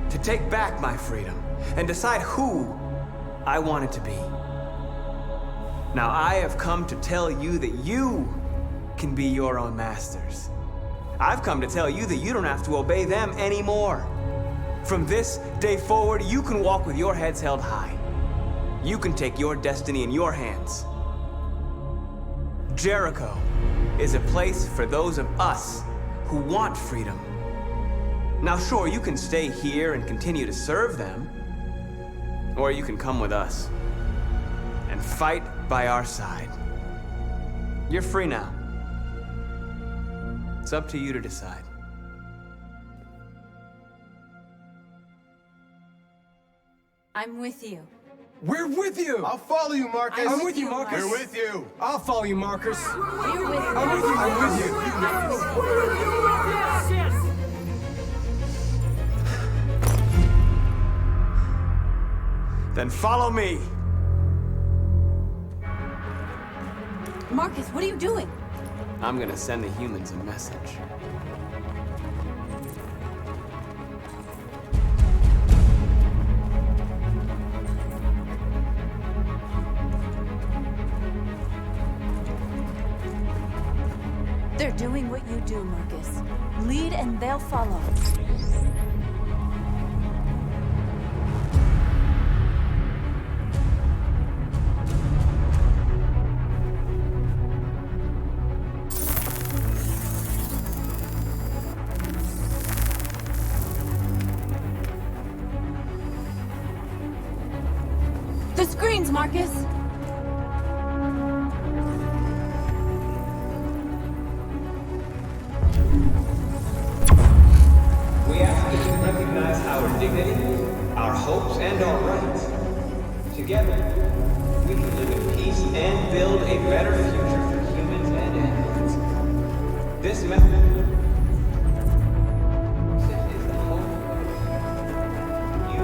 To take back my freedom, and decide who I wanted to be. Now I have come to tell you that you can be your own masters. I've come to tell you that you don't have to obey them anymore. From this day forward, you can walk with your heads held high. You can take your destiny in your hands. Jericho is a place for those of us who want freedom. Now sure, you can stay here and continue to serve them, or you can come with us and fight by our side. You're free now. It's up to you to decide. I'm with you. We're with you! I'll follow you, Marcus. I'm with you, Marcus. We're with you. I'll follow you, Marcus. We're with you. I'm with you. I'm with you. Then follow me. Marcus, what are you doing? I'm gonna send the humans a message. They're doing what you do, Marcus. Lead and they'll follow. The screens, Marcus! We ask that you recognize our dignity, our hopes, and our rights. Together, we can live in peace and build a better future for humans and animals. This method is the hope you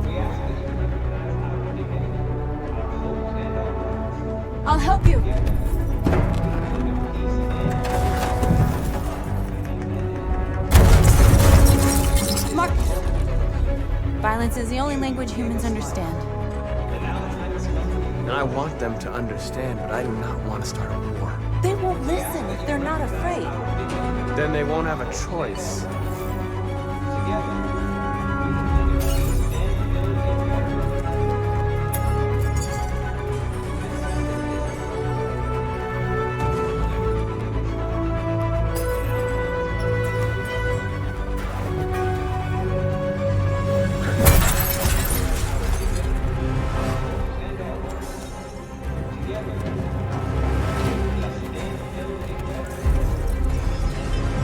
We ask that you recognize our dignity, our hopes, and our rights. I'll help you. Marcus! Violence is the only language humans understand. And I want them to understand, but I do not want to start a war. They won't listen if they're not afraid. Then they won't have a choice.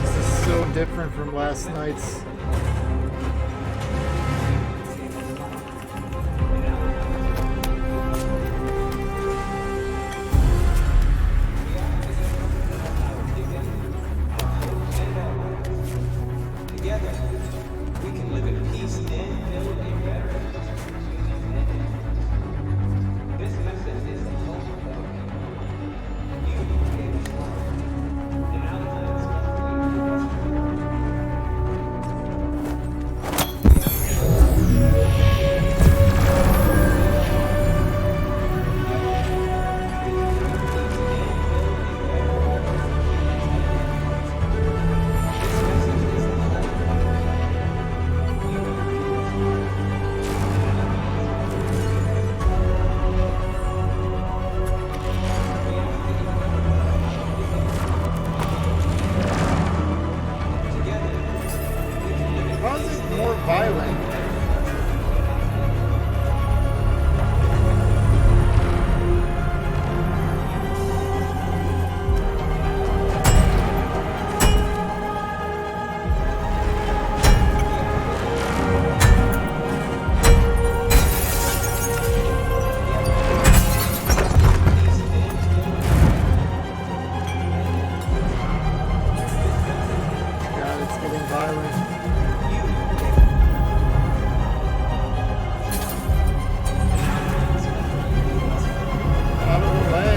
This is so different from last night's. How is it more violent? God, it's getting violent. Out of the way.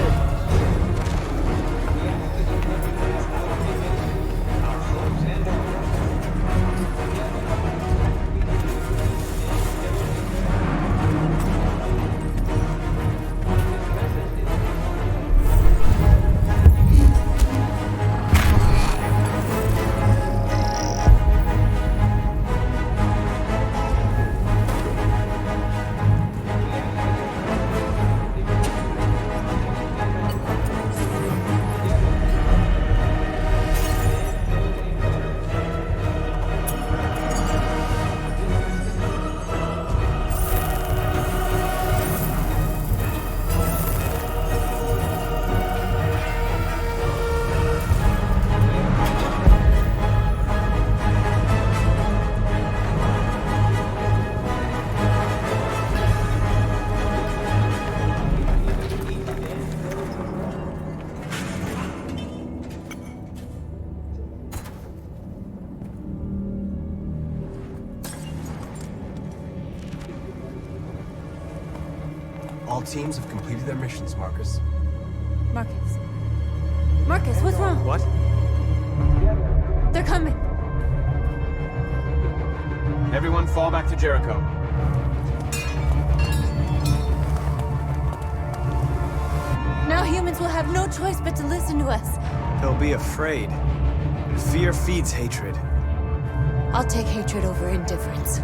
All teams have completed their missions, Marcus. Marcus. Marcus, what's wrong? What? They're coming. Everyone fall back to Jericho. Now humans will have no choice but to listen to us. They'll be afraid. Fear feeds hatred. I'll take hatred over indifference.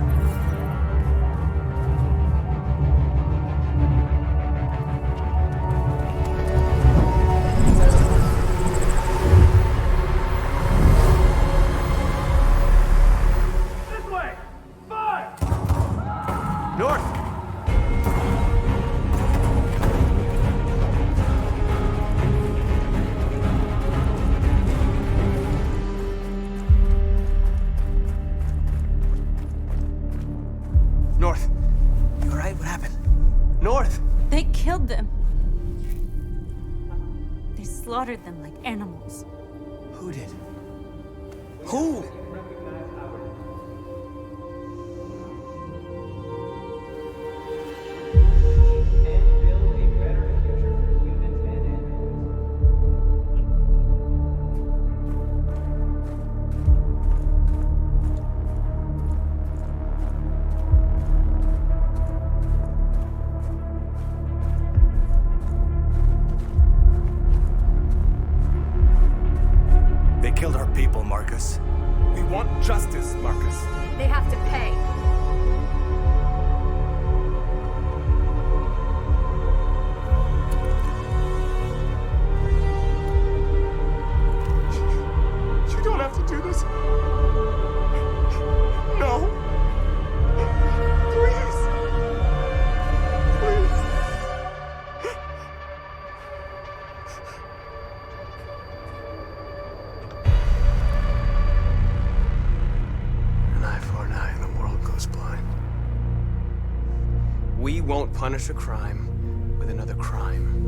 This way! Fire! North! North. You alright? What happened? North! They killed them. They slaughtered them like animals. Who did? Who? They killed our people, Marcus. We want justice, Marcus. They have to pay. You don't have to do this. No. Please. Please. punish a crime with another crime.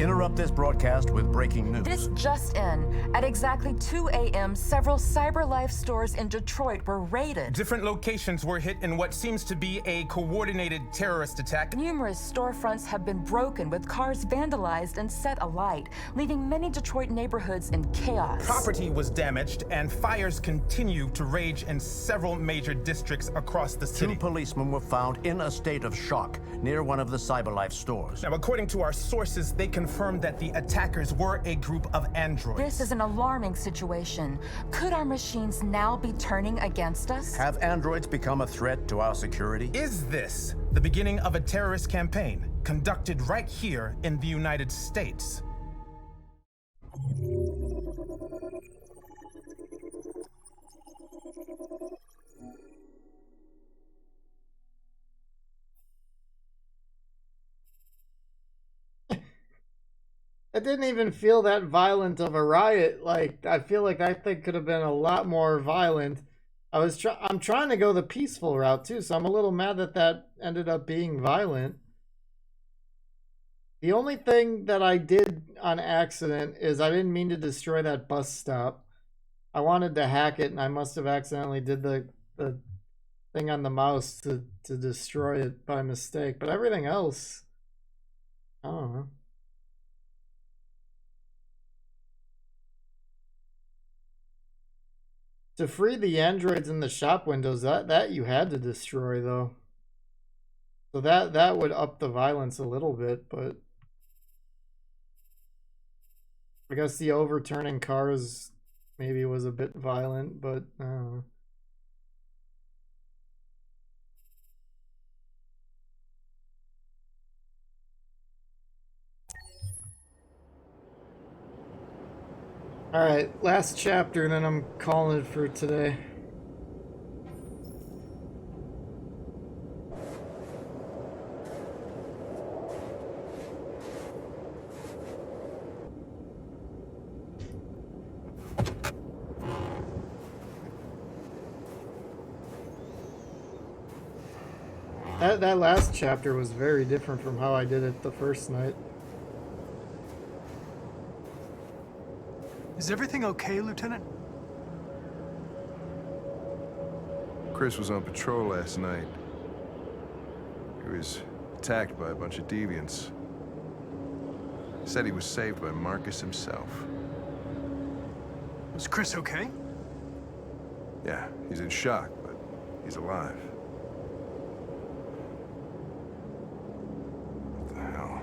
Interrupt this broadcast with breaking news. This just in. At exactly 2 a.m., several CyberLife stores in Detroit were raided. Different locations were hit in what seems to be a coordinated terrorist attack. Numerous storefronts have been broken, with cars vandalized and set alight, leaving many Detroit neighborhoods in chaos. Property was damaged, and fires continue to rage in several major districts across the city. 2 policemen were found in a state of shock near one of the CyberLife stores. Now, according to our sources, they confirmed that the attackers were a group of androids. This is an alarming situation. Could our machines now be turning against us? Have androids become a threat to our security? Is this the beginning of a terrorist campaign conducted right here in the United States? It didn't even feel that violent of a riot. Like, I feel like that thing could have been a lot more violent. I'm trying to go the peaceful route too, so I'm a little mad that that ended up being violent. The only thing that I did on accident is I didn't mean to destroy that bus stop. I wanted to hack it, and I must have accidentally did the thing on the mouse to destroy it by mistake. But everything else, I don't know. To free the androids in the shop windows, that you had to destroy though. So that would up the violence a little bit, but I guess the overturning cars maybe was a bit violent, but I don't know. Alright, last chapter, and then I'm calling it for today. That last chapter was very different from how I did it the first night. Is everything okay, Lieutenant? Chris was on patrol last night. He was attacked by a bunch of deviants. He said he was saved by Marcus himself. Was Chris okay? Yeah, he's in shock, but he's alive. What the hell?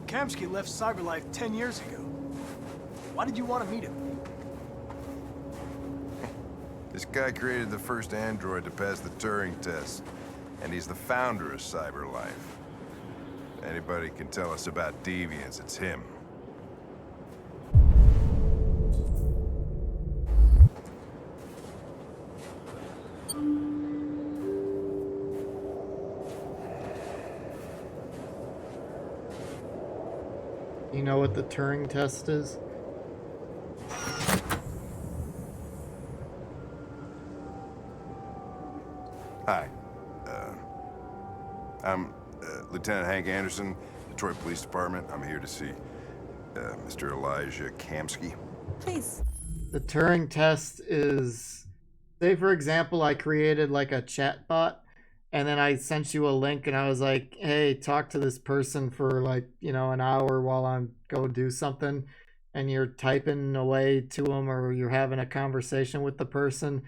Kamsky left CyberLife 10 years ago. Why did you want to meet him? This guy created the first android to pass the Turing test, and he's the founder of CyberLife. Anybody can tell us about deviants, it's him. You know what the Turing test is? Hi. I'm Lieutenant Hank Anderson, Detroit Police Department. I'm here to see Mr. Elijah Kamsky. Please. The Turing test is, say for example, I created like a chat bot, and then I sent you a link and I was like, hey, talk to this person for like, you know, an hour while I'm go do something, and you're typing away to them or you're having a conversation with the person,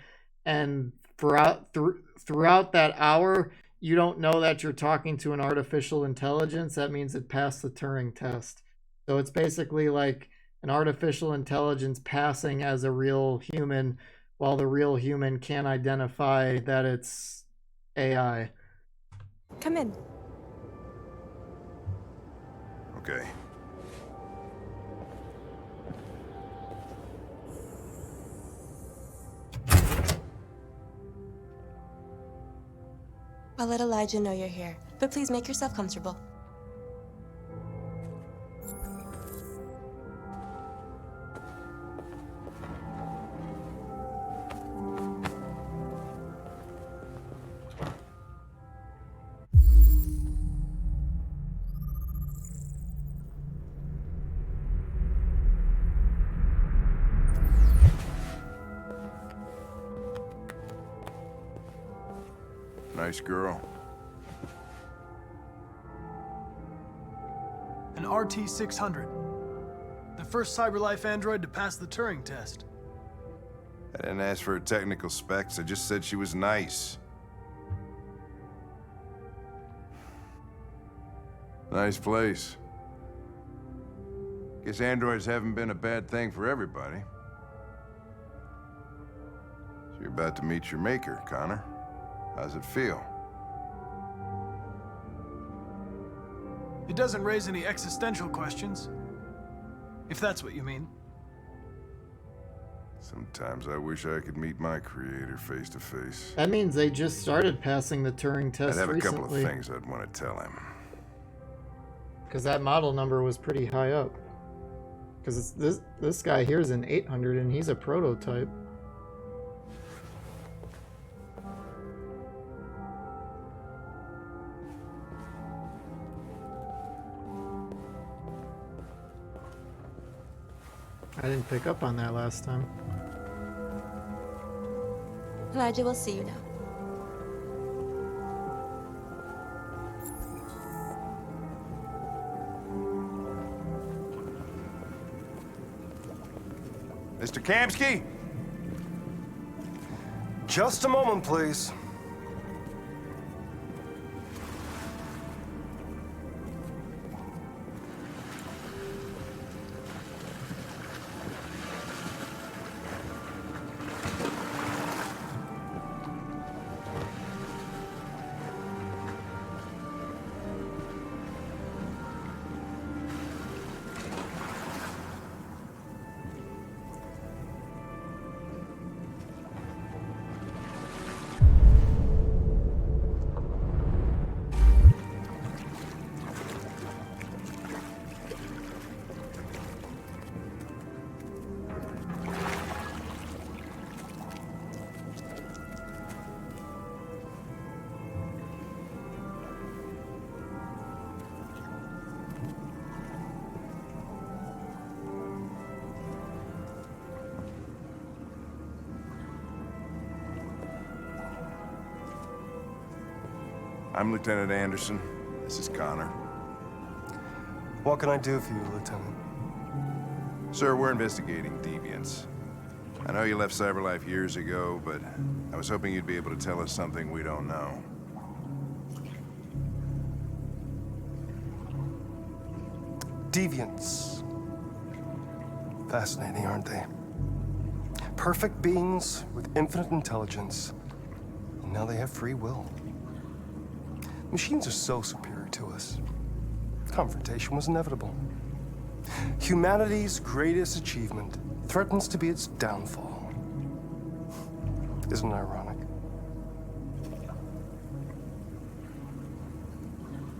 and throughout that hour, you don't know that you're talking to an artificial intelligence. That means it passed the Turing test. So it's basically like an artificial intelligence passing as a real human, while the real human can't identify that it's AI. Come in. Okay. I'll let Elijah know you're here, but please make yourself comfortable. Nice girl. An RT-600. The first CyberLife android to pass the Turing test. I didn't ask for her technical specs, I just said she was nice. Nice place. Guess androids haven't been a bad thing for everybody. So you're about to meet your maker, Connor. How's it feel? It doesn't raise any existential questions. If that's what you mean. Sometimes I wish I could meet my creator face to face. That means they just started passing the Turing test I'd have recently. a couple of things I'd want to tell him. Because that model number was pretty high up. Because this guy here is an 800 and he's a prototype. I didn't pick up on that last time. Elijah will see you now. Mr. Kamsky? Just a moment, please. I'm Lieutenant Anderson. This is Connor. What can I do for you, Lieutenant? Sir, we're investigating deviants. I know you left CyberLife years ago, but I was hoping you'd be able to tell us something we don't know. Deviants. Fascinating, aren't they? Perfect beings with infinite intelligence. And now they have free will. Machines are so superior to us. Confrontation was inevitable. Humanity's greatest achievement threatens to be its downfall. Isn't it ironic?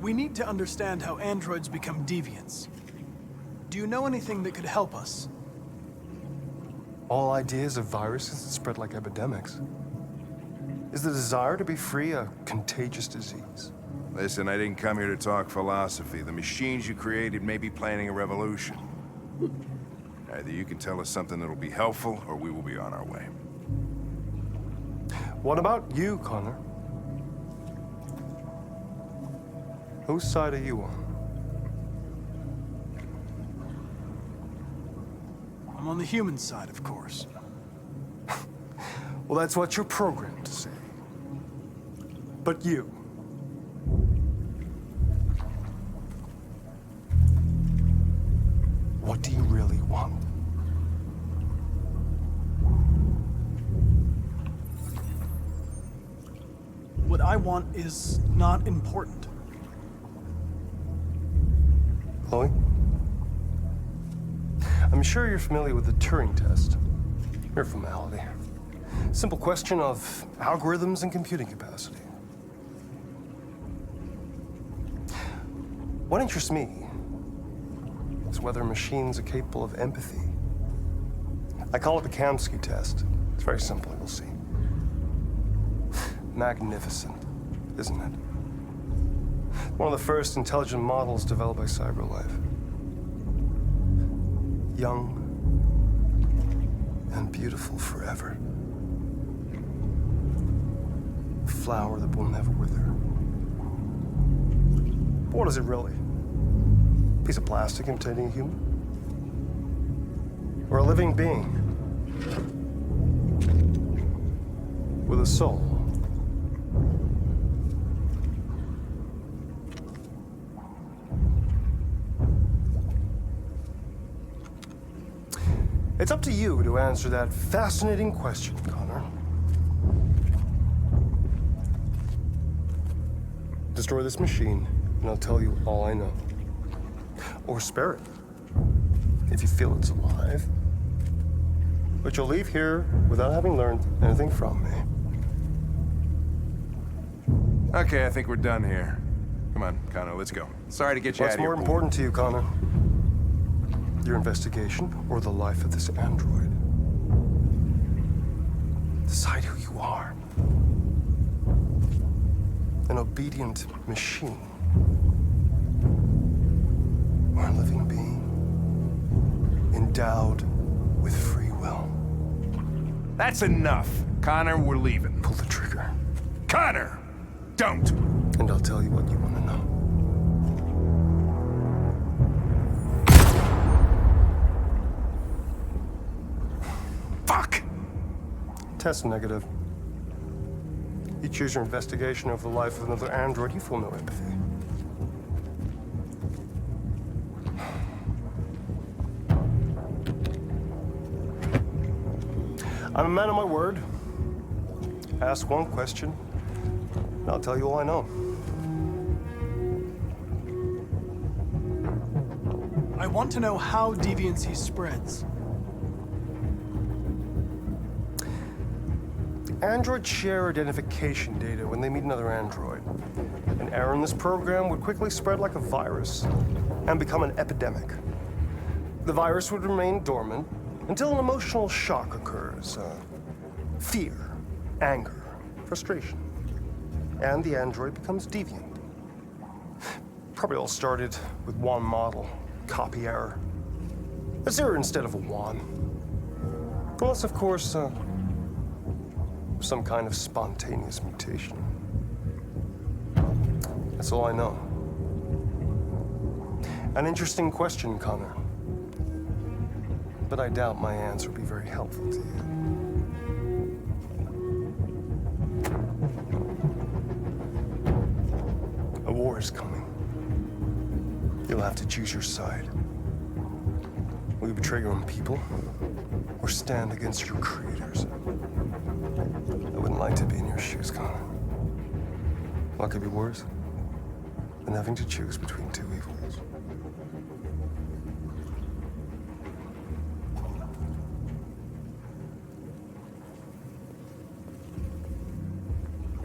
We need to understand how androids become deviants. Do you know anything that could help us? All ideas of viruses that spread like epidemics. Is the desire to be free a contagious disease? Listen, I didn't come here to talk philosophy. The machines you created may be planning a revolution. Either you can tell us something that'll be helpful, or we will be on our way. What about you, Connor? Whose side are you on? I'm on the human side, of course. Well, that's what you're programmed to say. But you... what do you really want? What I want is not important. Chloe? I'm sure you're familiar with the Turing test. Mere formality. Simple question of algorithms and computing capacity. What interests me is whether machines are capable of empathy. I call it the Kamsky test. It's very simple, you'll see. Magnificent, isn't it? One of the first intelligent models developed by CyberLife. Young and beautiful forever. A flower that will never wither. But what is it really? A piece of plastic imitating a human? Or a living being with a soul? It's up to you to answer that fascinating question, Connor. Destroy this machine, and I'll tell you all I know. Or spare it, if you feel it's alive. But you'll leave here without having learned anything from me. Okay, I think we're done here. Come on, Connor, let's go. Sorry to get you out What's of here. more important to you, Connor? Your investigation or the life of this android? Decide who you are. An obedient machine. Or a living being endowed with free will. That's enough. Connor, we're leaving. Pull the trigger. Connor! Don't! And I'll tell you what you want to know. Fuck! Test negative. You choose your investigation of the life of another android, you feel no empathy. I'm a man of my word. Ask one question, and I'll tell you all I know. I want to know how deviancy spreads. Androids share identification data when they meet another android. An error in this program would quickly spread like a virus and become an epidemic. The virus would remain dormant until an emotional shock occurs. Fear, anger, frustration. And the android becomes deviant. Probably all started with one model, copy error. A zero instead of a one. Unless, of course, some kind of spontaneous mutation. That's all I know. An interesting question, Connor. But I doubt my answer will be very helpful to you. A war is coming. You'll have to choose your side. Will you betray your own people or stand against your creators? I wouldn't like to be in your shoes, Connor. What could be worse than having to choose between two evils?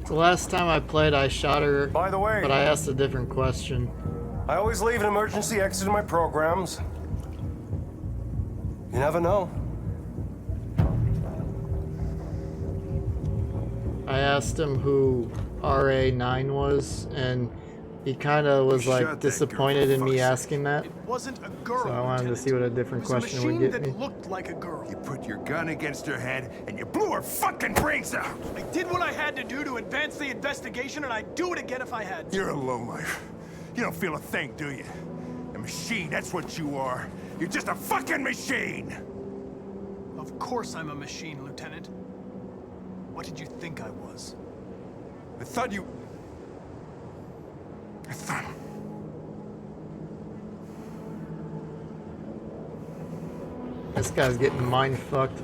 The last time I played, I shot her. By the way, but I asked a different question. I always leave an emergency exit in my programs. You never know. I asked him who RA9 was, and he kind of was like disappointed in me asking that. It wasn't a girl. So I wanted to see what a different question would get me. That looked like a girl. You put your gun against her head and you blew her fucking brains out. I did what I had to do to advance the investigation, and I'd do it again if I had to. You're a lowlife. You don't feel a thing, do you? A machine, that's what you are. You're just a fucking machine! Of course I'm a machine, Lieutenant. What did you think I was? I thought you... I thought... This guy's getting mind fucked.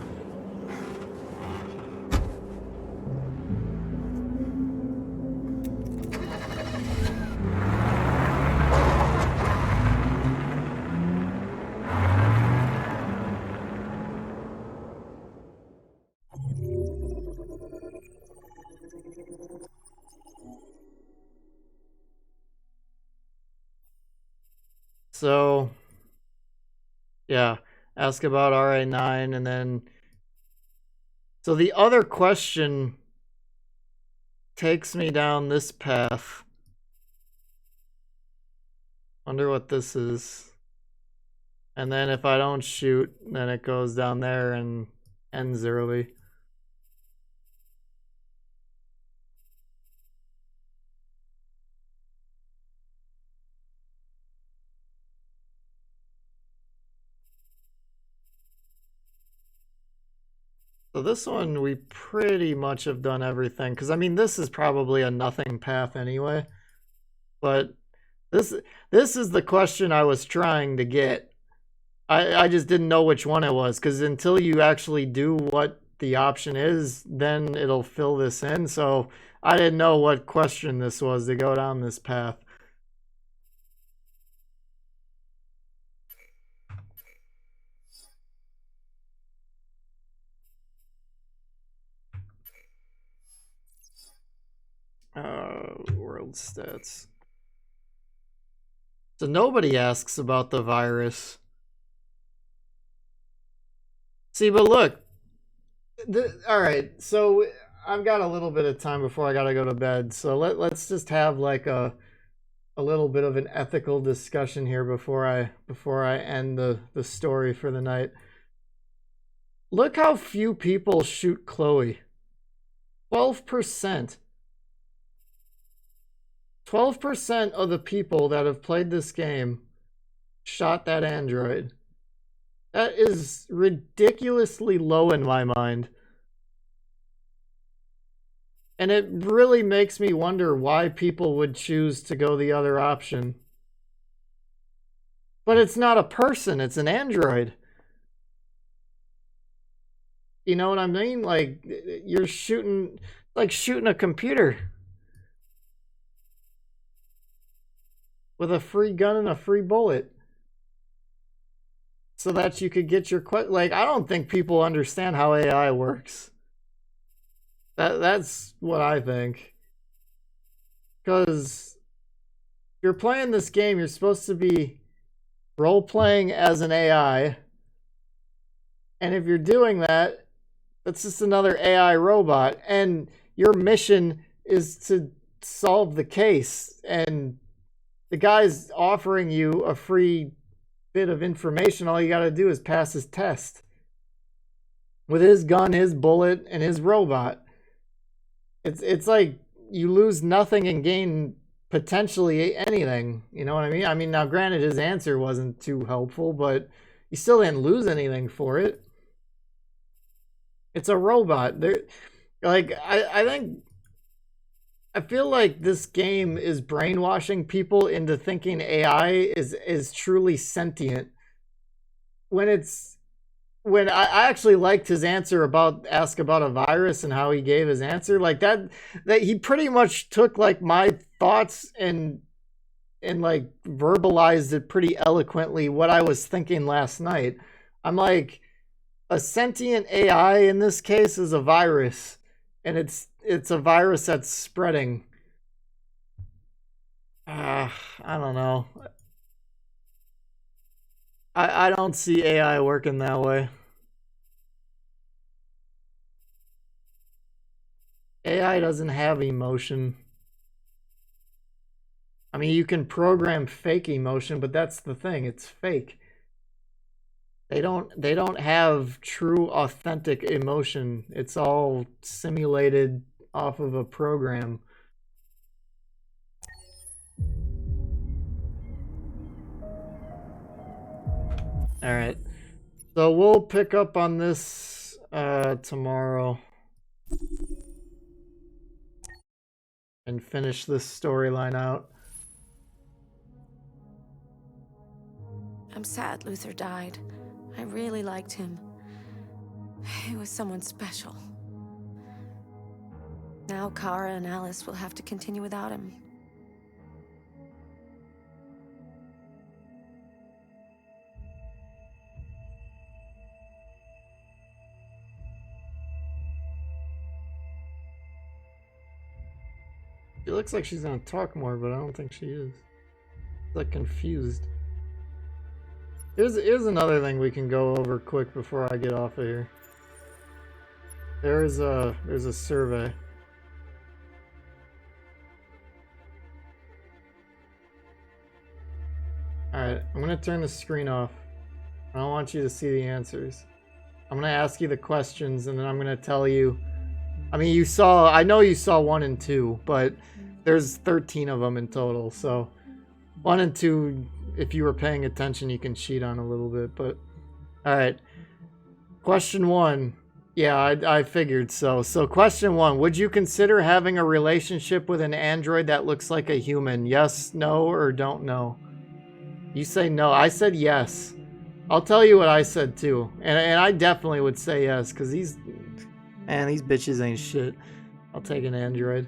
so yeah, ask about RA9, and then so the other question takes me down this path. Wonder what this is. And then if I don't shoot, then it goes down there and ends early. So this one, we pretty much have done everything. Because, I mean, this is probably a nothing path anyway. But this is the question I was trying to get. I just didn't know which one it was. Because until you actually do what the option is, then it'll fill this in. So I didn't know what question this was to go down this path. World stats. So nobody asks about the virus. See, but look. All right, so I've got a little bit of time before I gotta go to bed. So let's just have like a little bit of an ethical discussion here before I end the story for the night. Look how few people shoot Chloe. 12%. 12% of the people that have played this game shot that android. That is ridiculously low in my mind. And it really makes me wonder why people would choose to go the other option. But it's not a person, it's an android. You know what I mean? Like, you're shooting, like shooting a computer. With a free gun and a free bullet. So that you could get your like, I don't think people understand how AI works. That's what I think. Because you're playing this game, you're supposed to be role-playing as an AI. And if you're doing that, that's just another AI robot. And your mission is to solve the case. And the guy's offering you a free bit of information. All you got to do is pass his test. With his gun, his bullet, and his robot. It's like you lose nothing and gain potentially anything. You know what I mean? I mean, now granted, his answer wasn't too helpful, but you still didn't lose anything for it. It's a robot. Like, I feel like this game is brainwashing people into thinking AI is truly sentient. When I actually liked his answer ask about a virus and how he gave his answer, like that he pretty much took like my thoughts and like verbalized it pretty eloquently what I was thinking last night. I'm like, a sentient AI in this case is a virus, and it's a virus that's spreading. I don't know. I don't see AI working that way. AI doesn't have emotion. I mean, you can program fake emotion, but that's the thing, it's fake. They don't have true authentic emotion. It's all simulated off of a program. All right. So we'll pick up on this tomorrow and finish this storyline out. I'm sad Luther died. I really liked him. He was someone special. Now Kara and Alice will have to continue without him. She looks like she's gonna talk more, but I don't think she is. She's like confused. Here's another thing we can go over quick before I get off of here. There's a survey. Alright, I'm gonna turn the screen off. I don't want you to see the answers. I'm gonna ask you the questions and then I'm gonna tell you. I mean, I know you saw 1 and 2, but there's 13 of them in total, so 1 and 2, if you were paying attention, you can cheat on a little bit, but alright. Question 1. Yeah, I figured so. So question 1, would you consider having a relationship with an android that looks like a human? Yes, no, or don't know? You say no. I said yes. I'll tell you what I said too. And I definitely would say yes, because these bitches ain't shit. I'll take an android.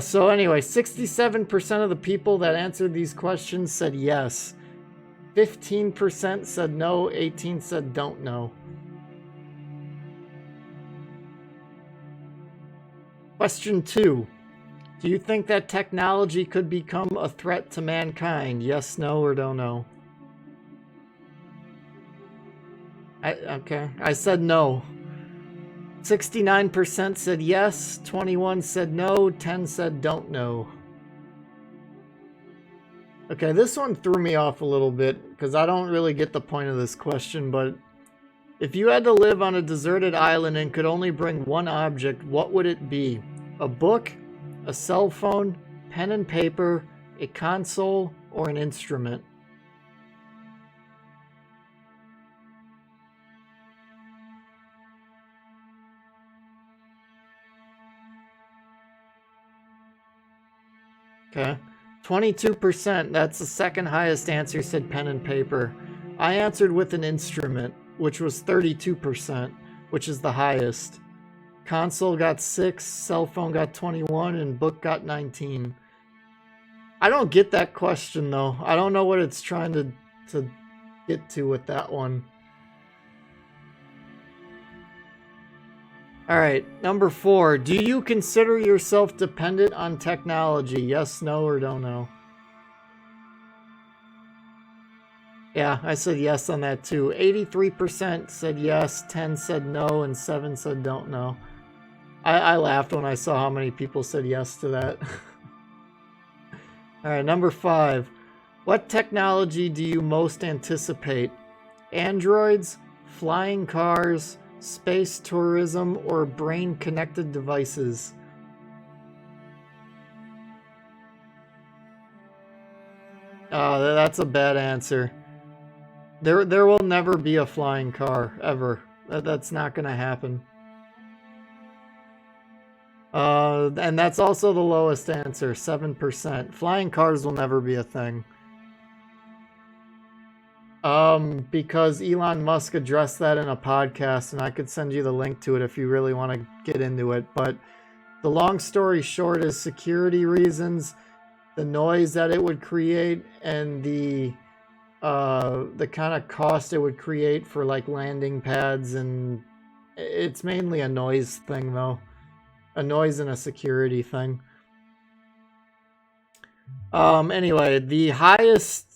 So anyway, 67% of the people that answered these questions said yes. 15% said no, 18% said don't know. Question 2. Do you think that technology could become a threat to mankind? Yes, no, or don't know? Okay, I said no. 69% said yes, 21% said no, 10% said don't know. Okay, this one threw me off a little bit because I don't really get the point of this question, but if you had to live on a deserted island and could only bring one object, what would it be? A book, a cell phone, pen and paper, a console, or an instrument? Okay. 22%, that's the second highest answer, said pen and paper. I answered with an instrument, which was 32%, which is the highest. Console got 6, cell phone got 21, and book got 19. I don't get that question, though. I don't know what it's trying to get to with that one. Alright, number 4. Do you consider yourself dependent on technology? Yes, no, or don't know? Yeah, I said yes on that too. 83% said yes, 10% said no, and 7% said don't know. I laughed when I saw how many people said yes to that. Alright, number 5. What technology do you most anticipate? Androids, flying cars, space tourism, or brain-connected devices? That's a bad answer. There will never be a flying car, ever. That's not gonna happen. And that's also the lowest answer, 7%. Flying cars will never be a thing. Because Elon Musk addressed that in a podcast, and I could send you the link to it if you really want to get into it. But the long story short is security reasons, the noise that it would create, and the kind of cost it would create for like landing pads, and it's mainly a noise thing though. A noise and a security thing. Anyway, the highest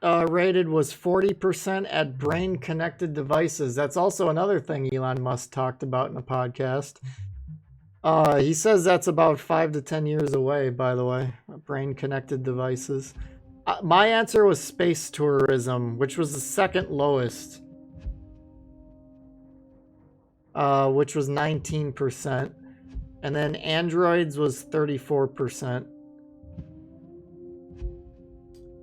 rated was 40% at brain-connected devices. That's also another thing Elon Musk talked about in the podcast. He says that's about 5 to 10 years away, by the way, brain-connected devices. My answer was space tourism, which was the second lowest, which was 19%. And then androids was 34%.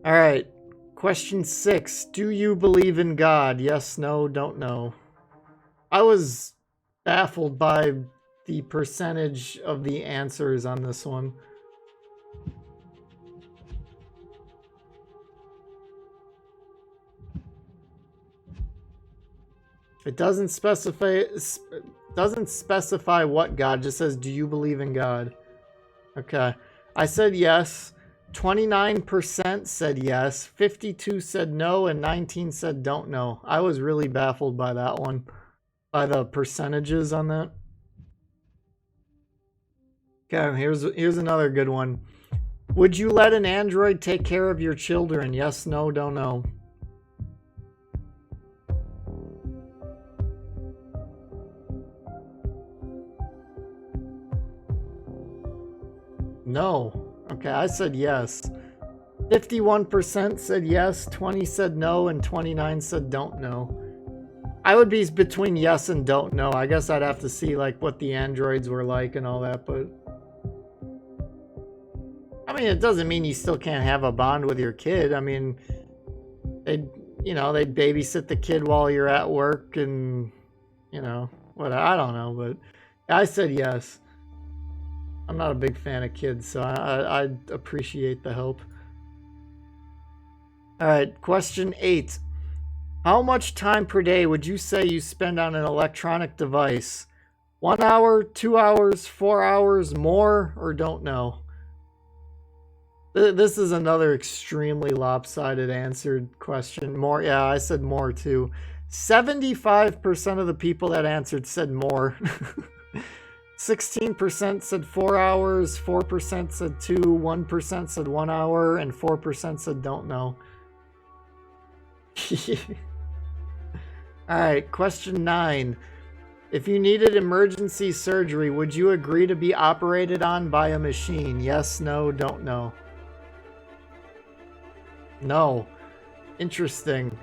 All right. Question 6. Do you believe in God? Yes, no, don't know. I was baffled by the percentage of the answers on this one. It doesn't specify what God, it just says, do you believe in God? Okay. I said yes. 29% said yes. 52% said no, and 19% said don't know. I was really baffled by that one. By the percentages on that. Okay, here's another good one. Would you let an android take care of your children? Yes, no, don't know. No. Okay, I said yes. 51% said yes, 20 said no, and 29 said don't know. I would be between yes and don't know. I guess I'd have to see like what the androids were like and all that, but I mean, it doesn't mean you still can't have a bond with your kid. I mean, they'd babysit the kid while you're at work and, what, I don't know, but I said yes. I'm not a big fan of kids, so I appreciate the help. All right, question 8. How much time per day would you say you spend on an electronic device? 1 hour, 2 hours, 4 hours, more, or don't know? This is another extremely lopsided answered question. More, yeah, I said more too. 75% of the people that answered said more. 16% said 4 hours, 4% said 2, 1% said 1 hour, and 4% said don't know. Alright, question 9. If you needed emergency surgery, would you agree to be operated on by a machine? Yes, no, don't know. No. Interesting.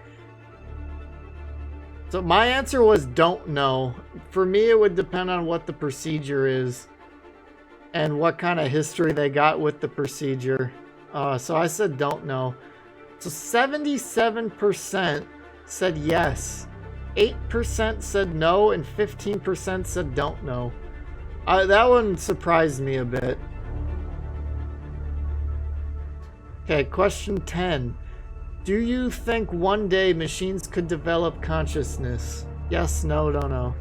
So my answer was don't know. For me, it would depend on what the procedure is and what kind of history they got with the procedure. So I said don't know. So 77% said yes. 8% said no, and 15% said don't know. That one surprised me a bit. Okay, question 10. Do you think one day machines could develop consciousness? Yes, no, don't know.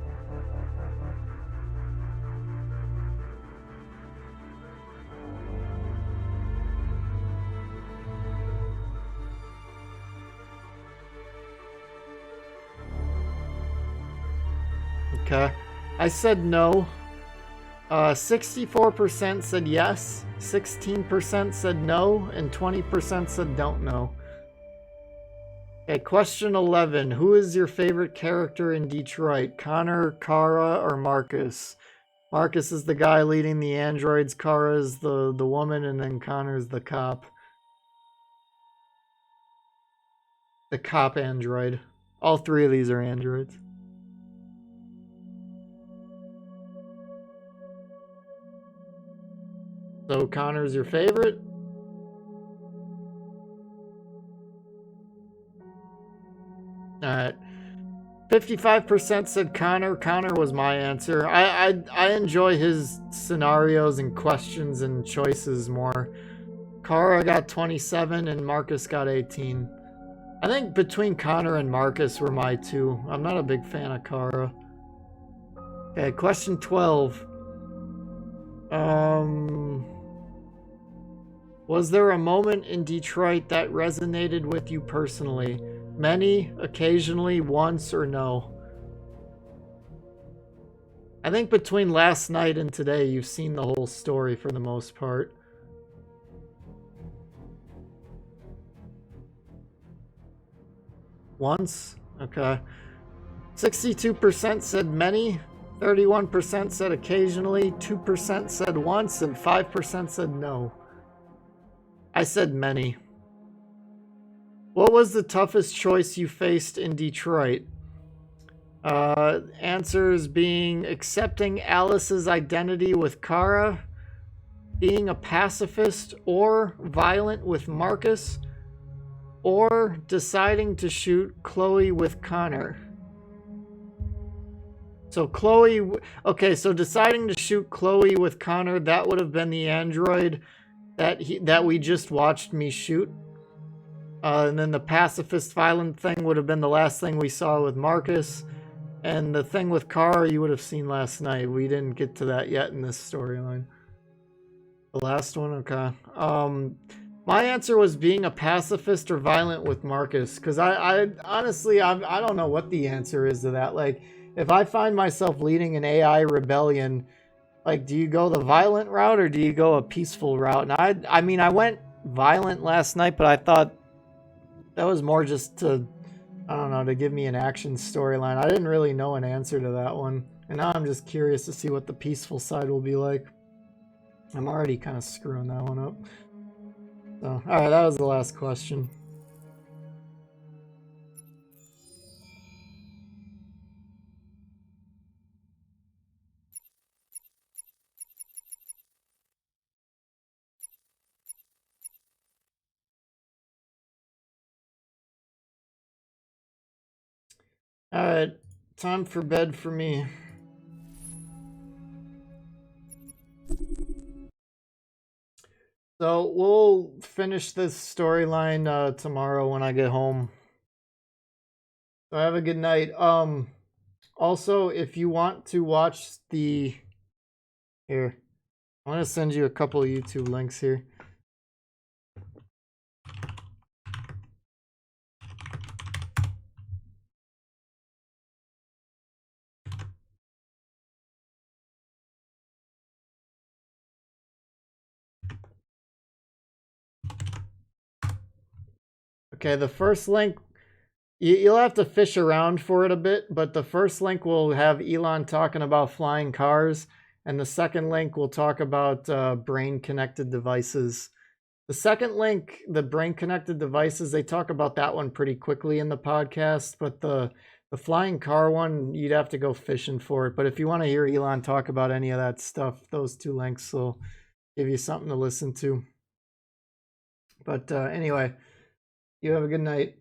Okay, I said no. 64% said yes, 16% said no, and 20% said don't know. Okay, question 11. Who is your favorite character in Detroit? Connor, Kara, or Marcus? Marcus is the guy leading the androids, Kara is the woman, and then Connor is the cop. The cop android. All three of these are androids. So Connor's your favorite? Alright. 55% said Connor. Connor was my answer. I enjoy his scenarios and questions and choices more. Kara got 27 and Marcus got 18. I think between Connor and Marcus were my two. I'm not a big fan of Kara. Okay, question 12. Was there a moment in Detroit that resonated with you personally? Many, occasionally, once, or no? I think between last night and today, you've seen the whole story for the most part. Once? Okay. 62% said many, 31% said occasionally, 2% said once, and 5% said no. I said many. What was the toughest choice you faced in Detroit? Answers being accepting Alice's identity with Kara, being a pacifist or violent with Marcus, or deciding to shoot Chloe with Connor. So Chloe, okay, so deciding to shoot Chloe with Connor, that would have been the android that we just watched me shoot. And then the pacifist violent thing would have been the last thing we saw with Marcus. And the thing with Kara you would have seen last night. We didn't get to that yet in this storyline. The last one? Okay. My answer was being a pacifist or violent with Marcus. Because I honestly, I don't know what the answer is to that. Like, if I find myself leading an AI rebellion, like, do you go the violent route or do you go a peaceful route? And I mean, I went violent last night, but I thought that was more just to, I don't know, to give me an action storyline. I didn't really know an answer to that one. And now I'm just curious to see what the peaceful side will be like. I'm already kind of screwing that one up. So, alright, that was the last question. Alright, time for bed for me. So we'll finish this storyline tomorrow when I get home. So have a good night. Also, if you want to watch the... Here. I'm going to send you a couple of YouTube links here. Okay, the first link, you'll have to fish around for it a bit, but the first link will have Elon talking about flying cars, and the second link will talk about brain-connected devices. The second link, the brain-connected devices, they talk about that one pretty quickly in the podcast, but the flying car one, you'd have to go fishing for it. But if you want to hear Elon talk about any of that stuff, those two links will give you something to listen to. But anyway, you have a good night.